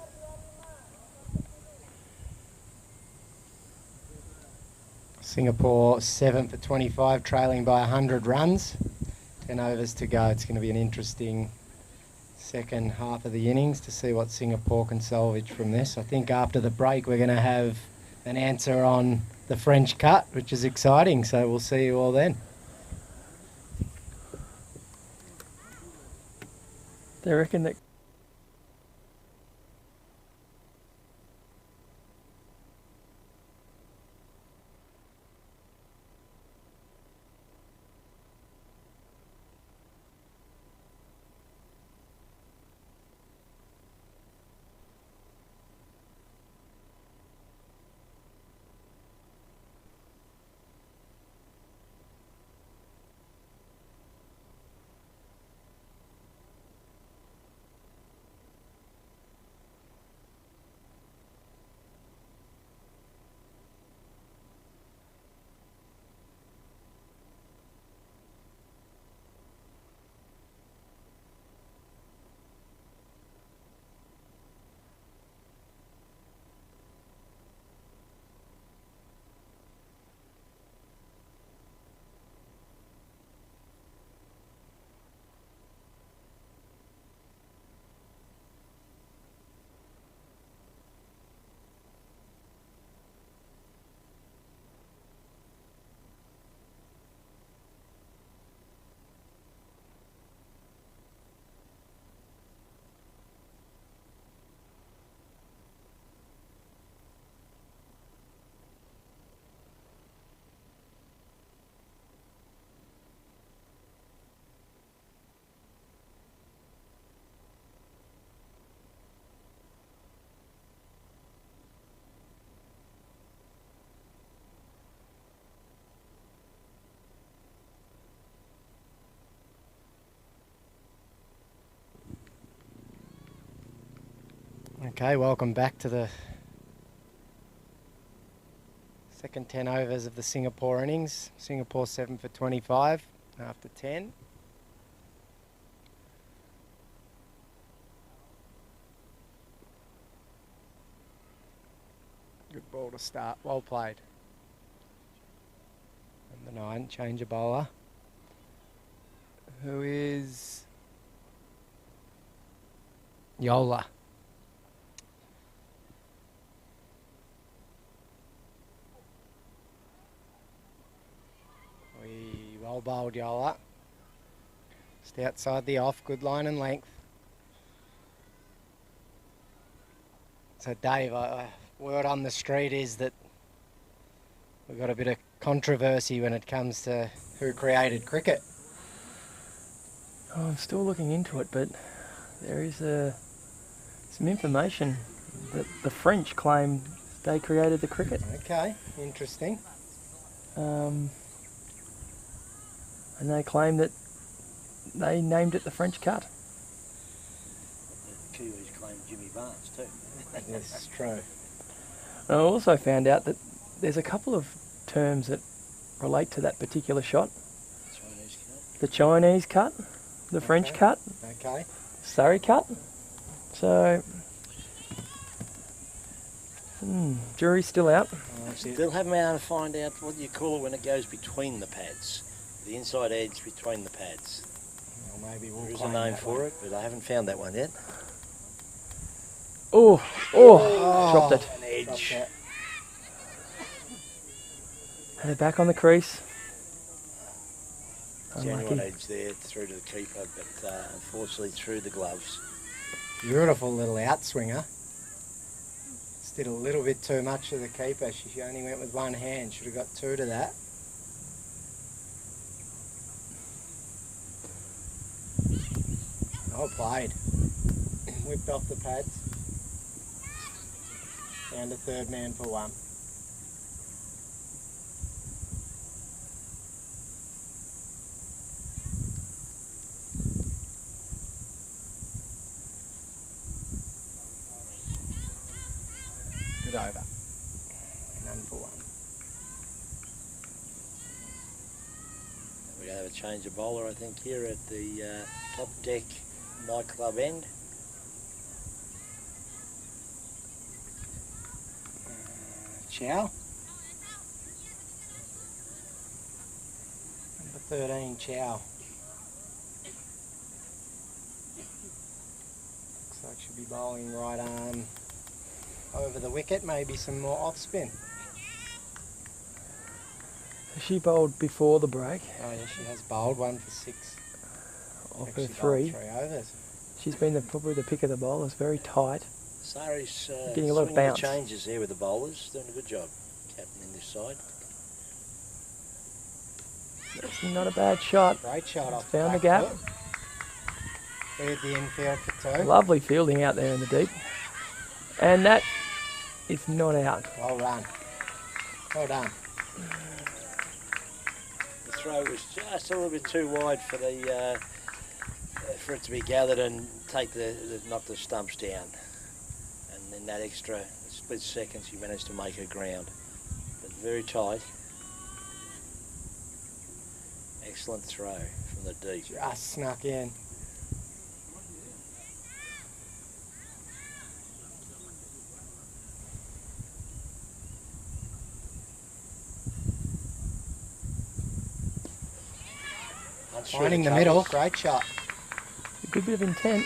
Singapore 7 for 25, trailing by 100 runs. 10 overs to go. It's going to be an interesting second half of the innings to see what Singapore can salvage from this. I think after the break we're going to have an answer on the French cut, which is exciting, so we'll see you all then. They reckon that Okay, welcome back to the second 10 overs of the Singapore innings. Singapore 7 for 25 after 10. Good ball to start, well played. Number 9, change of bowler, who is Yola. Well bowled, Yola. Just outside the off, good line and length. So Dave, word on the street is that we've got a bit of controversy when it comes to who created cricket. Oh, I'm still looking into it, but there is some information that the French claim they created the cricket. Okay, interesting. And they claim that they named it the French cut. The Kiwis claim Jimmy Barnes too. This is true. And I also found out that there's a couple of terms that relate to that particular shot. Chinese the Chinese cut, the French cut, Okay. Surrey cut. So, jury's still out. Still haven't been able to find out what you call it when it goes between the pads. The inside edge between the pads. Well, maybe we'll There is a claim name that for one. it, but I haven't found that one yet. Oh, dropped it. An edge. Dropped it. And they're back on the crease. Genuine Unlucky. edge there through to the keeper, but unfortunately through the gloves. Beautiful little outswinger. Just did a little bit too much of the keeper. She only went with one hand. Should have got two to that. Oh, played. Whipped off the pads. Down to third man for one. Good over. None for one. We have a change of bowler, I think, here at the top deck nightclub end. Chow. Number 13, Chow. Looks like she'll be bowling right arm over the wicket, maybe some more off spin. She bowled before the break Oh yeah, she has bowled one for six. off her Actually three. bowled 3 overs. She's been probably the pick of the bowlers, very tight. Sari's Getting a lot of swinging bounce. the changes there with the bowlers, doing a good job, captain in this side. It's not a bad shot. Great shot off Found the back gap. foot. Cleared the infield for two. Lovely fielding out there in the deep. And that is not out. Well run. Well done. The throw was just a little bit too wide for the for it to be gathered and take knock the stumps down. And then that extra split second, she managed to make her ground. But very tight. Excellent throw from the deep. Just snuck in. Unsure Finding the colours. middle. Great shot. A good bit of intent.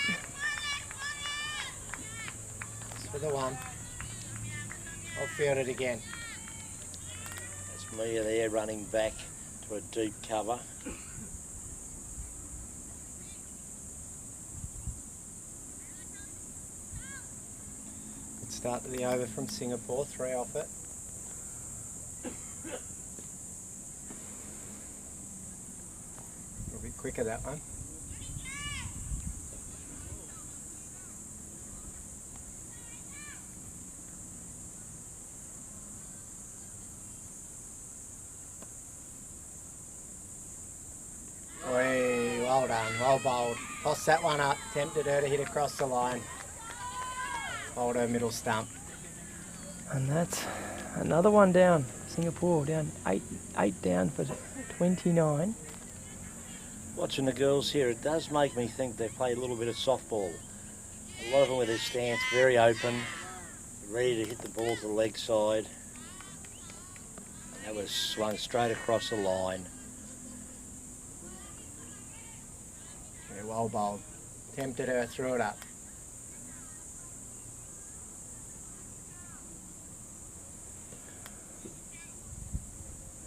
It's for the one. I'll field it again. That's Mia there running back to a deep cover. Good start to the over from Singapore. 3 off it. A little bit quicker that one. Oi, well done, well bowled. Tossed that one up, tempted her to hit across the line. Bowled her middle stump. And that's another one down. Singapore down eight down for 29. Watching the girls here, it does make me think they play a little bit of softball. A lot of them with their stance very open, ready to hit the ball to the leg side. That was swung straight across the line. Yeah, well bowled. Tempted her, threw it up.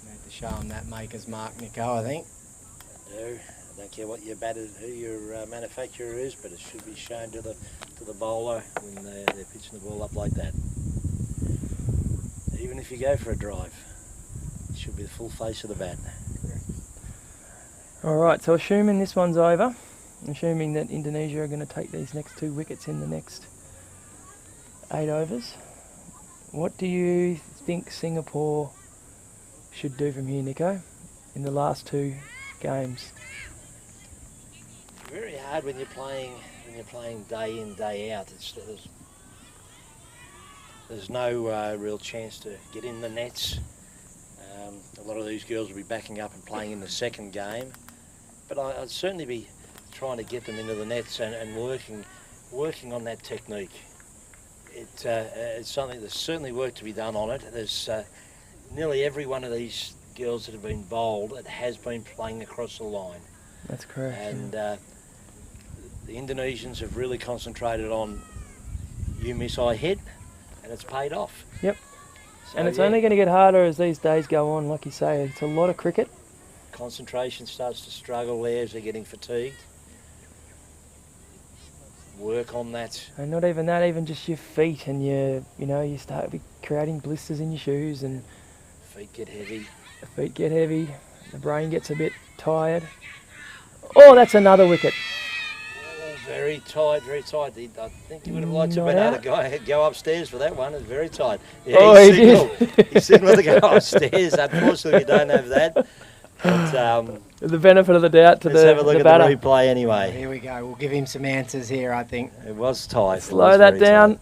Need to show them that maker's mark, Nico, I think. I do. I don't care what your batter, who your manufacturer is, but it should be shown to the bowler when they're pitching the ball up like that. Even if you go for a drive, it should be the full face of the bat. Alright, so assuming this one's over, assuming that Indonesia are going to take these next 2 wickets in the next 8 overs, what do you think Singapore should do from here, Nico, in the last 2 games? Very hard when you're playing day in, day out. There's no real chance to get in the nets. A lot of these girls will be backing up and playing in the second game. but I'd certainly be trying to get them into the nets and working on that technique. It's something, there's certainly work to be done on it. There's nearly every one of these girls that have been bowled, it has been playing across the line. That's correct. And the Indonesians have really concentrated on you miss, I hit, and it's paid off. Yep. So, And it's yeah, only going to get harder as these days go on, like you say. It's a lot of cricket. concentration starts to struggle there as they're getting fatigued. Work on that. And not even that, even just your feet, and you start creating blisters in your shoes, and Feet get heavy. the feet get heavy, the brain gets a bit tired. Oh, that's another wicket. Oh, very tight, very tight. I think he would have liked to Not have been able out. to go upstairs for that one. It's very tight. Yeah, Oh, he did. He signalled to go upstairs. Unfortunately, we don't have that. But The benefit of the doubt to let's have a look the at batter. the replay anyway. Here we go. We'll give him some answers here, I think. It was tight. It Slow was that very down. tight.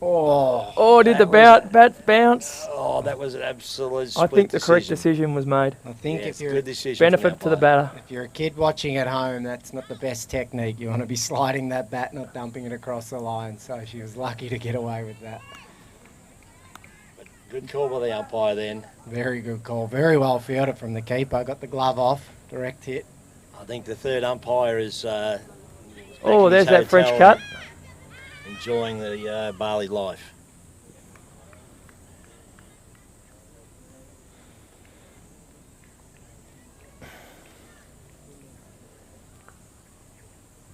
Oh, did the that was- bat bounce? Oh, that was an absolute I split think the correct decision. decision was made. I think Yes, if you're good decision from Benefit to the umpire. batter. if you're a kid watching at home, that's not the best technique. You want to be sliding that bat, not dumping it across the line. So she was lucky to get away with that. But good call by the umpire then. Very good call. Very well fielded from the keeper. Got the glove off. Direct hit. I think the third umpire is. Oh, back in there's his that French hotel cut. enjoying the Bali life.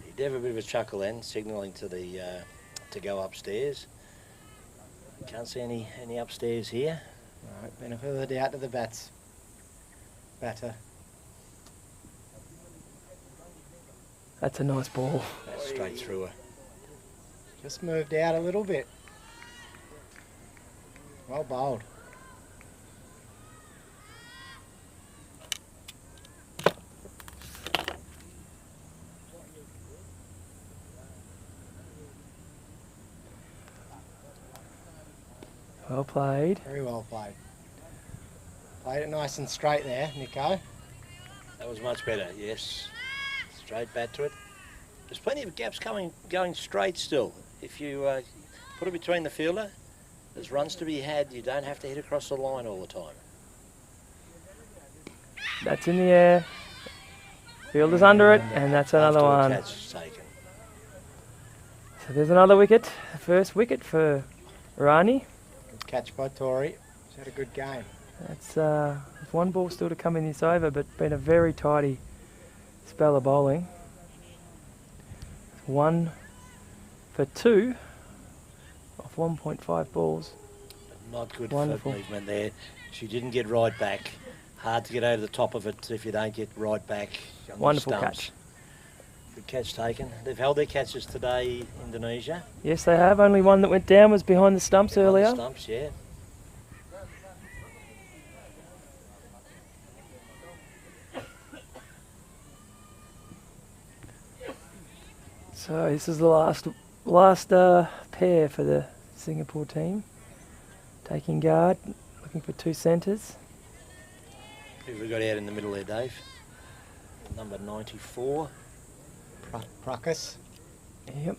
He'd have a bit of a chuckle then, signalling to the to go upstairs. Can't see any upstairs here. All right, benefit of the doubt to the batter. That's a nice ball. That's straight through her. Just moved out a little bit. Well bowled. Well played. Very well played. Played it nice and straight there, Nico. That was much better, yes. Straight bat to it. There's plenty of gaps going straight still. If you put it between the fielder, there's runs to be had. You don't have to hit across the line all the time. That's in the air. Fielder's under it, and that's another After the one. catch taken. So there's another wicket. First wicket for Rani. Good catch by Tori. She's had a good game. That's there's one ball still to come in this over, but been a very tidy spell of bowling. 1 for 2 off 1.5 balls. Not good Wonderful. foot movement there. She didn't get right back. Hard to get over the top of it if you don't get right back on Wonderful the stumps. catch. Good catch taken. They've held their catches today, Indonesia. Yes, they have. Only one that went down was behind the stumps Behind the earlier. stumps, yeah. So this is the last pair for the Singapore team. Taking guard, looking for 2 centres. Who have we got out in the middle there, Dave? Number 94. Pracus. Yep.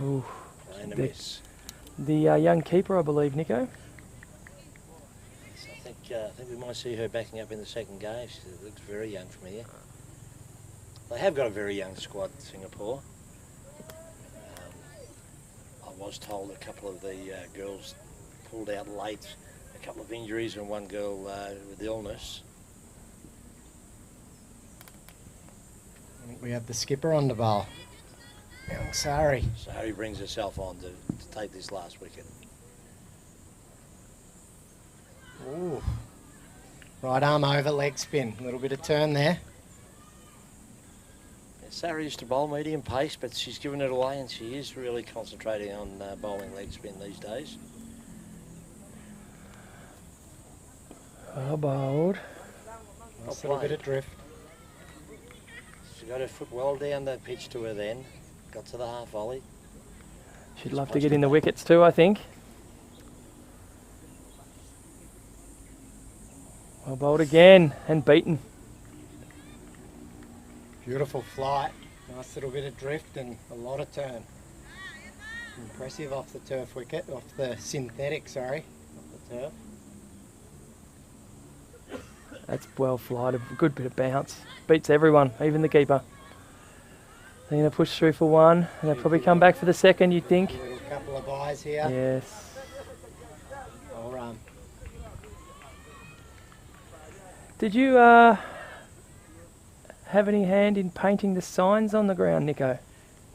Ooh, And a The- miss. the young keeper, I believe, Nico. So I think we might see her backing up in the second game. She looks very young from here. They have got a very young squad, Singapore. I was told a couple of the girls pulled out late, a couple of injuries and one girl with illness. We have the skipper on the bowl. Young Sari. So Harry brings herself on to take this last wicket. Ooh. Right arm over, leg spin. A little bit of turn there. Sarah used to bowl medium pace, but she's given it away and she is really concentrating on bowling leg spin these days. Well bowled. Nice little bit of drift. She got her foot well down the pitch to her then. Got to the half volley. She'd Just love to punched get it in the back. wickets too, I think. Well bowled again and beaten. Beautiful flight, nice little bit of drift and a lot of turn. Impressive off the turf wicket, off the synthetic, sorry, off the turf. That's well flighted, a good bit of bounce. Beats everyone, even the keeper. They're going to push through for one, and they'll probably come back for the second, you'd think. A little couple of byes here. Yes. I'll run. Did you have any hand in painting the signs on the ground, Nico?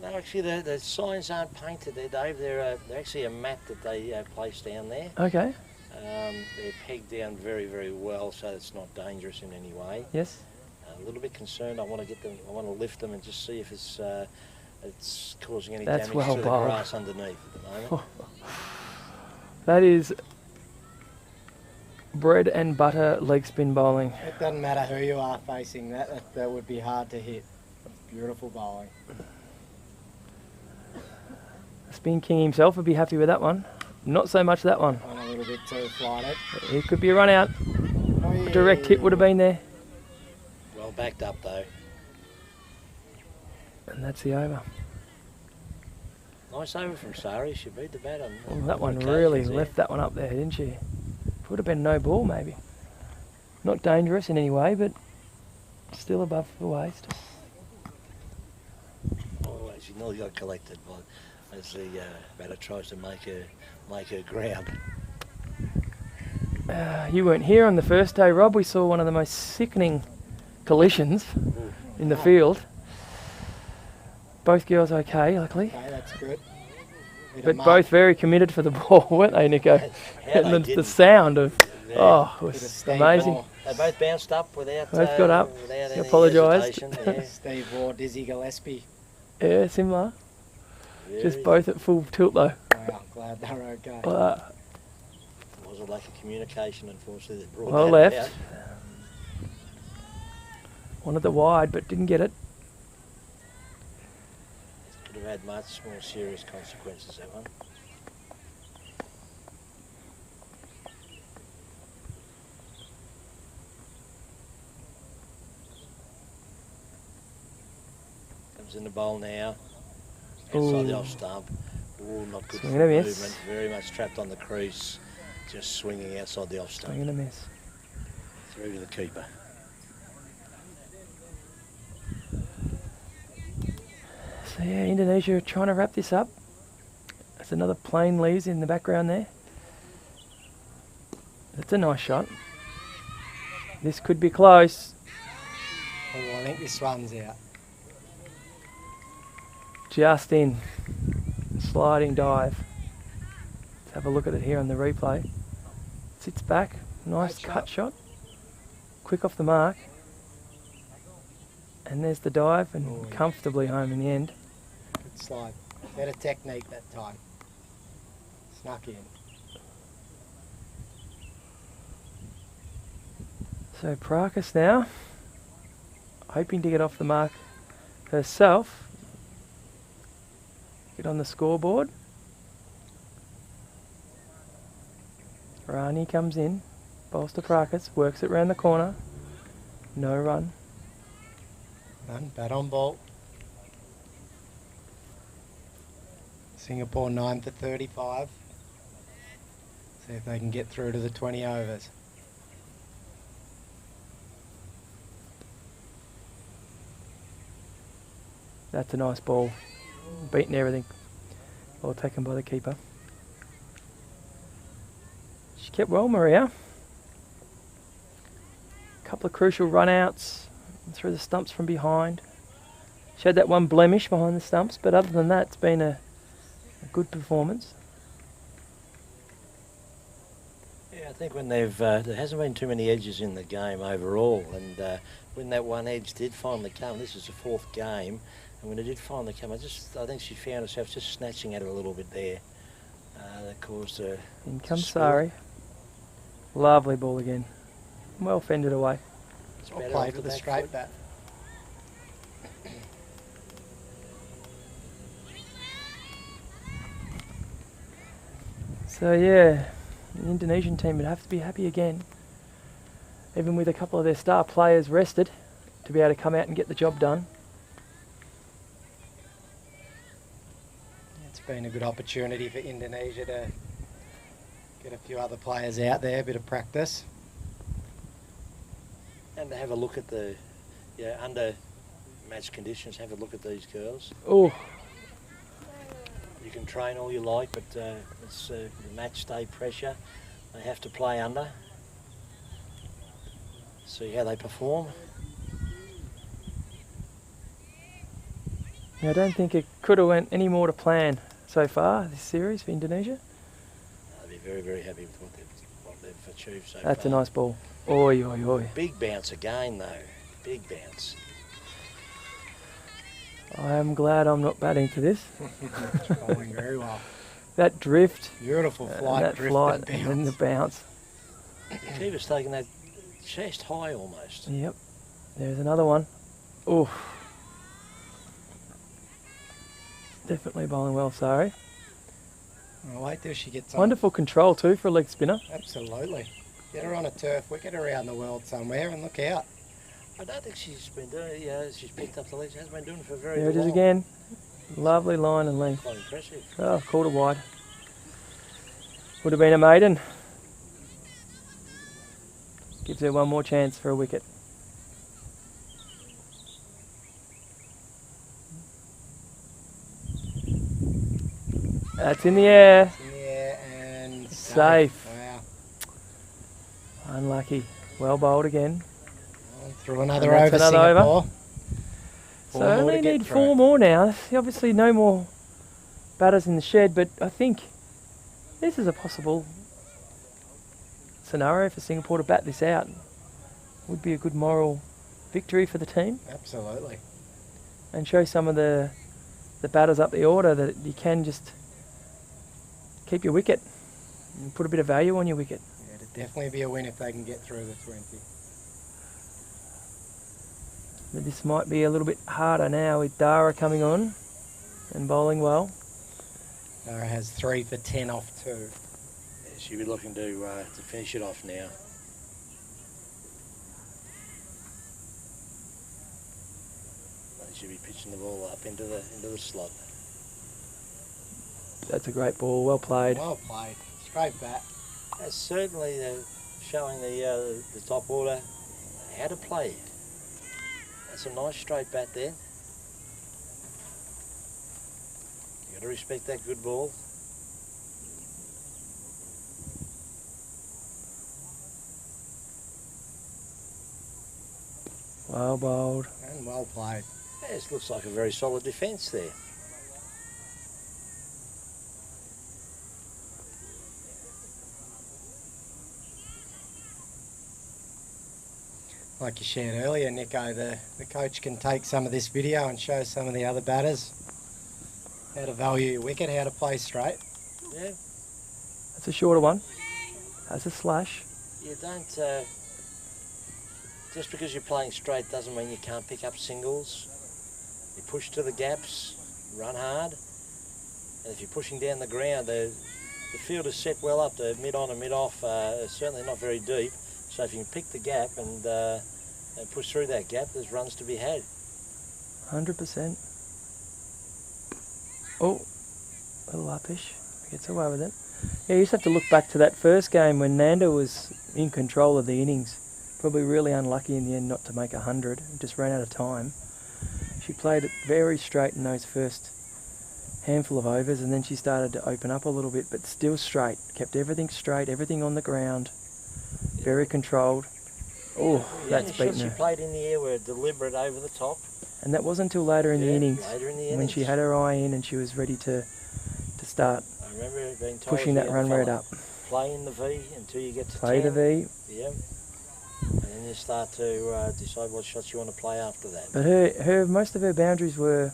No, actually the signs aren't painted there, Dave. They're actually a mat that they place down there. Okay. They're pegged down very, very well, so it's not dangerous in any way. Yes. A little bit concerned. I want to get them. I want to lift them and just see if it's causing any That's damage well to the bowled. grass underneath at the moment. That is bread and butter leg spin bowling. It doesn't matter who you are facing, that would be hard to hit. Beautiful bowling. Spin King himself would be happy with that one. Not so much that one. On a little bit too flighted. It could be a run out. Oh, yeah. Direct hit would have been there. Well backed up though. And that's the over. Nice over from Sari. She beat the bat on. Well, that one occasions really there. left that one up there, didn't she? Would have been no ball maybe. Not dangerous in any way, but still above the waist. Oh, she nearly got collected as the batter tries to make her ground. You weren't here on the first day, Rob. We saw one of the most sickening collisions in the field. Both girls okay, luckily. Okay, that's good. But both very committed for the ball, weren't they, Nico? And the sound of, oh, it was amazing. Ball. They both bounced up without. Both got up. Without He any apologised. hesitation, yeah. Steve Ward, Dizzy Gillespie. Yeah, similar. Just Very- both at full tilt though. Wow, glad they were okay. It was a lack of communication, unfortunately, that brought Well that left. about. Wanted the wide, but didn't get it. Could have had much more serious consequences, that one. Comes in the bowl now. Outside the Ooh. off stump. Ooh, not good Swing for and a miss. movement. Very much trapped on the crease. Just swinging outside the off stump. Swing and a miss. Through to the keeper. So yeah, Indonesia are trying to wrap this up. There's another plane leaves in the background there. That's a nice shot. This could be close. Oh, I think this runs out. Just in. Sliding dive. Let's have a look at it here on the replay. Sits back. Nice Great cut shot. Quick off the mark. And there's the dive and Oh, yeah. comfortably home in the end. Good slide. Better technique that time. Snuck in. So Prakas now, hoping to get off the mark herself. Get on the scoreboard. Rani comes in, bowls to Prakas, works it round the corner. No run. None, bat on ball. Singapore 9 for 35. See if they can get through to the 20 overs. That's a nice ball. Beating everything. Ball taken by the keeper. She kept well, Maria. Couple of crucial run-outs through the stumps from behind. She had that one blemish behind the stumps, but other than that, it's been a good performance. Yeah, I think when there hasn't been too many edges in the game overall, and when that one edge did finally come, this is the fourth game, and when it did finally come, I think she found herself just snatching at it a little bit there. That caused her. In comes spill. Sari. Lovely ball again. Well fended away. It's Well better played off with the a back straight foot. bat. So yeah, the Indonesian team would have to be happy again, even with a couple of their star players rested, to be able to come out and get the job done. been a good opportunity for Indonesia to get a few other players out there, a bit of practice. And to have a look at the, under match conditions, have a look at these girls. Oh, You can train all you like, but it's match day pressure. They have to play under. See how they perform. I don't think it could have went any more to plan so far, this series for Indonesia. They'll be very, very happy with what they've achieved so That's a far. nice ball. Oi, oi, oi. Big bounce again, though. Big bounce. I am glad I'm not batting for this. It's bowling very well. That drift, Beautiful flight, that drift flight, and bounce. and the bounce. He was taking that chest high almost. Yep. There's another one. Oof. Definitely bowling well, sorry. I'll wait till she gets on. Wonderful control too for a leg spinner. Absolutely. Get her on a turf wicket around the world somewhere and look out. I don't think she's been doing it. Yeah, she's picked up the legs. She hasn't been doing it for very There it long. is again. Lovely line and length. Quite impressive. Oh, called it wide. Would have been a maiden. Gives her one more chance for a wicket. That's in the air. Yeah, and Safe. Wow. Unlucky. Well bowled again. Through another And over, that's another over. Singapore. So Four more only to get need through. 4 more now. Obviously no more batters in the shed, but I think this is a possible scenario for Singapore to bat this out. Would be a good moral victory for the team Absolutely. and show some of the batters up the order that you can just keep your wicket and put a bit of value on your wicket. Yeah, it'd definitely be a win if they can get through the 20. But this might be a little bit harder now with Dara coming on and bowling well. Dara has 3 for 10 off 2. Yeah, she'll be looking to finish it off now. She'll be pitching the ball up into the slot. That's a great ball, well played. Well played. Straight bat. That's certainly showing the top order how to play. That's a nice straight bat there. You got to respect that good ball. Well bowled. And well played. Yeah, it looks like a very solid defence there. Like you shared earlier, Nico, the coach can take some of this video and show some of the other batters how to value your wicket, how to play straight. Yeah, That's a shorter one. Has a slash. you don't. Just because you're playing straight doesn't mean you can't pick up singles. You push to the gaps, run hard, and if you're pushing down the ground, the field is set well up. The mid on and mid off are certainly not very deep. So if you can pick the gap and push through that gap, there's runs to be had. 100%. Oh, a little uppish. Gets away with it. Yeah, you just have to look back to that first game when Nanda was in control of the innings. Probably really unlucky in the end not to make 100. Just ran out of time. She played it very straight in those first handful of overs, and then she started to open up a little bit, but still straight. Kept everything straight, everything on the ground. Very controlled. Oh, that's The only beaten shots her. she played in the air were deliberate over the top. And that wasn't until later in the Yeah, innings, later in the when innings. she had her eye in and she was ready to start I remember being told pushing as a that young run rate fella, up. Play in the V until you get to Play 10. the V. Yeah. And then you start to decide what shots you want to play after that. But her most of her boundaries were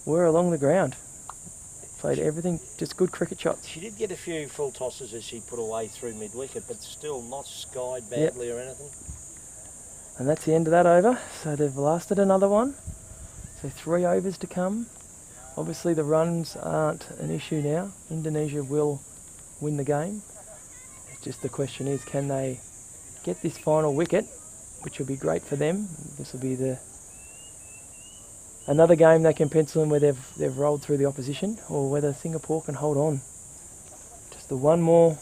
along the ground. Played everything, just good cricket shots. She did get a few full tosses as she put away through mid-wicket, but still not skied Yep. badly or anything. And that's the end of that over. So they've lasted another one. So 3 overs to come. Obviously the runs aren't an issue now. Indonesia will win the game. It's just the question is, can they get this final wicket, which will be great for them. This will be the another game they can pencil in where they've rolled through the opposition, or whether Singapore can hold on. Just the one more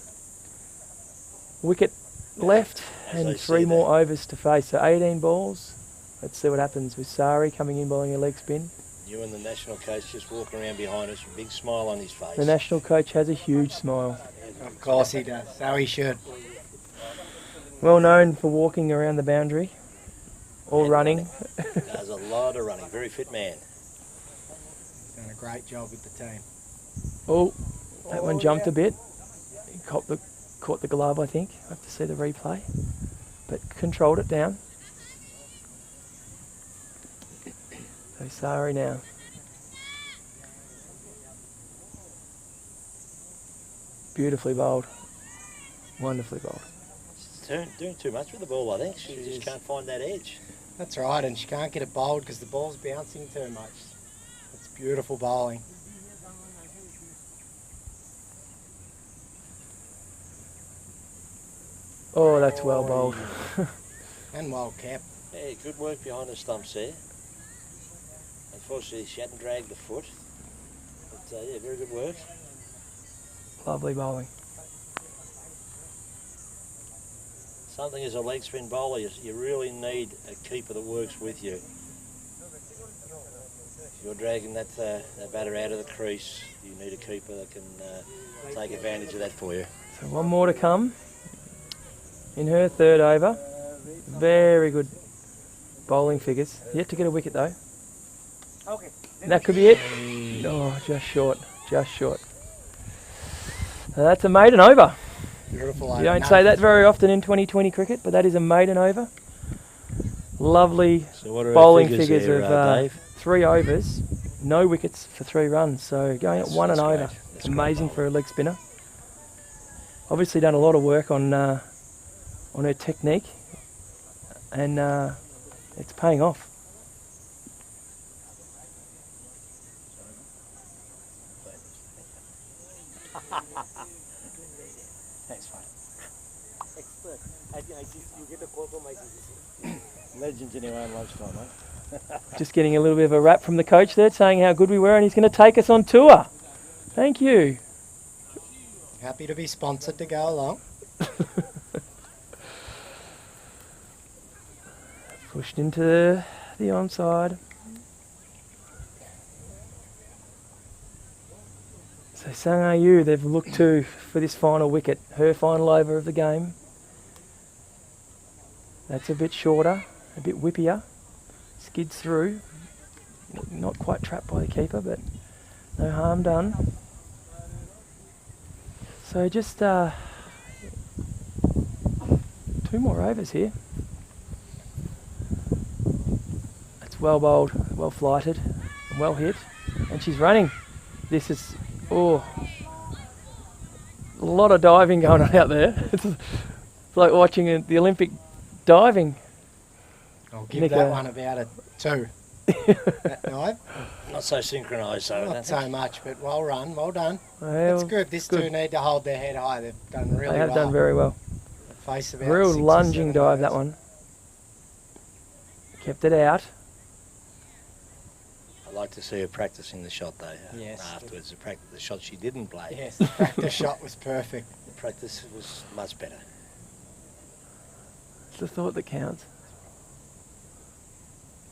wicket left and 3 more overs to face. So 18 balls. Let's see what happens with Sari coming in bowling a leg spin. You and the national coach just walking around behind us with a big smile on his face. The national coach has a huge smile. Of course he does, so he should. Well known for walking around the boundary or running. Does a lot of running. Very fit man. He's done a great job with the team. Oh, that one jumped a bit. He caught the glove, I think. I have to see the replay. But controlled it down. So Sari now. Beautifully bowled. Wonderfully bowled. She's doing too much with the ball, I think. She just can't find that edge. That's right, and she can't get it bowled because the ball's bouncing too much. It's beautiful bowling. Oh, that's well bowled. And well kept. Yeah, good work behind the stumps there. Unfortunately, she hadn't dragged the foot. But yeah, very good work. Lovely bowling. Something as a leg spin bowler, you really need a keeper that works with you. If you're dragging that batter out of the crease, you need a keeper that can take advantage of that for you. So one more to come in her third over. Very good bowling figures. Yet to get a wicket though. Okay. That could be it. Oh, just short, just short. That's a maiden over. Beautiful. You don't say that very often in 2020 cricket, but that is a maiden over. Lovely bowling figures there, of Dave? 3 overs, no wickets for 3 runs. So going at 1 and over, great. it's amazing for a leg spinner. Obviously done a lot of work on her technique, and it's paying off. Thanks, fine. Expert. You get a call from my CCC. Legends in your own lunchtime, mate. Just getting a little bit of a rap from the coach there, saying how good we were, and he's going to take us on tour. Thank you. Happy to be sponsored to go along. Pushed into the onside. So Sang Ayu, they've looked to for this final wicket, her final over of the game. That's a bit shorter, a bit whippier. Skids through. Not quite trapped by the keeper, but no harm done. So just 2 more overs here. That's well bowled, well flighted, well hit, and she's running. This is, oh, a lot of diving going on out there. It's like watching the Olympic diving. I'll give that one about a 2. That dive. Not so synchronised, though. Not so much, but well run, well done. Well, It's good. This 2 need to hold their head high. They've done really well. They have done very well. Face about Real 6 or lunging 7 dive, that overs. one. Kept it out. I'd like to see her practising the shot, though. Yes. Afterwards, the shot she didn't play. Yes, the practice shot was perfect. The practice was much better. It's the thought that counts.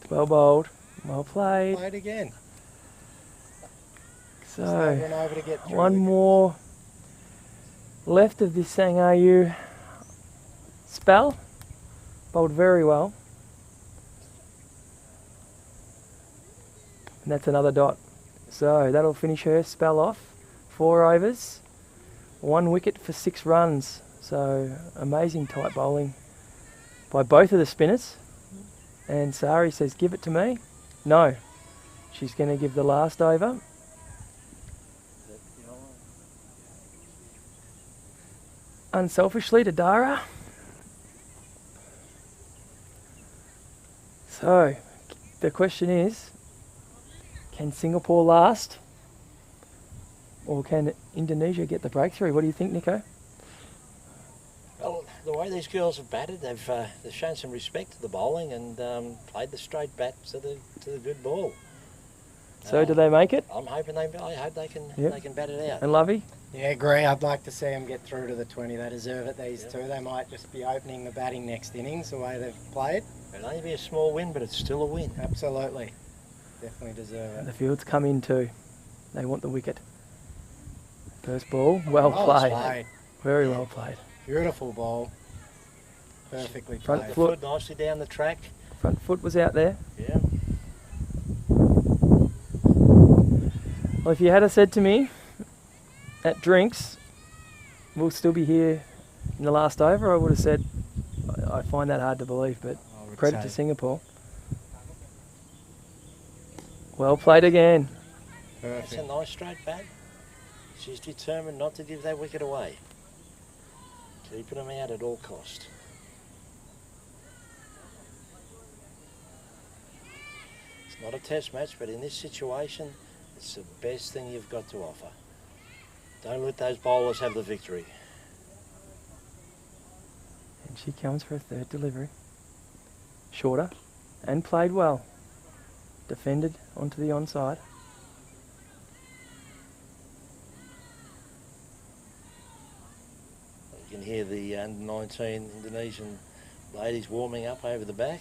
It's well bowled, well played. Play it again. So, Just over and over to get through one the- more left of this Sang Ayu spell. Bowled very well. And that's another dot. So that'll finish her spell off. 4 overs, 1 wicket for 6 runs. So amazing tight bowling by both of the spinners. And Sari says, give it to me. No, she's going to give the last over. Unselfishly to Dara. So the question is, can Singapore last, or can Indonesia get the breakthrough? What do you think, Nico? Well, the way these girls have batted, they've shown some respect to the bowling and played the straight bat to the good ball. So do they make it? I'm hoping I hope they can Yep. they can bat it out. And Lovey? Yeah, agree. I'd like to see them get through to the 20. They deserve it, these two. They might just be opening the batting next innings the way they've played. It'll only be a small win, but it's still a win. Absolutely. Definitely deserve it. The field's come in too. They want the wicket. First ball, well played. Very well played. Beautiful ball. Perfectly Front played. foot. Nicely down the track. Front foot was out there. Yeah. Well, if you had said to me at drinks, we'll still be here in the last over, I would have said, I find that hard to believe, but I would credit say. to Singapore. Well played again. It's a Perfect. nice straight bat. She's determined not to give that wicket away. Keeping them out at all cost. It's not a test match, but in this situation, it's the best thing you've got to offer. Don't let those bowlers have the victory. And she comes for a third delivery. Shorter and played well. Defended onto the onside. You can hear the under-19 Indonesian ladies warming up over the back.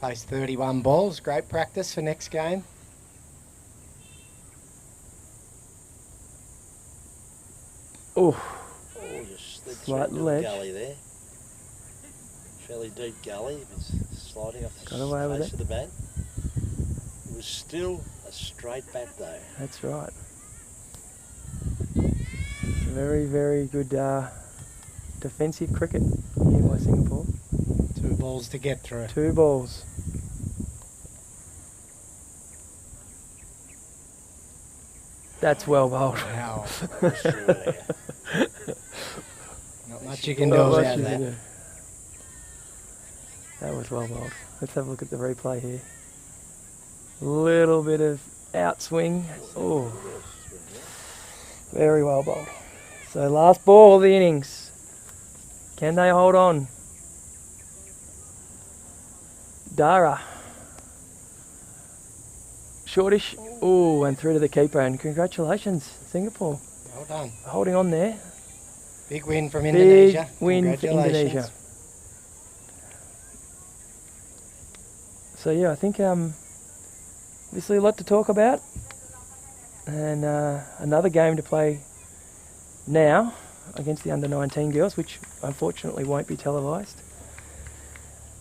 Faced 31 balls. Great practice for next game. Oh, Oh, just slid Slight through the ledge. gully there. Fairly deep gully. It's sliding off the Got away with face it. of the bat. It was still a straight bat though. that's right. Very, very good defensive cricket here by Singapore. 2 balls to get through. 2 balls. That's well bowled. Wow. It was through there. Not much you can do Not much about you that. can do. That was well bowled. Let's have a look at the replay here. Little bit of outswing. Oh, very well bowled. So last ball of the innings. Can they hold on? Dara. Shortish. Oh, and through to the keeper. And congratulations, Singapore. Well done. Holding on there. Big win from Big Indonesia. win for Congratulations. Indonesia. So yeah, I think obviously a lot to talk about, and another game to play now against the under-19 girls, which unfortunately won't be televised.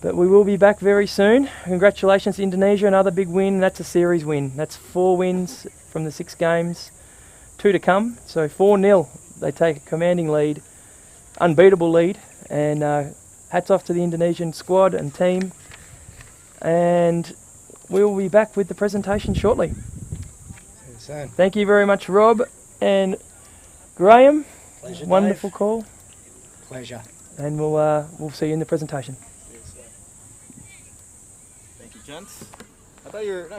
But we will be back very soon. Congratulations to Indonesia, another big win. That's a series win. That's 4 wins from the 6 games, 2 to come. So 4-0. They take a commanding lead, unbeatable lead, and hats off to the Indonesian squad and team. And we will be back with the presentation shortly. See you soon. Thank you very much, Rob and Graham. Pleasure, Wonderful Dave. call, Pleasure. and we'll see you in the presentation. Thank you, gents. I thought you were...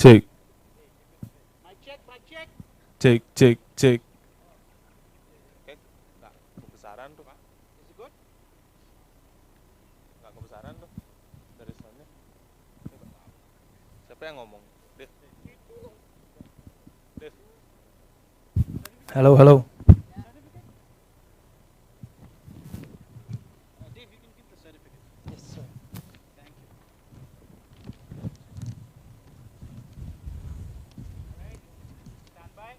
tick. Tick, tick, tick. Oke, nggak kebesaran tuh. Is it good? Nggak kebesaran tuh dari soundnya. Siapa yang ngomong? Dev. Dev. Hello, hello. Dave, you can give the certificate. Yes, sir. Thank you. Stand by.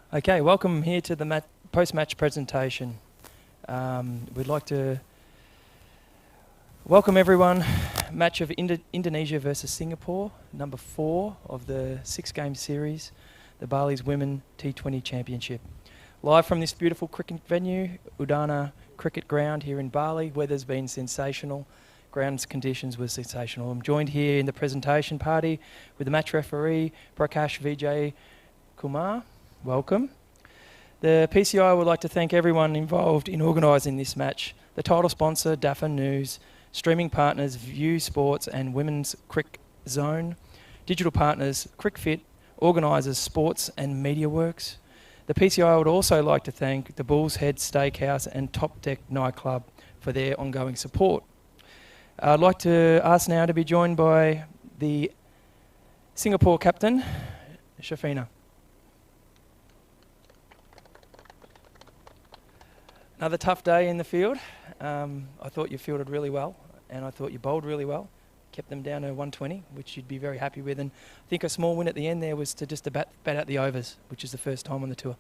Okay, welcome here to the post-match presentation. We'd like to welcome everyone. Match of Indonesia versus Singapore, number 4 of the 6-game series, the Bali's Women T20 Championship. Live from this beautiful cricket venue, Udana Cricket Ground here in Bali. Weather's been sensational. Grounds conditions were sensational. I'm joined here in the presentation party with the match referee, Prakash Vijay Kumar. Welcome. The PCI would like to thank everyone involved in organising this match. The title sponsor, DAFA News, streaming partners, View Sports and Women's Crick Zone, digital partners, CrickFit, organisers, Sports and Media Works. The PCI would also like to thank the Bull's Head Steakhouse and Top Deck Nightclub for their ongoing support. I'd like to ask now to be joined by the Singapore captain, Shafina. Another tough day in the field. I thought you fielded really well, and I thought you bowled really well. Kept them down to 120, which you'd be very happy with. And I think a small win at the end there was to just bat out the overs, which is the first time on the tour.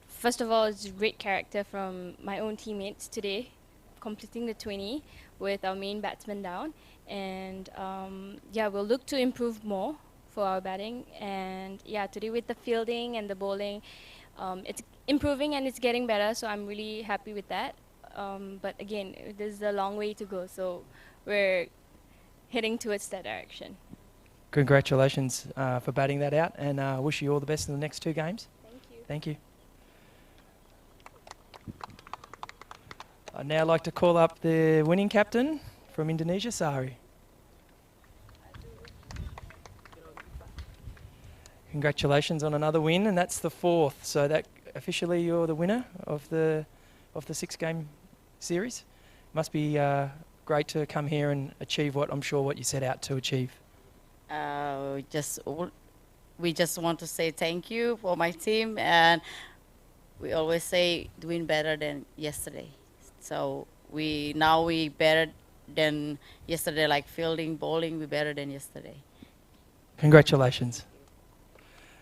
First of all, it's great character from my own teammates today, completing the 20 with our main batsman down. And yeah, we'll look to improve more for our batting. And yeah, today with the fielding and the bowling, it's improving and it's getting better, so I'm really happy with that. But again, there's a long way to go, so we're heading towards that direction. Congratulations for batting that out, and wish you all the best in the next 2 games. Thank you. Thank you. I'd now like to call up the winning captain from Indonesia, Sari. Congratulations on another win, and that's the 4th. So that officially you're the winner of the 6-game series. Must be great to come here and achieve what I'm sure what you set out to achieve. We just want to say thank you for my team, and we always say doing better than yesterday. So we better than yesterday, like fielding, bowling, we better than yesterday. Congratulations.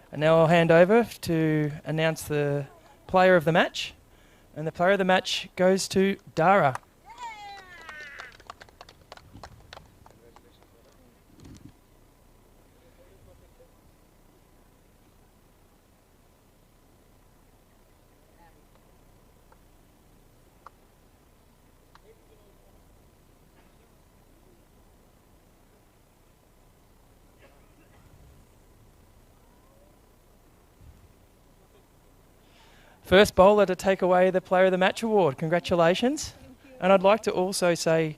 And now I'll hand over to announce the player of the match. And the player of the match goes to Dara. First bowler to take away the Player of the Match award. Congratulations. And I'd like to also say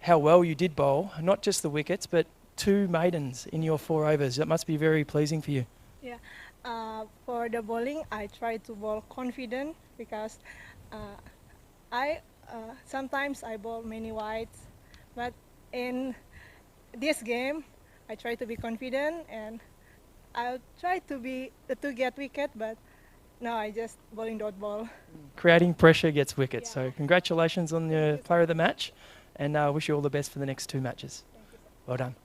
how well you did bowl, not just the wickets, but 2 maidens in your 4 overs. That must be very pleasing for you. Yeah, for the bowling, I try to bowl confident because sometimes I bowl many wides, but in this game, I try to be confident and I'll try to get wicket, but no, I just bowling dot ball. Creating pressure gets wickets. Yeah. So congratulations on the Player of the Match, and wish you all the best for the next 2 matches. Well done.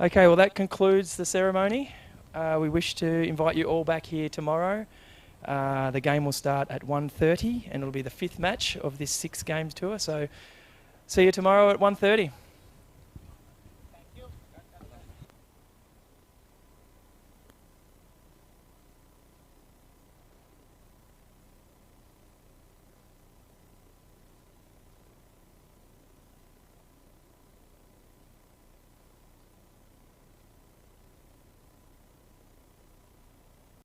Okay, well that concludes the ceremony. We wish to invite you all back here tomorrow. The game will start at 1:30 and it'll be the 5th match of this 6 games tour. So see you tomorrow at 1:30.